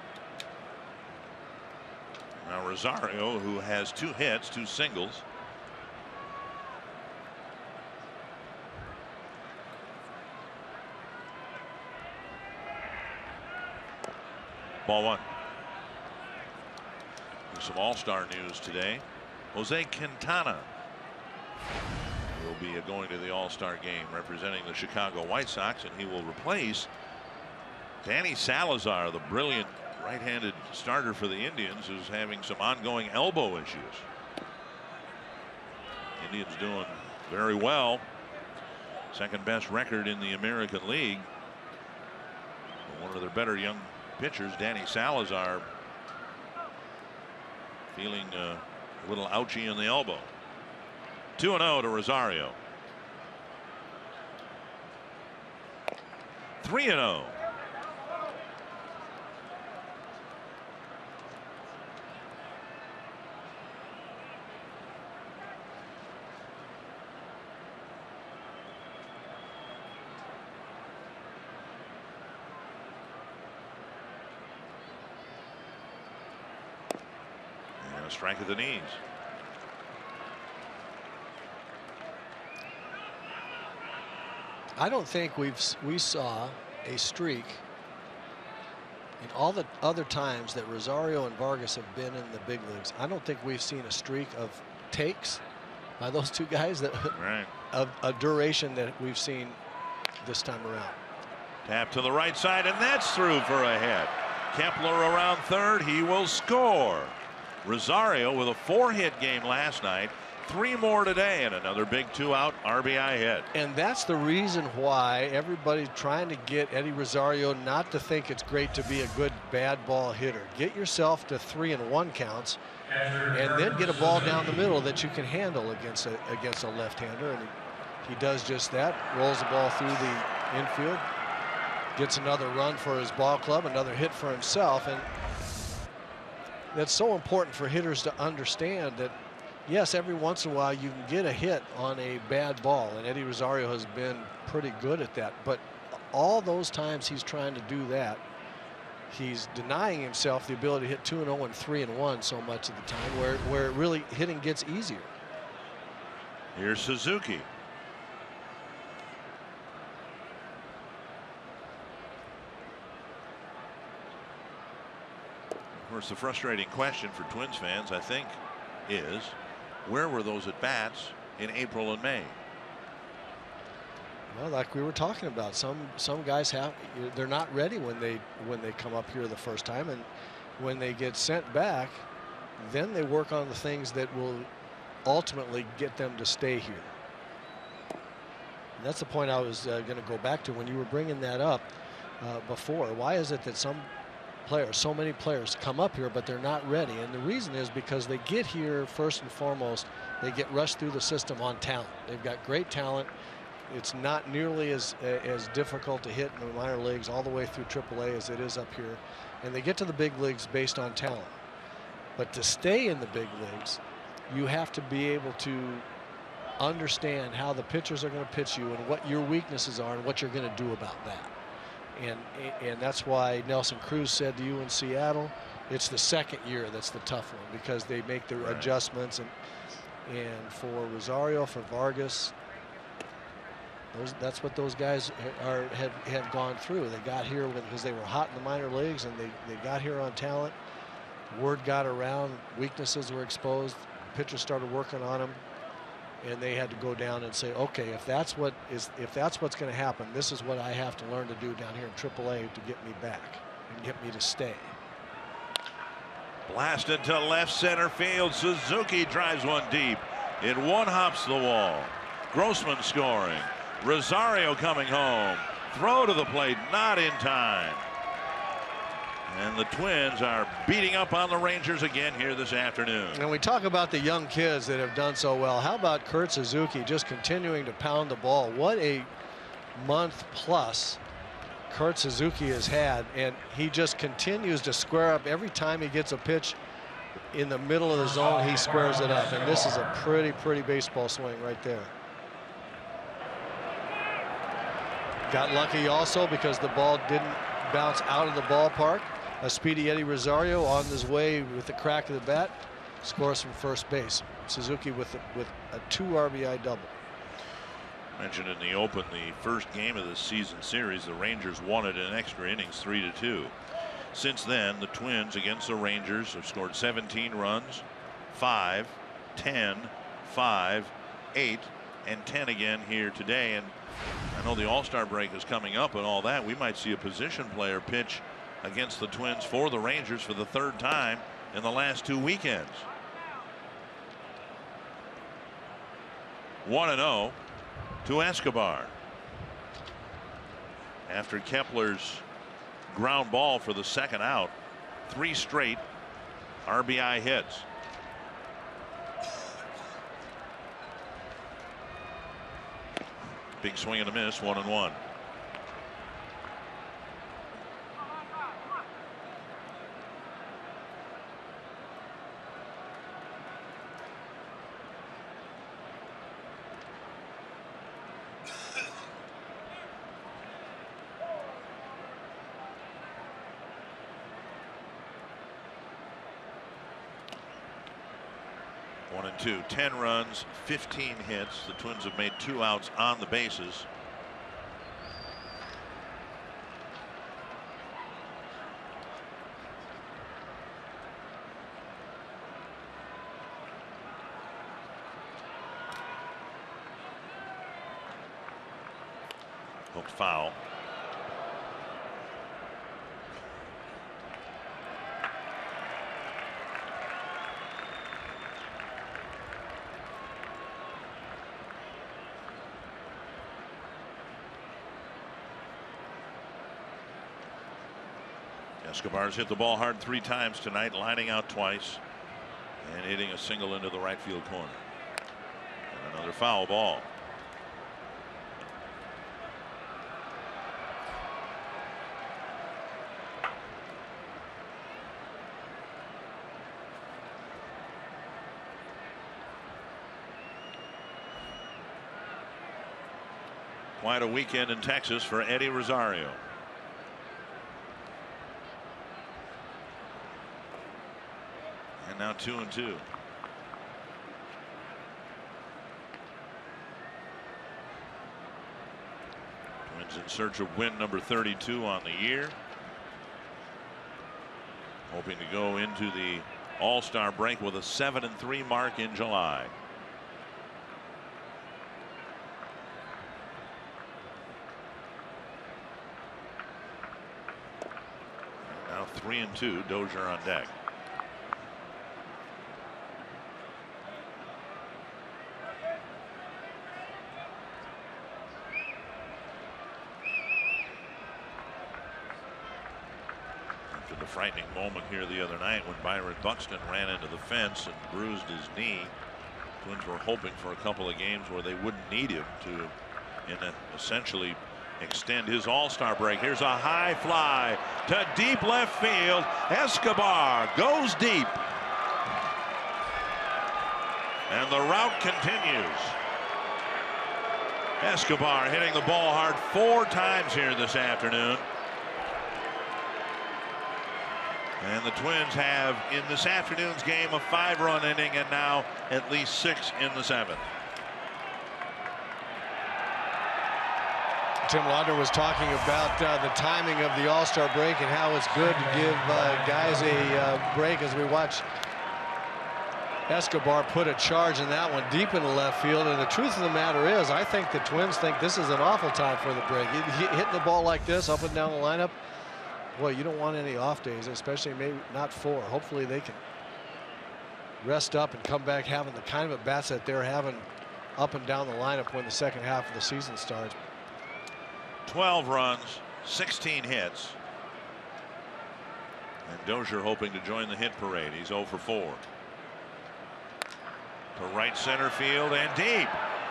Now Rosario, who has 2 hits, 2 singles. Ball 1. Some all-star news today. Jose Quintana will be going to the all-star game representing the Chicago White Sox, and he will replace Danny Salazar, the brilliant right-handed starter for the Indians, who's having some ongoing elbow issues. Indians doing very well. Second best record in the American League. One of their better young pitchers, Danny Salazar, feeling a little ouchy in the elbow. 2-0 to Rosario. 3-0. Strike at the knees. I don't think we saw a streak in all the other times that Rosario and Vargas have been in the big leagues. I don't think we've seen a streak of takes by those 2 guys that of a duration that we've seen this time around. Tap to the right side, and that's through for a hit. Kepler around third. He will score. Rosario with a 4-hit game last night, 3 more today, and another big 2-out RBI hit. And that's the reason why everybody's trying to get Eddie Rosario not to think it's great to be a good bad ball hitter. Get yourself to 3-1 counts, and then get a ball down the middle that you can handle against a left-hander. And he does just that. Rolls the ball through the infield, gets another run for his ball club, another hit for himself. And that's so important for hitters to understand that, yes, every once in a while you can get a hit on a bad ball, and Eddie Rosario has been pretty good at that. But all those times he's trying to do that, he's denying himself the ability to hit 2-0 and 3-1 so much of the time, where really hitting gets easier. Here's Suzuki. Of course, the frustrating question for Twins fans, I think, is where were those at bats in April and May? Well, like we were talking about, some guys they're not ready when they come up here the first time, and when they get sent back, then they work on the things that will ultimately get them to stay here. And that's the point I was going to go back to when you were bringing that up before. Why is it that so many players come up here but they're not ready? And the reason is because they get here first and foremost, they get rushed through the system on talent. They've got great talent. It's not nearly as difficult to hit in the minor leagues all the way through AAA as it is up here. And they get to the big leagues based on talent. But to stay in the big leagues, you have to be able to understand how the pitchers are going to pitch you and what your weaknesses are and what you're going to do about that. And that's why Nelson Cruz said to you in Seattle, it's the second year that's the tough one, because they make their adjustments. And for Rosario, for Vargas, that's what those guys have gone through. They got here because they were hot in the minor leagues, and they got here on talent. Word got around, weaknesses were exposed, pitchers started working on them, and they had to go down and say, okay, if that's what's going to happen, this is what I have to learn to do down here in AAA to get me back and get me to stay. Blasted to left center field. Suzuki drives one deep. It one-hops the wall. Grossman scoring. Rosario coming home. Throw to the plate, not in time. And the Twins are beating up on the Rangers again here this afternoon. And we talk about the young kids that have done so well. How about Kurt Suzuki just continuing to pound the ball? What a month plus Kurt Suzuki has had, and he just continues to square up every time he gets a pitch in the middle of the zone, he squares it up. And this is a pretty baseball swing right there. Got lucky also because the ball didn't bounce out of the ballpark. A speedy Eddie Rosario on his way with the crack of the bat scores from first base. Suzuki with a 2 RBI double. Mentioned in the open, the first game of the season series, the Rangers won it in extra innings 3-2. Since then, the Twins against the Rangers have scored 17 runs, 5, 10, 5, 8, and 10 again here today. And I know the All-Star break is coming up and all that. We might see a position player pitch against the Twins for the Rangers for the 3rd time in the last 2 weekends. 1-0 to Escobar. After Kepler's ground ball for the 2nd out, 3 straight RBI hits. Big swing and a miss, 1-1. One and two, 10 runs, 15 hits. The Twins have made 2 outs on the bases. Hooked foul. Escobar's hit the ball hard 3 times tonight, lining out twice and hitting a single into the right field corner. And another foul ball. Quite a weekend in Texas for Eddie Rosario. And now 2-2. Twins in search of win number 32 on the year. Hoping to go into the All-Star break with a 7-3 mark in July. And now 3-2, Dozier on deck. The frightening moment here the other night when Byron Buxton ran into the fence and bruised his knee. Twins were hoping for a couple of games where they wouldn't need him to essentially extend his All-Star break. Here's a high fly to deep left field. Escobar goes deep. And the route continues. Escobar hitting the ball hard 4 times here this afternoon. And the Twins have in this afternoon's game a 5-run inning and now at least 6 in the 7th. Tim Lauder was talking about the timing of the All-Star break and how it's good to give guys a break as we watch Escobar put a charge in that one deep in the left field. And the truth of the matter is, I think the Twins think this is an awful time for the break. Hitting the ball like this up and down the lineup. Boy, you don't want any off days, especially maybe not 4. Hopefully they can rest up and come back having the kind of at bats that they're having up and down the lineup when the second half of the season starts. 12 runs, 16 hits. And Dozier hoping to join the hit parade. He's 0 for 4. To right center field and deep.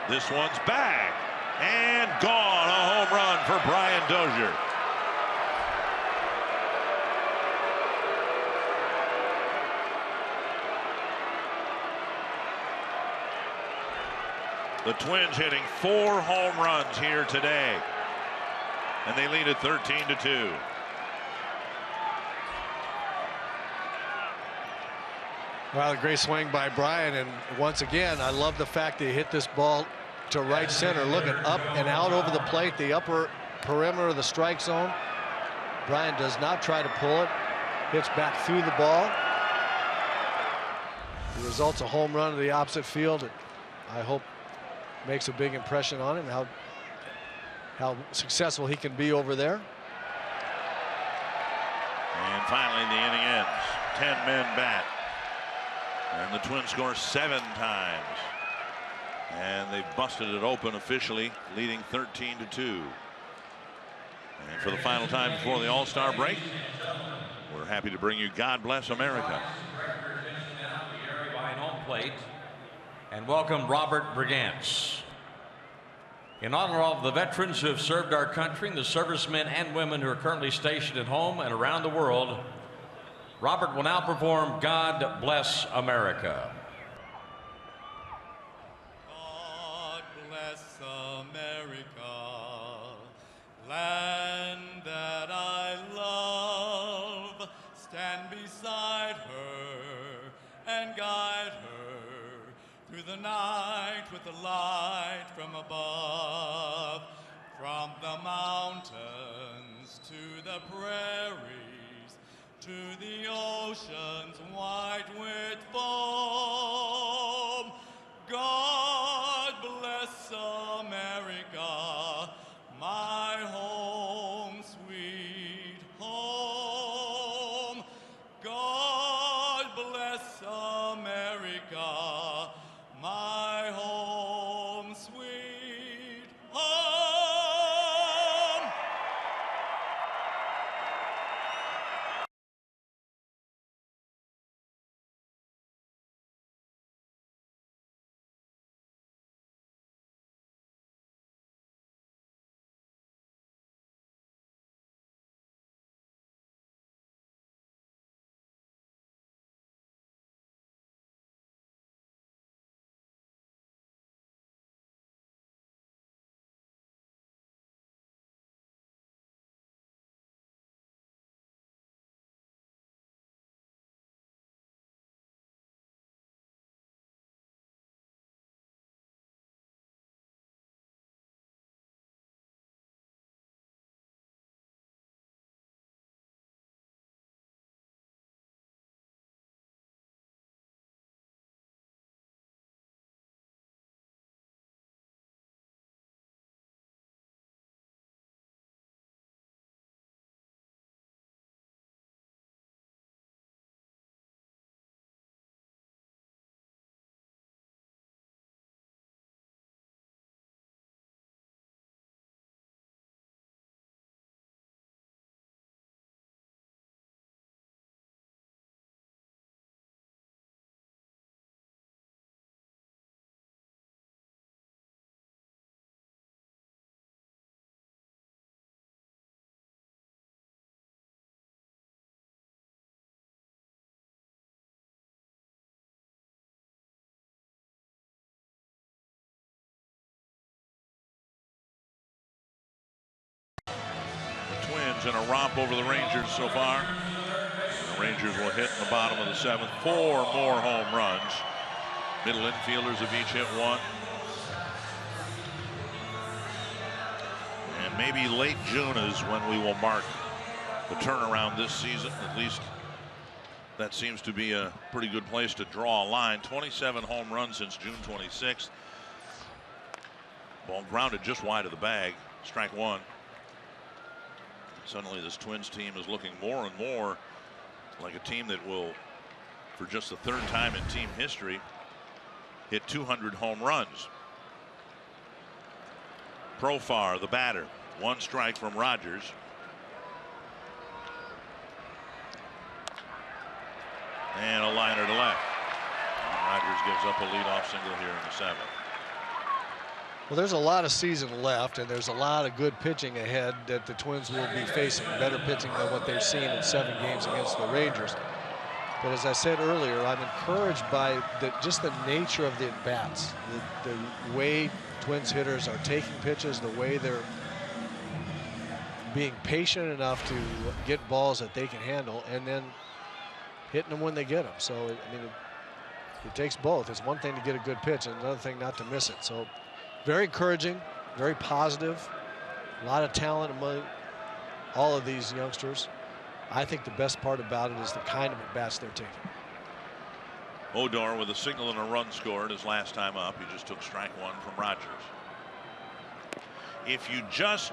This one's back and gone. A home run for Brian Dozier. The Twins hitting 4 home runs here today, and they lead it 13-2. Well, a great swing by Brian, and once again, I love the fact that he hit this ball to right center, looking up and out over the plate, the upper perimeter of the strike zone. Brian does not try to pull it, hits back through the ball. The result's a home run to the opposite field, and I hope makes a big impression on him, how successful he can be over there. And finally, the inning ends. 10 men bat. And the Twins score 7 times. And they've busted it open officially, leading 13-2. And for the final time before the All-Star break, we're happy to bring you God Bless America. Behind home plate, and welcome Robert Brigance. In honor of the veterans who have served our country and the servicemen and women who are currently stationed at home and around the world, Robert will now perform God Bless America. God bless America, land that I love. Stand beside her and guide her through the night with the light from above. From the mountains to the prairies, to the oceans white with foam. God bless America, my home, sweet home. God bless America, my home, sweet home. Twins in a romp over the Rangers so far. The Rangers will hit in the bottom of the 7th 4 more home runs. Middle infielders have each hit 1. And maybe late June is when we will mark the turnaround this season. At least that seems to be a pretty good place to draw a line. 27 home runs since June 26th. Ball grounded just wide of the bag. Strike 1. Suddenly this Twins team is looking more and more like a team that will, for just the 3rd time in team history, hit 200 home runs. Profar, the batter. 1 strike from Rogers. And a liner to left. Rogers gives up a leadoff single here in the 7th. Well, there's a lot of season left, and there's a lot of good pitching ahead that the Twins will be facing. Better pitching than what they've seen in 7 games against the Rangers. But as I said earlier, I'm encouraged by just the nature of the at-bats, the way Twins hitters are taking pitches, the way they're being patient enough to get balls that they can handle, and then hitting them when they get them. So, I mean, it takes both. It's one thing to get a good pitch and another thing not to miss it. So, very encouraging, very positive, a lot of talent among all of these youngsters. I think the best part about it is the kind of at-bats they're taking. Odor with a single and a run scored his last time up. He just took strike one from Rogers. If you just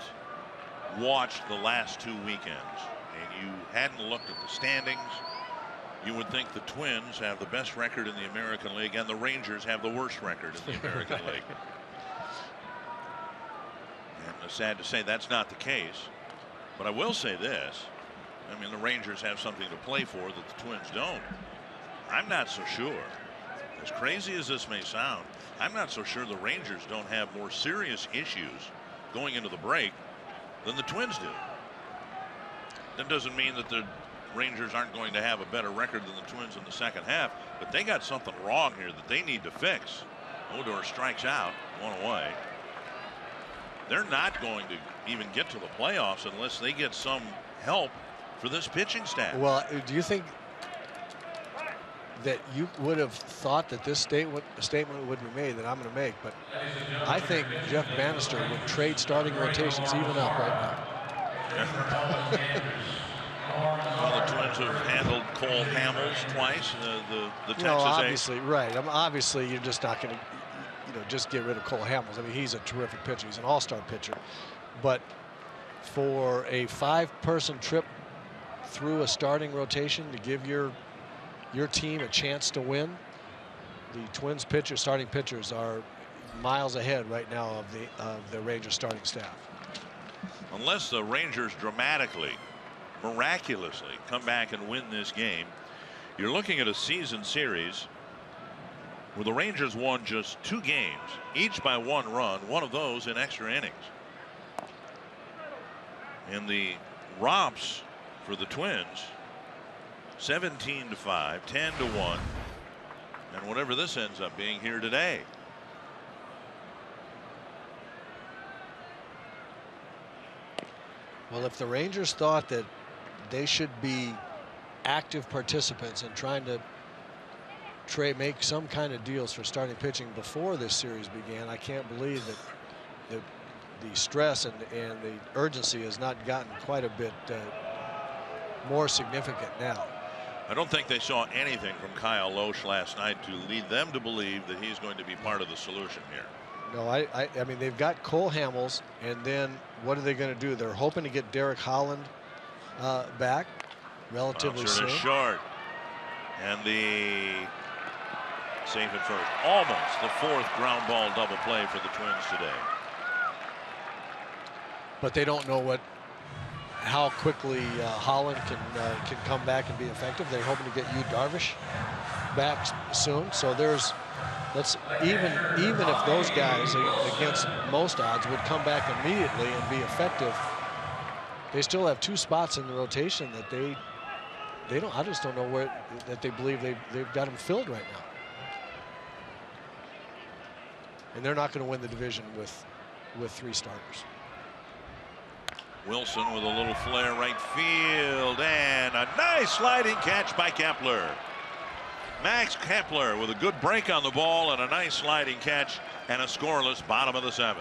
watched the last 2 weekends and you hadn't looked at the standings, you would think the Twins have the best record in the American League and the Rangers have the worst record in the American League. And it's sad to say that's not the case. But I will say this. I mean, the Rangers have something to play for that the Twins don't. I'm not so sure. As crazy as this may sound, I'm not so sure the Rangers don't have more serious issues going into the break than the Twins do. That doesn't mean that the Rangers aren't going to have a better record than the Twins in the second half, but they got something wrong here that they need to fix. Odor strikes out, one away. They're not going to even get to the playoffs unless they get some help for this pitching staff. Well, do you think that you would have thought that this statement would be made that I'm going to make? But I think Jeff Bannister would trade starting rotations even up right now. Well, the Twins have handled Cole Hamels twice. The Texas obviously, right. Obviously, you're just not going to, just get rid of Cole Hamels. I mean, he's a terrific pitcher. He's an all-star pitcher. But for a 5-person trip through a starting rotation to give your team a chance to win, the Twins starting pitchers are miles ahead right now of the Rangers starting staff. Unless the Rangers dramatically, miraculously come back and win this game, you're looking at a season series where the Rangers won just 2 games, each by 1 run, one of those in extra innings. And the romps for the Twins, 17-5, 10-1, and whatever this ends up being here today. Well, if the Rangers thought that they should be active participants in trying to make some kind of deals for starting pitching before this series began, I can't believe that the stress and the urgency has not gotten quite a bit more significant now. I don't think they saw anything from Kyle Lohse last night to lead them to believe that he's going to be part of the solution here. No, I mean, they've got Cole Hamels, and then what are they going to do? They're hoping to get Derek Holland back relatively soon. Short, and the safe at first. Almost the 4th ground ball double play for the Twins today. But they don't know how quickly Holland can come back and be effective. They're hoping to get Yu Darvish back soon. So even if those guys against most odds would come back immediately and be effective, they still have 2 spots in the rotation that they don't. I just don't know where that they believe they've got them filled right now. And they're not going to win the division with 3 starters. Wilson with a little flare right field, and a nice sliding catch by Kepler. Max Kepler with a good break on the ball and a nice sliding catch, and a scoreless bottom of the 7th.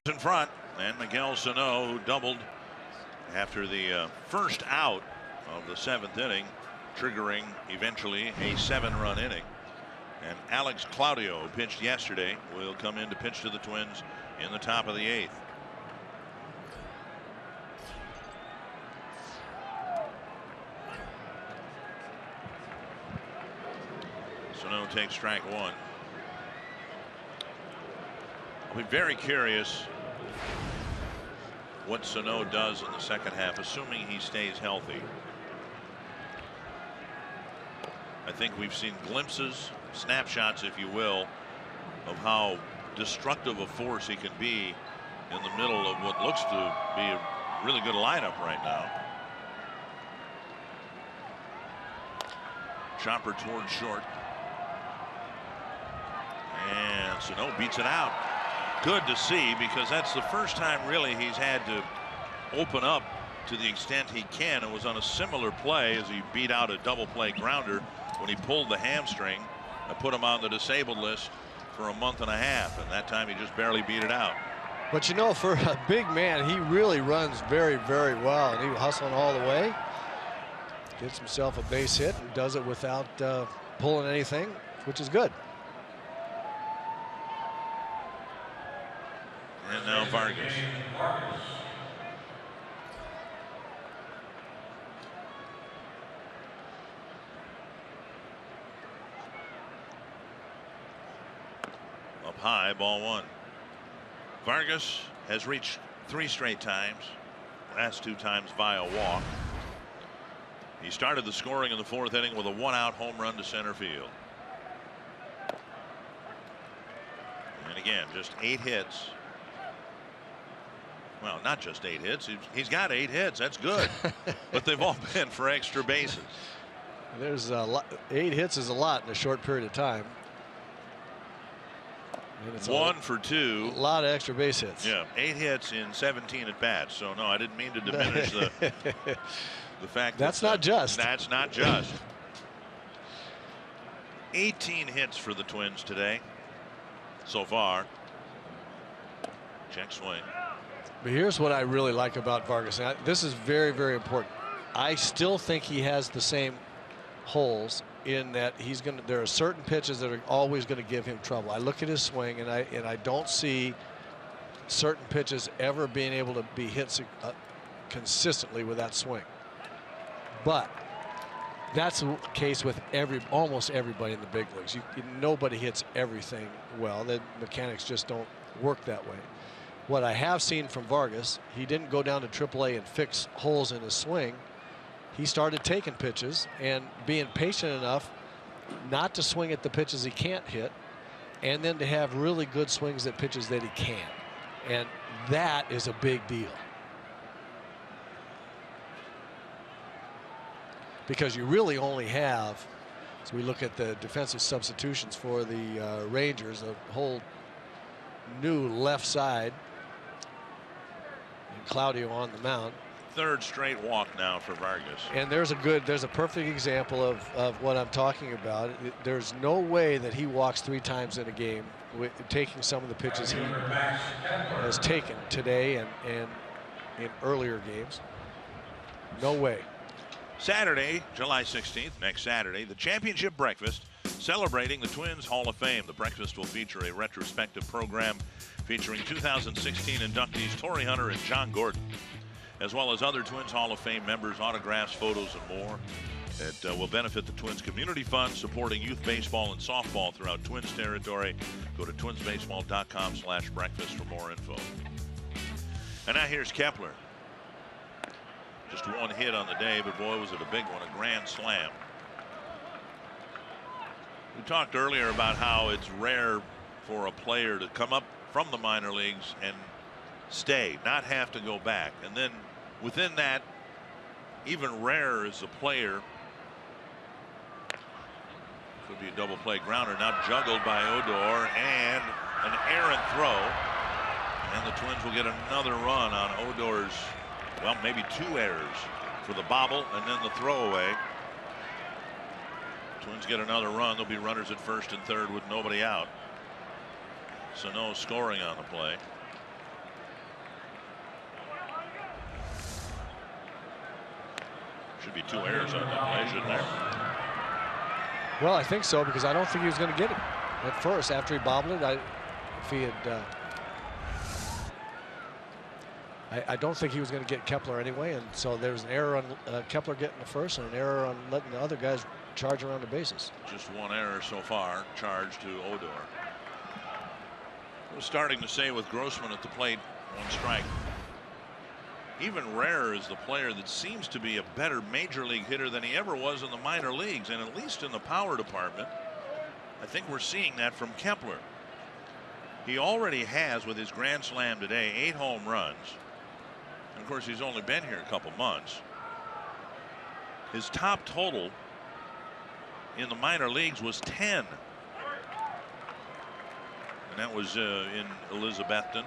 in front, and Miguel Sano, who doubled after the first out of the 7th inning, triggering eventually a 7-run inning. And Alex Claudio, who pitched yesterday, will come in to pitch to the Twins in the top of the 8th. Sano takes strike 1. I'll be very curious what Sano does in the second half, assuming he stays healthy. I think we've seen glimpses, snapshots, if you will, of how destructive a force he can be in the middle of what looks to be a really good lineup right now. Chopper towards short. And Sano beats it out. Good to see, because that's the first time really he's had to open up to the extent he can. It was on a similar play as he beat out a double play grounder when he pulled the hamstring. I put him on the disabled list for a month and a half, and that time he just barely beat it out. But you know, for a big man, he really runs very, very well, and he was hustling all the way. Gets himself a base hit and does it without pulling anything, which is good. And now Vargas. Up high, ball 1. Vargas has reached 3 straight times, last 2 times via walk. He started the scoring in the 4th inning with a 1-out home run to center field. And again, just 8 hits. Well, not just 8 hits. He's got 8 hits. That's good. But they've all been for extra bases. There's a lot. 8 hits is a lot in a short period of time. And it's 1 for 2. A lot of extra base hits. Yeah, 8 hits in 17 at bats. So no, I didn't mean to diminish the fact that's that not just. That's not just. 18 hits for the Twins today so far. Check swing. But here's what I really like about Vargas. Now, this is very, very important. I still think he has the same holes in that there are certain pitches that are always going to give him trouble. I look at his swing, and I don't see certain pitches ever being able to be hit consistently with that swing. But that's the case with almost everybody in the big leagues. Nobody hits everything well. The mechanics just don't work that way. What I have seen from Vargas, he didn't go down to AAA and fix holes in his swing. He started taking pitches and being patient enough not to swing at the pitches he can't hit, and then to have really good swings at pitches that he can. And that is a big deal. Because you really only have, as we look at the defensive substitutions for the Rangers, a whole new left side. And Claudio on the mound. 3rd straight walk now for Vargas. And there's a perfect example of what I'm talking about. There's no way that he walks 3 times in a game taking some of the pitches he has taken today and in earlier games. No way. Saturday, July 16th, next Saturday, the championship breakfast celebrating the Twins Hall of Fame. The breakfast will feature a retrospective program featuring 2016 inductees Torrey Hunter and John Gordon, as well as other Twins Hall of Fame members, autographs, photos, and more. It will benefit the Twins Community Fund, supporting youth baseball and softball throughout Twins territory. Go to twinsbaseball.com/breakfast for more info. And now here's Kepler. Just 1 hit on the day, but boy, was it a big one, a grand slam. We talked earlier about how it's rare for a player to come up from the minor leagues and stay, not have to go back. And then within that, even rarer is a player. Could be a double play grounder, now juggled by Odor, and an errant throw. And the Twins will get another run on Odor's, well, maybe 2 errors for the bobble and then the throwaway. Twins get another run. There'll be runners at 1st and 3rd with nobody out. So no scoring on the play. be 2 errors on that play, shouldn't there? Well, I think so, because I don't think he was going to get it at first. After he bobbled it, if he had, I don't think he was going to get Kepler anyway, and so there's an error on Kepler getting the first and an error on letting the other guys charge around the bases. Just 1 error so far, charge to Odor. I was starting to say with Grossman at the plate, 1 strike. Even Rare is the player that seems to be a better major league hitter than he ever was in the minor leagues, and at least in the power department, I think we're seeing that from Kepler. He already has, with his grand slam today, 8 home runs. And of course, he's only been here a couple months. His top total in the minor leagues was 10. And that was in Elizabethton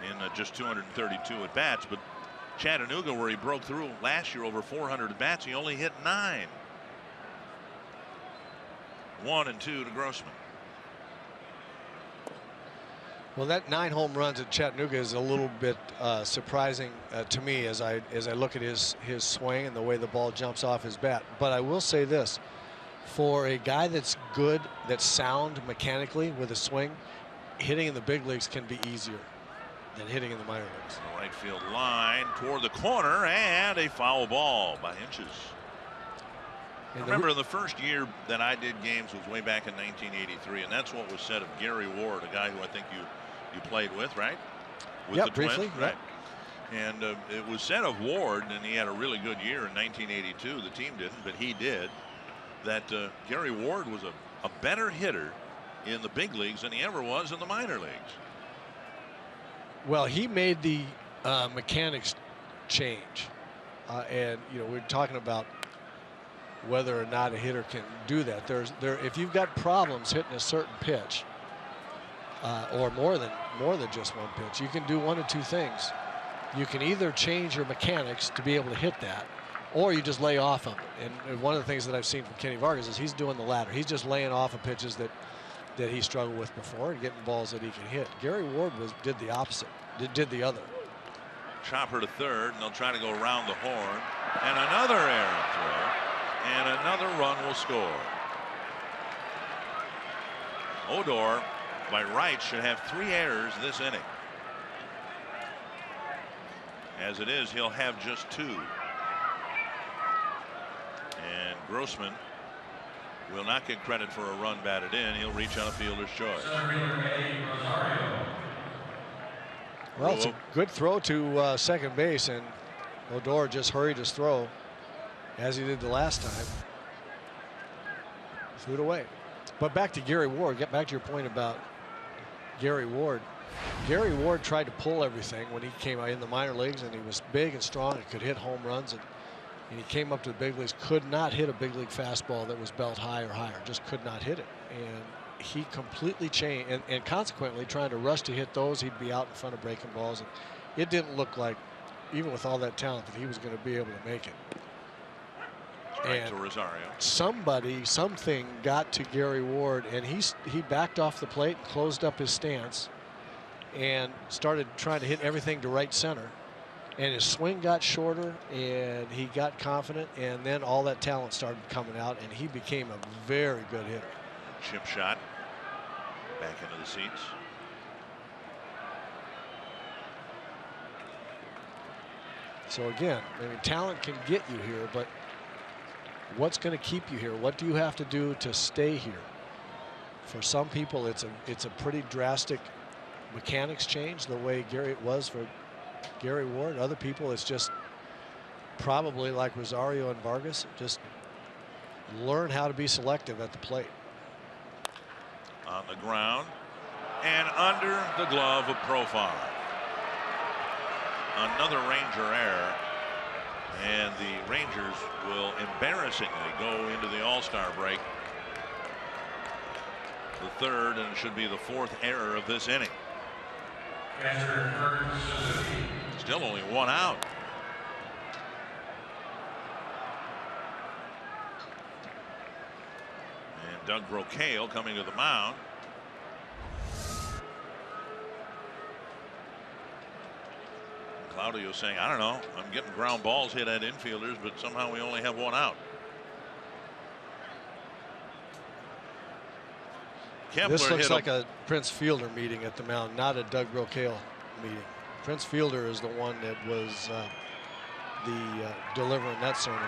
in just 232 at bats. But Chattanooga, where he broke through last year over 400 at bats, he only hit 9. 1 and 2 to Grossman. Well, that 9 home runs at Chattanooga is a little bit surprising to me as I look at his swing and the way the ball jumps off his bat. But I will say this: for a guy that's good, that's sound mechanically with a swing, hitting in the big leagues can be easier than hitting in the minor leagues. The right field line toward the corner, and a foul ball by inches. I remember the first year that I did games was way back in 1983, and that's what was said of Gary Ward, a guy who I think you played with, right? With the briefly, Twins, right? And it was said of Ward, and he had a really good year in 1982. The team didn't, but he did. That Gary Ward was a better hitter in the big leagues than he ever was in the minor leagues. Well, he made the mechanics change, and we're talking about whether or not a hitter can do that. If you've got problems hitting a certain pitch, or more than just one pitch, you can do one of 2 things. You can either change your mechanics to be able to hit that, or you just lay off of it. And one of the things that I've seen from Kenny Vargas is he's doing the latter. He's just laying off of pitches that he struggled with before and getting balls that he can hit. Gary Ward did the opposite. Did the other. Chopper to third, and they'll try to go around the horn, and another errant throw, and another run will score. Odor, by right, should have 3 errors this inning. As it is, he'll have just 2. And Grossman will not get credit for a run batted in. He'll reach on a fielder's choice. Well, it's a good throw to second base, and Odor just hurried his throw as he did the last time. Threw it away. But back to Gary Ward. Get back to your point about Gary Ward. Gary Ward tried to pull everything when he came out in the minor leagues, and he was big and strong and could hit home runs. And he came up to the big leagues, could not hit a big league fastball that was belt high or higher, just could not hit it. And he completely changed, and consequently trying to rush to hit those, he'd be out in front of breaking balls. And it didn't look like, even with all that talent, that he was going to be able to make it. Strike to Rosario. Something got to Gary Ward, and he backed off the plate, closed up his stance, and started trying to hit everything to right center. And his swing got shorter, and he got confident, and then all that talent started coming out, and he became a very good hitter. Chip shot back into the seats. So again, talent can get you here, but what's going to keep you here? What do you have to do to stay here? For some people, it's a pretty drastic mechanics change, the way it was for Gary Ward. Other people, it's just probably like Rosario and Vargas, just learn how to be selective at the plate. On the ground and under the glove of Profar. Another Ranger error, and the Rangers will embarrassingly go into the All-Star break. The 3rd, and should be the 4th error of this inning. Still only 1 out. And Doug Brocail coming to the mound. Claudio saying, I don't know, I'm getting ground balls hit at infielders, but somehow we only have one out. Kepler this looks hit like a Prince Fielder meeting at the mound, not a Doug Brocail meeting. Prince Fielder is the one that was delivering that sermon.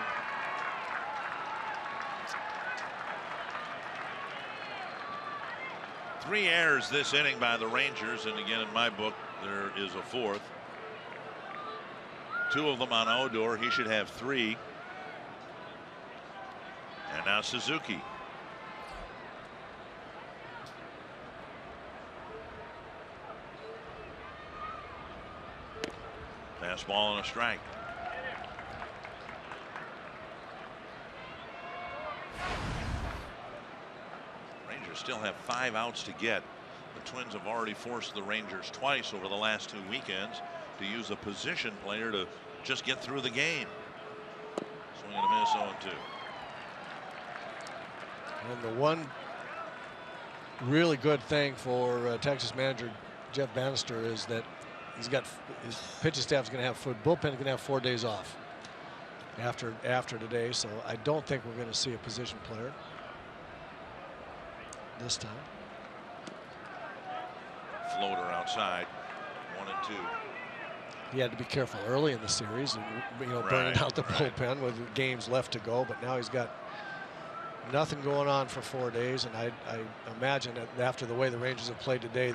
Three errors this inning by the Rangers, and again in my book there is a fourth. Two of them on Odor. He should have three. And now Suzuki. Fastball and a strike. Rangers still have 5 outs to get. The Twins have already forced the Rangers twice over the last 2 weekends to use a position player to just get through the game. Swing and a miss, 0-2. And the one really good thing for Texas manager Jeff Bannister is that he's got his pitching staff is going to have bullpen is going to have 4 days off after today. So I don't think we're going to see a position player this time. Floater outside, 1-2. He had to be careful early in the series, and burning Right, out the bullpen with games left to go. But now he's got nothing going on for 4 days, and I imagine that after the way the Rangers have played today,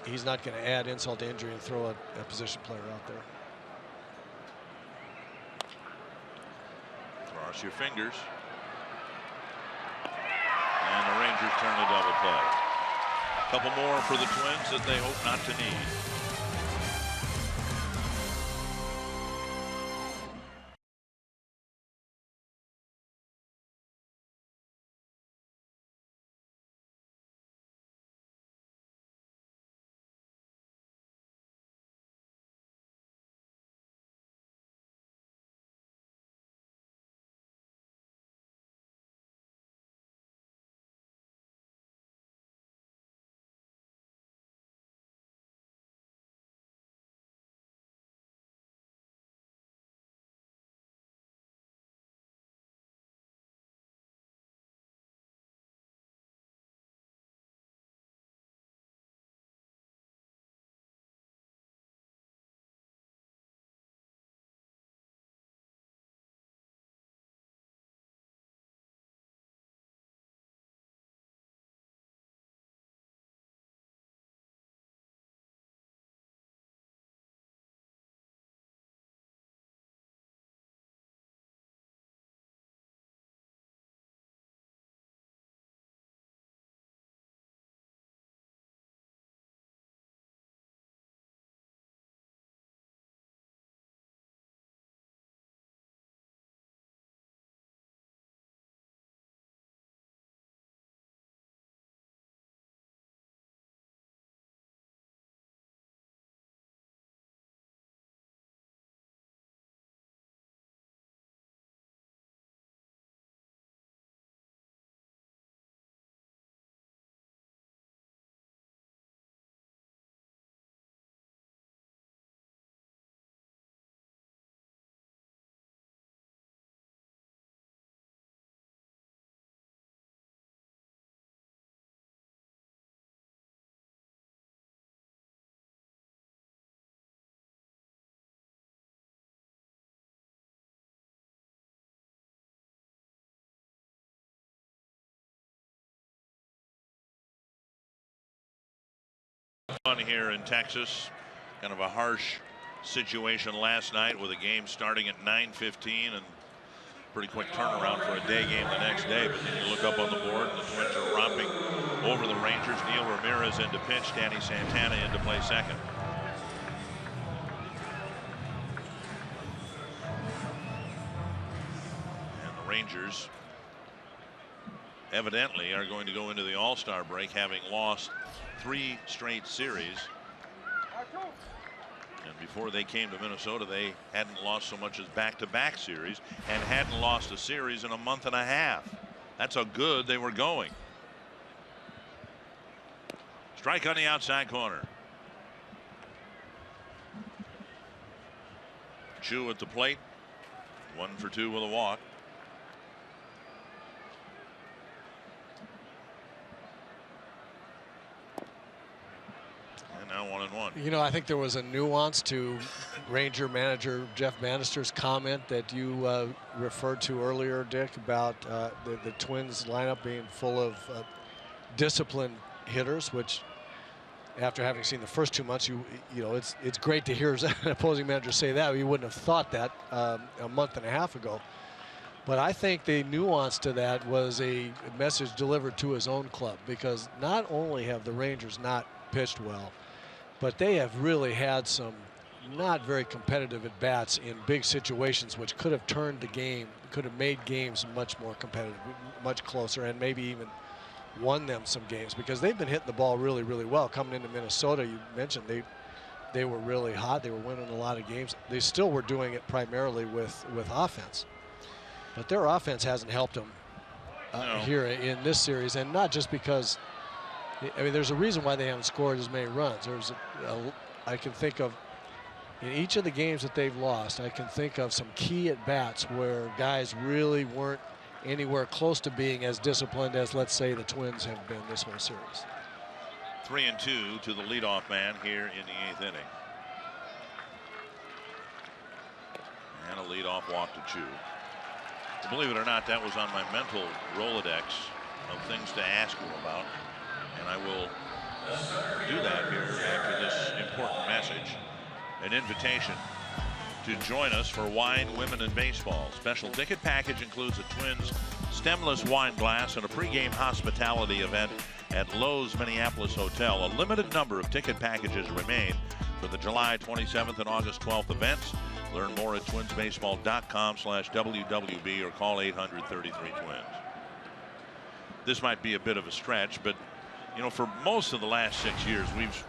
he's not going to add insult to injury and throw a position player out there. Cross your fingers. And the Rangers turn a double play. A couple more for the Twins that they hope not to need. Fun here in Texas. Kind of a harsh situation last night with a game starting at 9:15 and pretty quick turnaround for a day game the next day. But then you look up on the board and the Twins are romping over the Rangers. Neil Ramirez in to pitch, Danny Santana in to play second. And the Rangers evidently are going to go into the All-Star break having lost 3 straight series. And before they came to Minnesota, they hadn't lost so much as back-to-back series and hadn't lost a series in a month and a half. That's how good they were going. Strike on the outside corner. Chu at the plate. 1 for 2 with a walk. And now 1-1. You know, I think there was a nuance to Ranger manager Jeff Bannister's comment that you referred to earlier, Dick, about the Twins lineup being full of disciplined hitters, which after having seen the first 2 months, you know, it's great to hear an opposing manager say that. You wouldn't have thought that a month and a half ago. But I think the nuance to that was a message delivered to his own club, because not only have the Rangers not pitched well, but they have really had some not very competitive at bats in big situations, which could have turned the game, could have made games much more competitive, much closer, and maybe even won them some games, because they've been hitting the ball really, really well. Coming into Minnesota, you mentioned they were really hot. They were winning a lot of games. They still were doing it primarily with offense, but their offense hasn't helped them here in this series, and not just because. I mean, there's a reason why they haven't scored as many runs. I can think of, in each of the games that they've lost, I can think of some key at bats where guys really weren't anywhere close to being as disciplined as, let's say, the Twins have been this whole series. 3-2 to the leadoff man here in the 8th inning. And a leadoff walk to Chu. Believe it or not, that was on my mental Rolodex of things to ask him about. And I will do that here after this important message. An invitation to join us for Wine, Women, and Baseball. Special ticket package includes a Twins stemless wine glass and a pregame hospitality event at Lowe's Minneapolis Hotel. A limited number of ticket packages remain for the July 27th and August 12th events. Learn more at twinsbaseball.com/WWB or call 800-33-TWINS. This might be a bit of a stretch, but you know, for most of the last 6 years, we've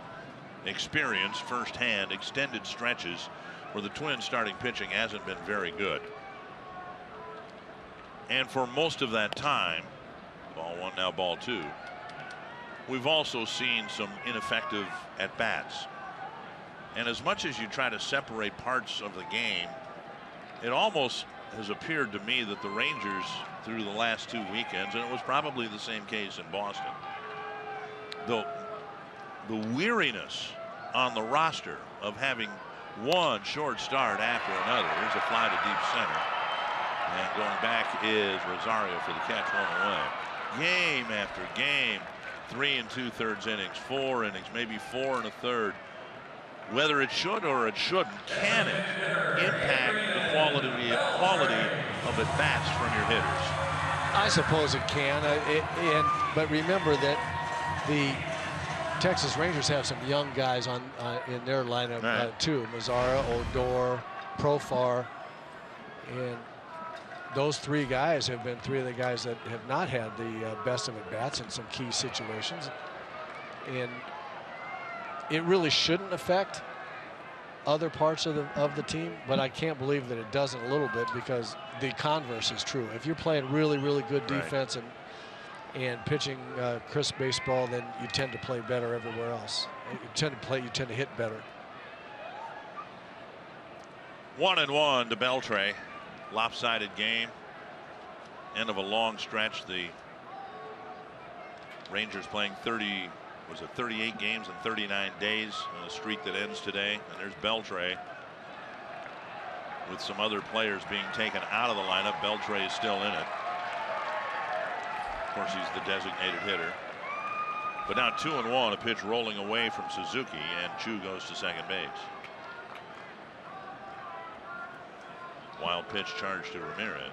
experienced firsthand extended stretches where the Twins starting pitching hasn't been very good. And for most of that time, ball 1 now ball 2, we've also seen some ineffective at bats. And as much as you try to separate parts of the game, it almost has appeared to me that the Rangers through the last 2 weekends, and it was probably the same case in Boston, the weariness on the roster of having one short start after another. Here's a fly to deep center, and going back is Rosario for the catch, 1 away. Game after game, 3 2/3 innings, 4 innings, maybe 4 1/3. Whether it should or it shouldn't, can it impact the quality of at bats from your hitters? I suppose it can, but remember that the Texas Rangers have some young guys in their lineup too. Mazara, Odor, Profar, and those 3 guys have been 3 of the guys that have not had the best of at bats in some key situations, and it really shouldn't affect other parts of the team, but I can't believe that it doesn't a little bit, because the converse is true. If you're playing really, really good defense and pitching crisp baseball, then you tend to play better everywhere else. You tend to hit better. 1-1 to Beltre. Lopsided game. End of a long stretch. The Rangers playing 38 games in 39 days, a streak that ends today. And there's Beltre with some other players being taken out of the lineup. Beltre is still in it. Of course, he's the designated hitter. But now 2-1, a pitch rolling away from Suzuki, and Chu goes to second base. Wild pitch charge to Ramirez.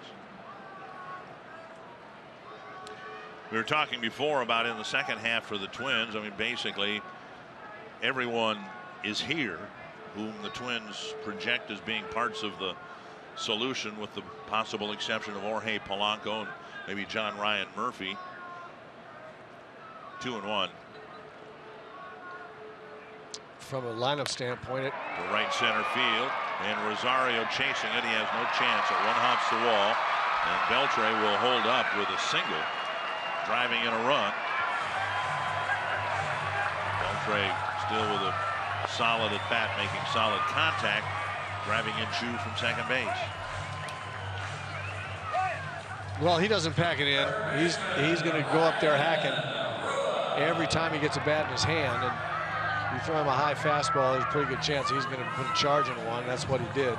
We were talking before about in the second half for the Twins. I mean, basically everyone is here whom the Twins project as being parts of the solution, with the possible exception of Jorge Polanco and maybe John Ryan Murphy. 2-1. From a lineup standpoint, to right center field, and Rosario chasing it. He has no chance. It one-hops the wall, and Beltre will hold up with a single, driving in a run. Beltre still with a solid at bat, making solid contact. Grabbing in Chu from second base. Well, he doesn't pack it in. He's going to go up there hacking every time he gets a bat in his hand. And you throw him a high fastball, there's a pretty good chance he's going to put a charge in one. That's what he did.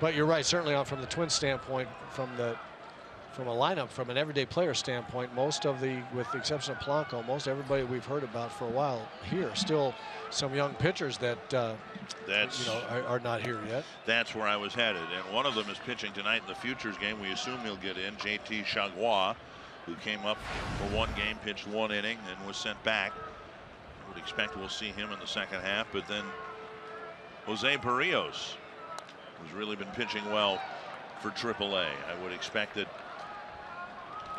But you're right, certainly from the Twins standpoint, from a lineup, from an everyday player standpoint, most of with the exception of Polanco, most everybody we've heard about for a while here. Still some young pitchers that are not here yet. That's where I was headed, and one of them is pitching tonight in the Futures game. We assume he'll get in. JT Chargois, who came up for one game, pitched one inning, and was sent back. I would expect we'll see him in the second half. But then Jose Barrios, who's really been pitching well for AAA. I would expect that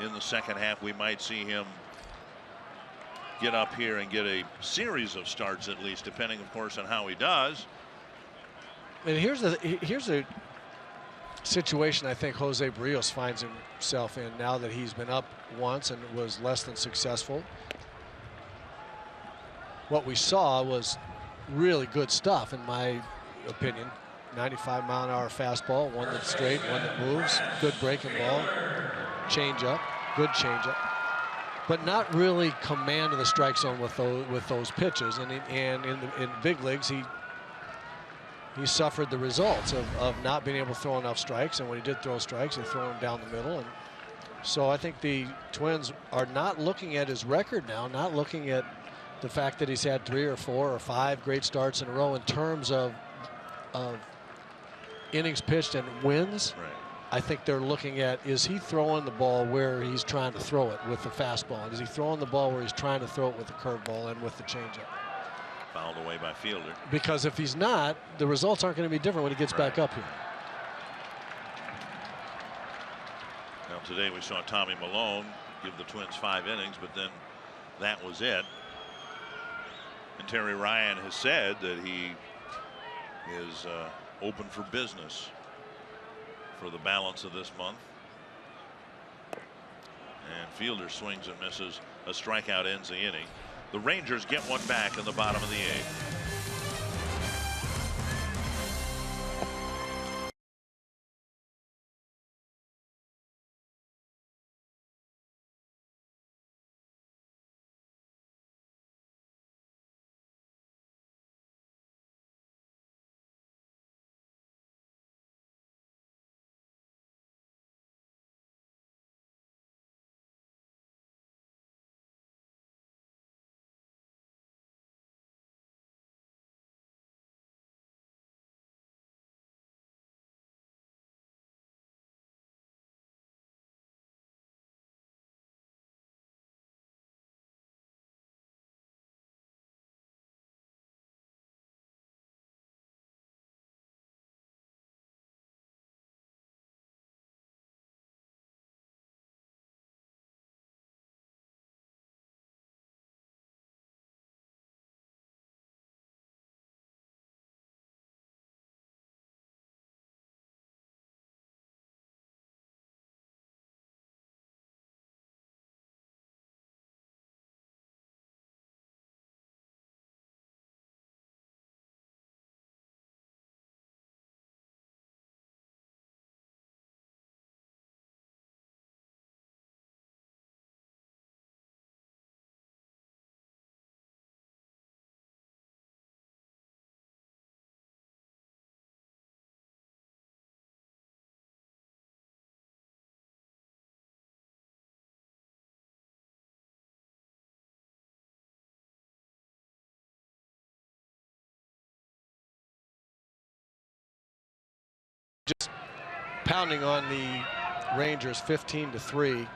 in the second half we might see him get up here and get a series of starts, at least, depending, of course, on how he does. And here's a situation I think Jose Barrios finds himself in now that he's been up once and was less than successful. What we saw was really good stuff, in my opinion. 95-mile-an-hour fastball, one that's straight, one that moves, good breaking ball, changeup, good changeup, but not really command of the strike zone with those pitches. And in big leagues, he suffered the results of not being able to throw enough strikes. And when he did throw strikes, he threw them down the middle. And so I think the Twins are not looking at his record now, not looking at the fact that he's had 3 or 4 or 5 great starts in a row in terms of innings pitched and wins. Right. I think they're looking at, is he throwing the ball where he's trying to throw it with the fastball? And is he throwing the ball where he's trying to throw it with the curveball and with the changeup? Fouled away by Fielder. Because if he's not, the results aren't going to be different when he gets back up here. Now today we saw Tommy Milone give the Twins 5 innings, but then that was it. And Terry Ryan has said that he is open for business for the balance of this month. And Fielder swings and misses. A strikeout ends the inning. The Rangers get one back in the bottom of the 8th. Just pounding on the Rangers 15-3.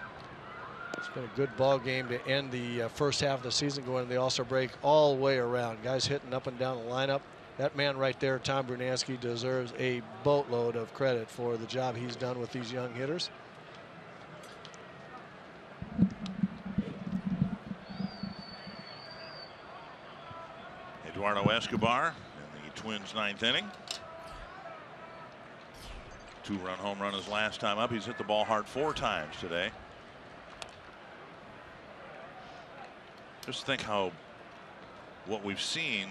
It's been a good ball game to end the first half of the season, going to the All-Star break all the way around. Guys hitting up and down the lineup. That man right there, Tom Brunansky, deserves a boatload of credit for the job he's done with these young hitters. Eduardo Escobar in the Twins' 9th inning. 2-run home run his last time up. He's hit the ball hard 4 times today. Just think how what we've seen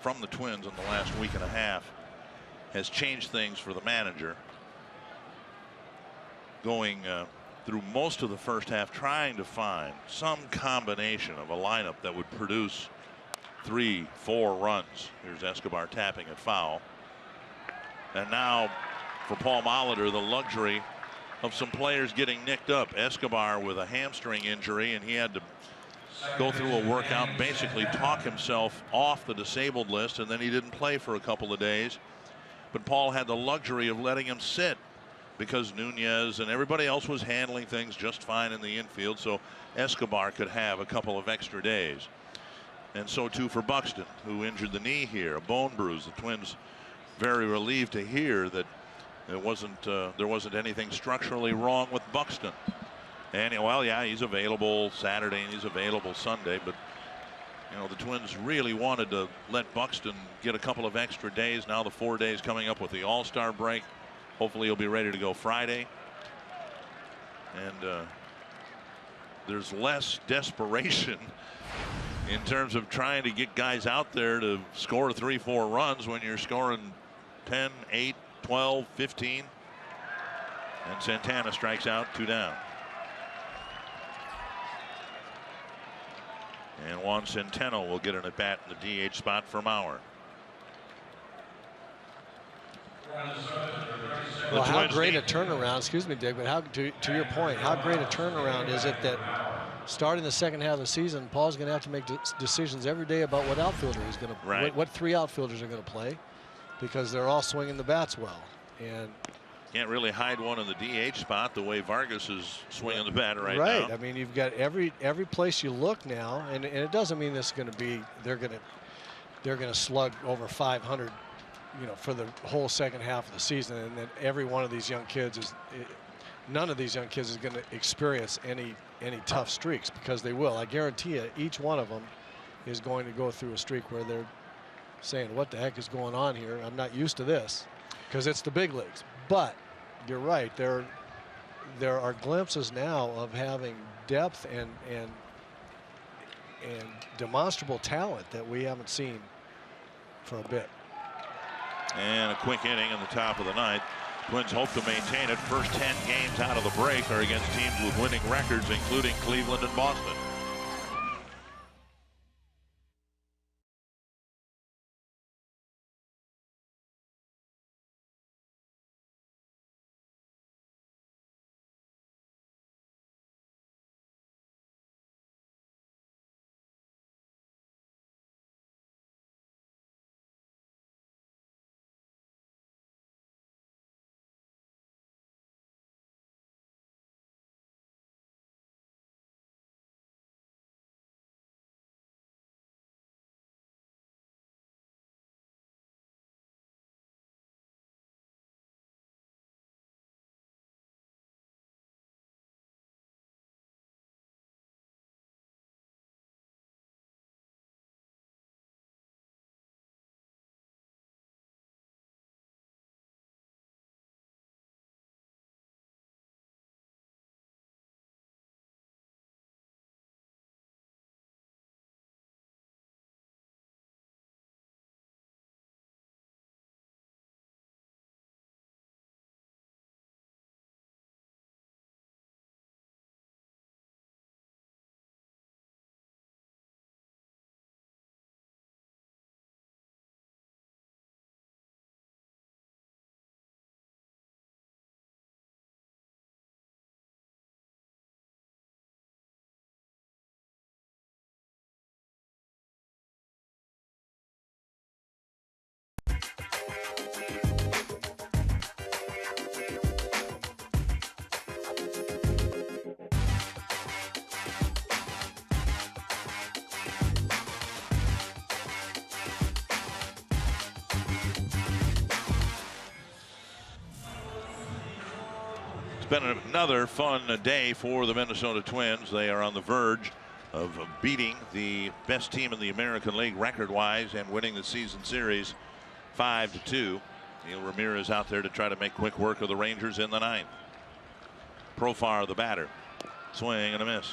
from the Twins in the last week and a half has changed things for the manager. Going through most of the first half trying to find some combination of a lineup that would produce 3-4 runs. Here's Escobar tapping at foul. And now for Paul Molitor, the luxury of some players getting nicked up. Escobar with a hamstring injury, and he had to go through a workout and basically talk himself off the disabled list, and then he didn't play for a couple of days. But Paul had the luxury of letting him sit because Nunez and everybody else was handling things just fine in the infield, so Escobar could have a couple of extra days. And so too for Buxton, who injured the knee here, a bone bruise. The Twins very relieved to hear that there wasn't anything structurally wrong with Buxton. And well, yeah, he's available Saturday and he's available Sunday, but you know, the Twins really wanted to let Buxton get a couple of extra days. Now the 4 days coming up with the All-Star break. Hopefully he'll be ready to go Friday. And there's less desperation in terms of trying to get guys out there to score 3-4 runs when you're scoring 10, 8, 12, 15. And Santana strikes out, 2 down. And Juan Centeno will get an at bat in the DH spot for Mauer. Well, how great a turnaround, excuse me, Dick, but how, to your point, how great a turnaround is it that starting the second half of the season, Paul's going to have to make decisions every day about what outfielder he's going to, what 3 outfielders are going to play, because they're all swinging the bats well. And can't really hide one in the DH spot the way Vargas is swinging the bat right now. Right. I mean, you've got every place you look now, and it doesn't mean this is going to be they're going to slug over 500, you know, for the whole second half of the season, and then every one of these young kids none of these young kids is going to experience any tough streaks, because they will. I guarantee you, each one of them is going to go through a streak where they're saying, "What the heck is going on here? I'm not used to this," because it's the big leagues. But you're right. There are glimpses now of having depth and demonstrable talent that we haven't seen for a bit. And a quick inning in the top of the ninth. Twins hope to maintain it. First 10 games out of the break are against teams with winning records, including Cleveland and Boston. Been another fun day for the Minnesota Twins. They are on the verge of beating the best team in the American League record-wise and winning the season series 5-2. Neil Ramirez out there to try to make quick work of the Rangers in the ninth. Profar, the batter. Swing and a miss.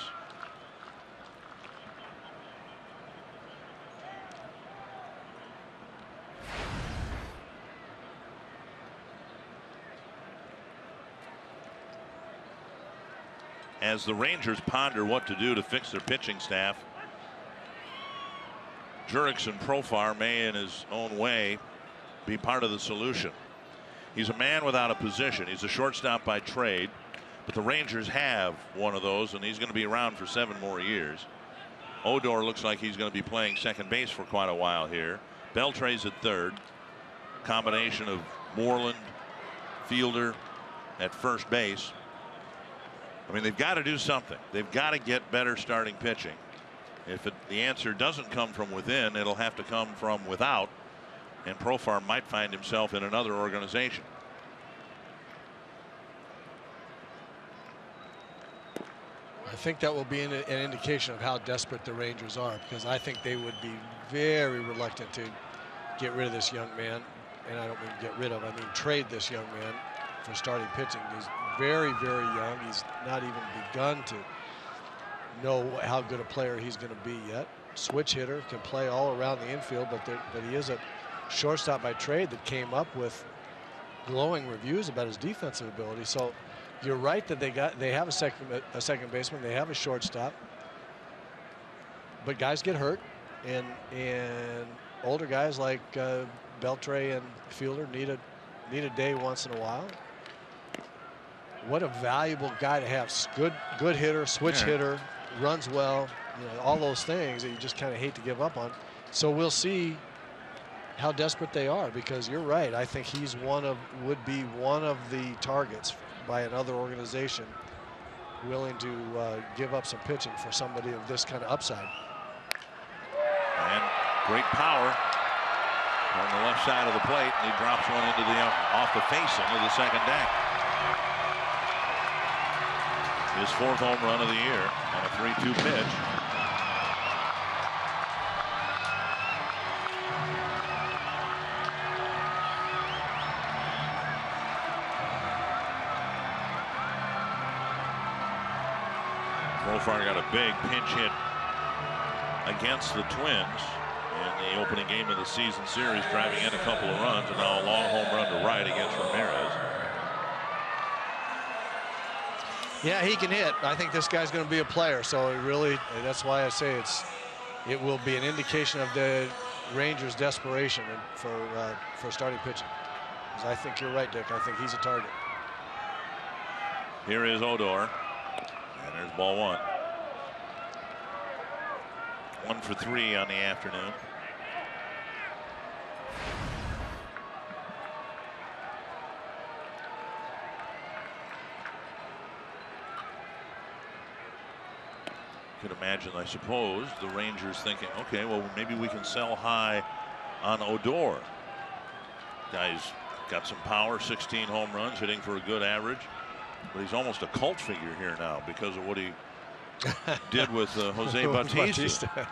as the Rangers ponder what to do to fix their pitching staff. Jurickson Profar may in his own way be part of the solution. He's a man without a position. He's a shortstop by trade, but the Rangers have one of those, and he's going to be around for 7 more years. Odor looks like he's going to be playing second base for quite a while here. Beltre's at third. Combination of Moreland, Fielder at first base. I mean, they've got to do something. They've got to get better starting pitching. If the answer doesn't come from within, it'll have to come from without, and Profar might find himself in another organization. I think that will be an indication of how desperate the Rangers are, because I think they would be very reluctant to get rid of this young man. And I don't mean get rid of, I mean trade this young man for starting pitching. He's very, very young. He's not even begun to know how good a player he's going to be yet. Switch hitter, can play all around the infield, but he is a shortstop by trade that came up with glowing reviews about his defensive ability. So you're right that they have a second baseman, they have a shortstop, but guys get hurt, and older guys like Beltre and Fielder need a day once in a while. What a valuable guy to have. Good hitter, switch hitter, runs well, you know, all those things that you just kind of hate to give up on. So we'll see how desperate they are, because you're right. I think he's would be one of the targets by another organization willing to give up some pitching for somebody of this kind of upside. And great power on the left side of the plate, and he drops one into off the facing of the second deck. His 4th home run of the year on a 3-2 pitch. Profar got a big pinch hit against the Twins in the opening game of the season series, driving in a couple of runs, and now a long home run to right against Ramirez. Yeah, he can hit. I think this guy's going to be a player. So that's why I say it will be an indication of the Rangers' desperation for starting pitching. Because I think you're right, Dick. I think he's a target. Here is Odor, and there's ball 1. 1 for 3 on the afternoon. Could imagine, I suppose, the Rangers thinking, okay, well, maybe we can sell high on Odor. Guy's got some power, 16 home runs, hitting for a good average, but he's almost a cult figure here now because of what he did with Jose Bautista.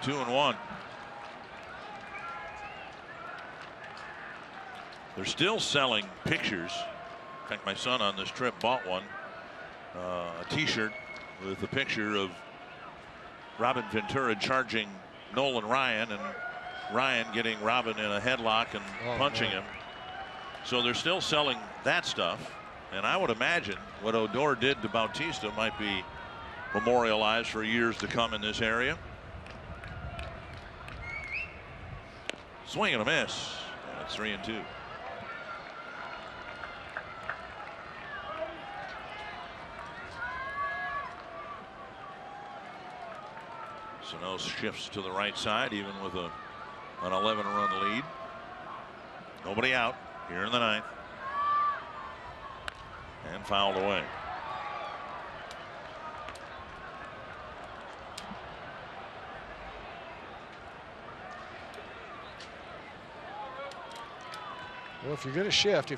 2-1. They're still selling pictures. In fact, my son on this trip bought one. A t-shirt with a picture of Robin Ventura charging Nolan Ryan, and Ryan getting Robin in a headlock and punching him. So they're still selling that stuff, and I would imagine what Odor did to Bautista might be memorialized for years to come in this area. Swing and a miss. That's 3-2. Sano shifts to the right side, even with an 11-run lead. Nobody out here in the 9th. And fouled away. Well, if you're going to shift,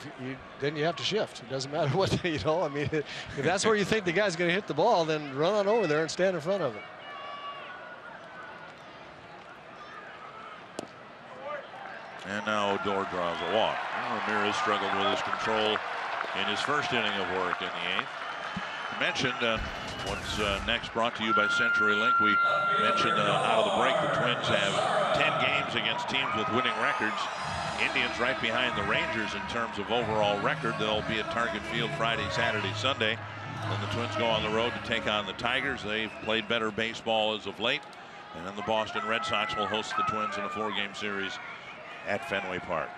then you have to shift. It doesn't matter what, you know. I mean, if that's where you think the guy's going to hit the ball, then run on over there and stand in front of it. And now Odor draws a walk. Ramirez struggled with his control in his first inning of work in the 8th. I mentioned what's next, brought to you by CenturyLink. We mentioned out of the break the Twins have 10 games against teams with winning records Indians right behind the Rangers in terms of overall record. They'll be at Target Field Friday, Saturday, Sunday. Then the Twins go on the road to take on the Tigers. They've played better baseball as of late. And then the Boston Red Sox will host the Twins in a 4-game series at Fenway Park.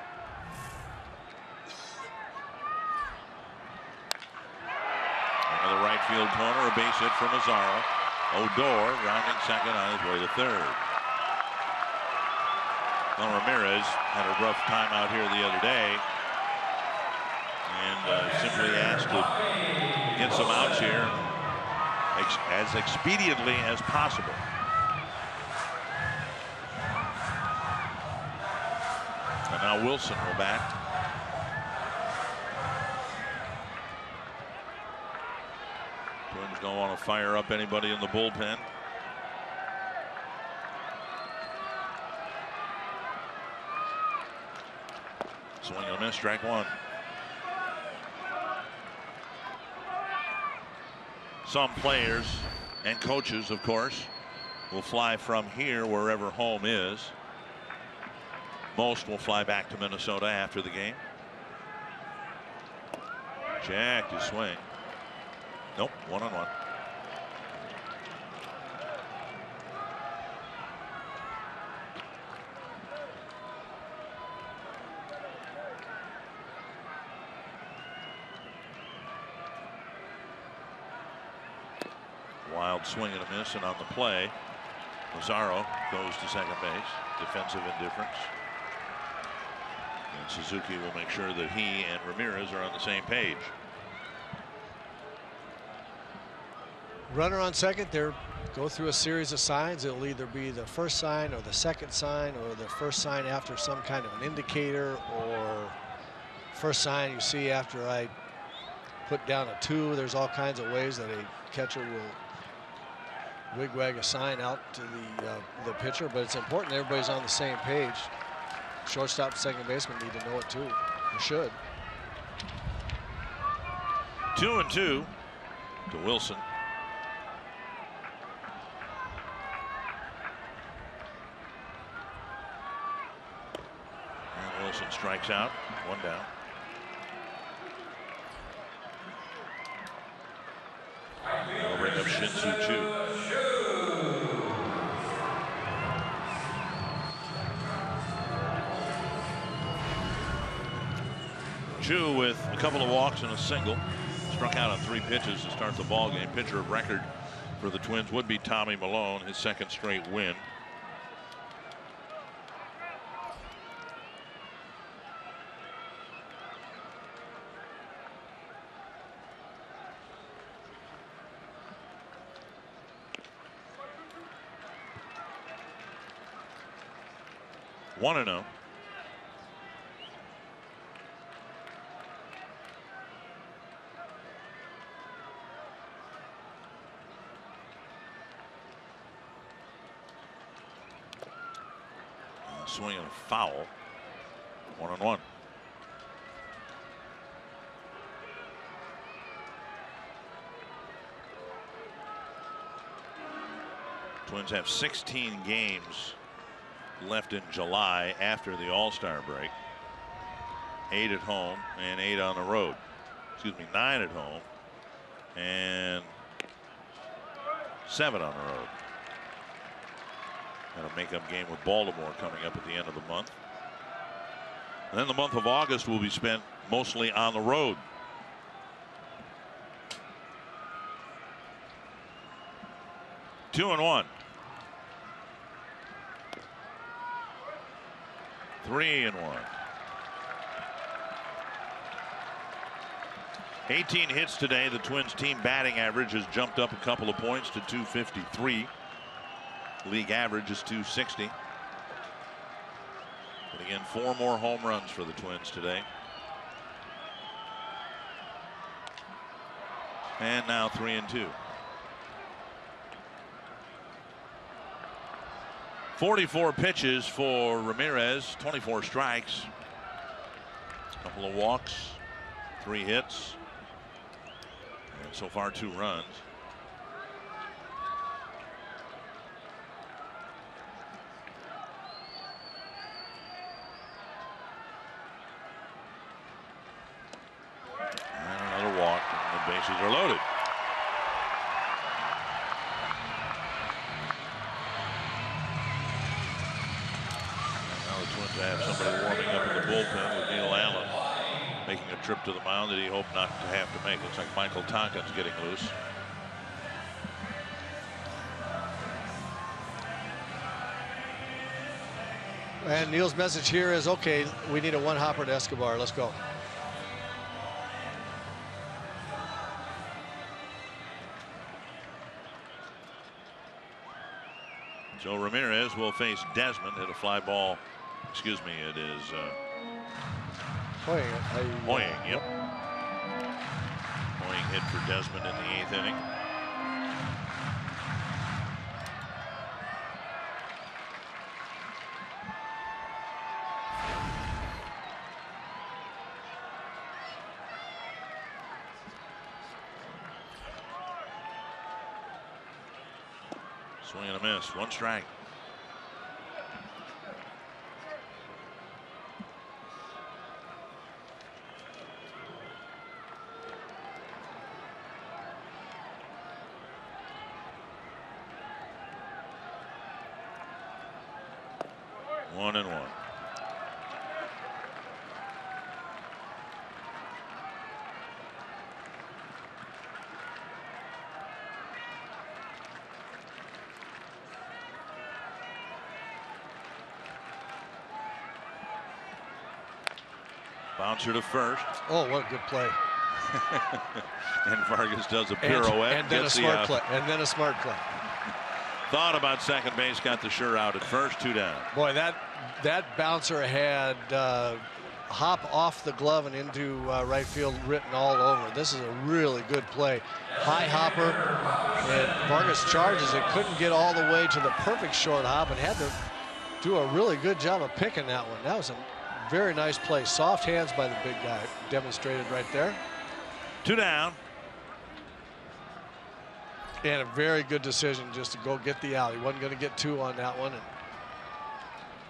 Into the right field corner, a base hit from Mazara. Odor rounding second on his way to third. Well, Ramirez had a rough time out here the other day and simply asked to get some outs here as expediently as possible. And now Wilson will bat. Twins don't want to fire up anybody in the bullpen. Swing and a miss, strike one. Some players and coaches, of course, will fly from here wherever home is. Most will fly back to Minnesota after the game. Jack to swing. Nope, 1-on-1. Wild swing and a miss, and on the play, Lazaro goes to second base. Defensive indifference. And Suzuki will make sure that he and Ramirez are on the same page. Runner on second, they go through a series of signs. It'll either be the first sign or the second sign or the first sign after some kind of an indicator, or first sign you see after I put down a 2. There's all kinds of ways that a catcher will wigwag a sign out to the pitcher, but it's important that everybody's on the same page. Shortstop and second baseman need to know it too, or should. 2-2 to Wilson. And Wilson strikes out, 1 down. They'll bring up Shin-Soo Choo. Choo with a couple of walks and a single. Struck out on 3 pitches to start the ball game. Pitcher of record for the Twins would be Tommy Malone, his 2nd straight win. One and 0. Swing and a foul. 1-1. Twins have 16 games left in July after the All-Star break. 8 at home and 8 on the road. Excuse me, 9 at home and 7 on the road. And a makeup game with Baltimore coming up at the end of the month. And then the month of August will be spent mostly on the road. Two and 1. 3 and 1. 18 hits today. The Twins team batting average has jumped up a couple of points to 253. League average is 260. But again, 4 more home runs for the Twins today. And now 3 and 2. 44 pitches for Ramirez, 24 strikes, a couple of walks, 3 hits, and so far 2 runs. bases are loaded. Now the Twins have somebody warming up in the bullpen with Neil Allen making a trip to the mound that he hoped not to have to make. Looks like Michael Tonkin's getting loose. And Neil's message here is, okay, we need a one-hopper to Escobar. Let's go. Joe Ramirez will face Desmond. Hit a fly ball. Excuse me, it is Hoying, yep. Hoying hit for Desmond in the 8th inning. Swing and a miss. 1 strike. One and one. Bouncer to first. Oh, what a good play. And Vargas does a pirouette. And then a smart play. And then a smart play. Thought about second base, got the sure out at first, 2 down. Boy, that bouncer had hop off the glove and into right field written all over. This is a really good play. High hopper, and Vargas charges it, couldn't get all the way to the perfect short hop and had to do a really good job of picking that one. That was a very nice play. Soft hands by the big guy demonstrated right there. 2 down. And a very good decision just to go get the out. He wasn't going to get 2 on that one. And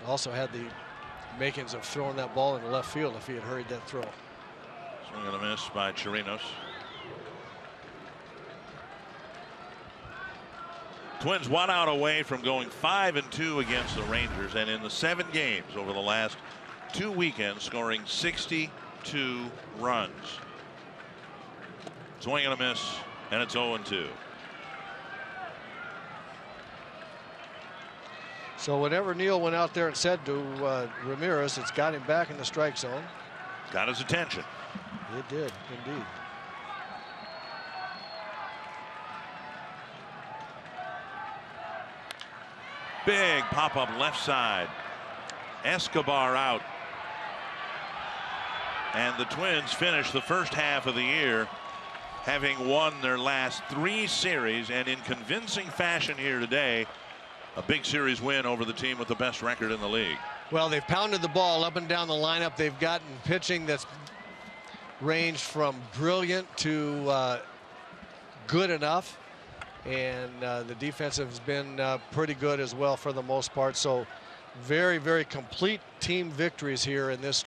also had the makings of throwing that ball into left field if he had hurried that throw. Swing and a miss by Chirinos. Twins 1 out away from going 5-2 against the Rangers, and in the 7 games over the last 2 weekends scoring 62 runs. Swing and a miss, and it's 0-2. So whenever Neil went out there and said to Ramirez, it's got him back in the strike zone. Got his attention. It did, indeed. Big pop-up left side. Escobar out. And the Twins finish the first half of the year having won their last 3 series, and in convincing fashion here today. A big series win over the team with the best record in the league. Well, they've pounded the ball up and down the lineup. They've gotten pitching that's ranged from brilliant to good enough. And the defense has been pretty good as well for the most part. So very, very complete team victories here in this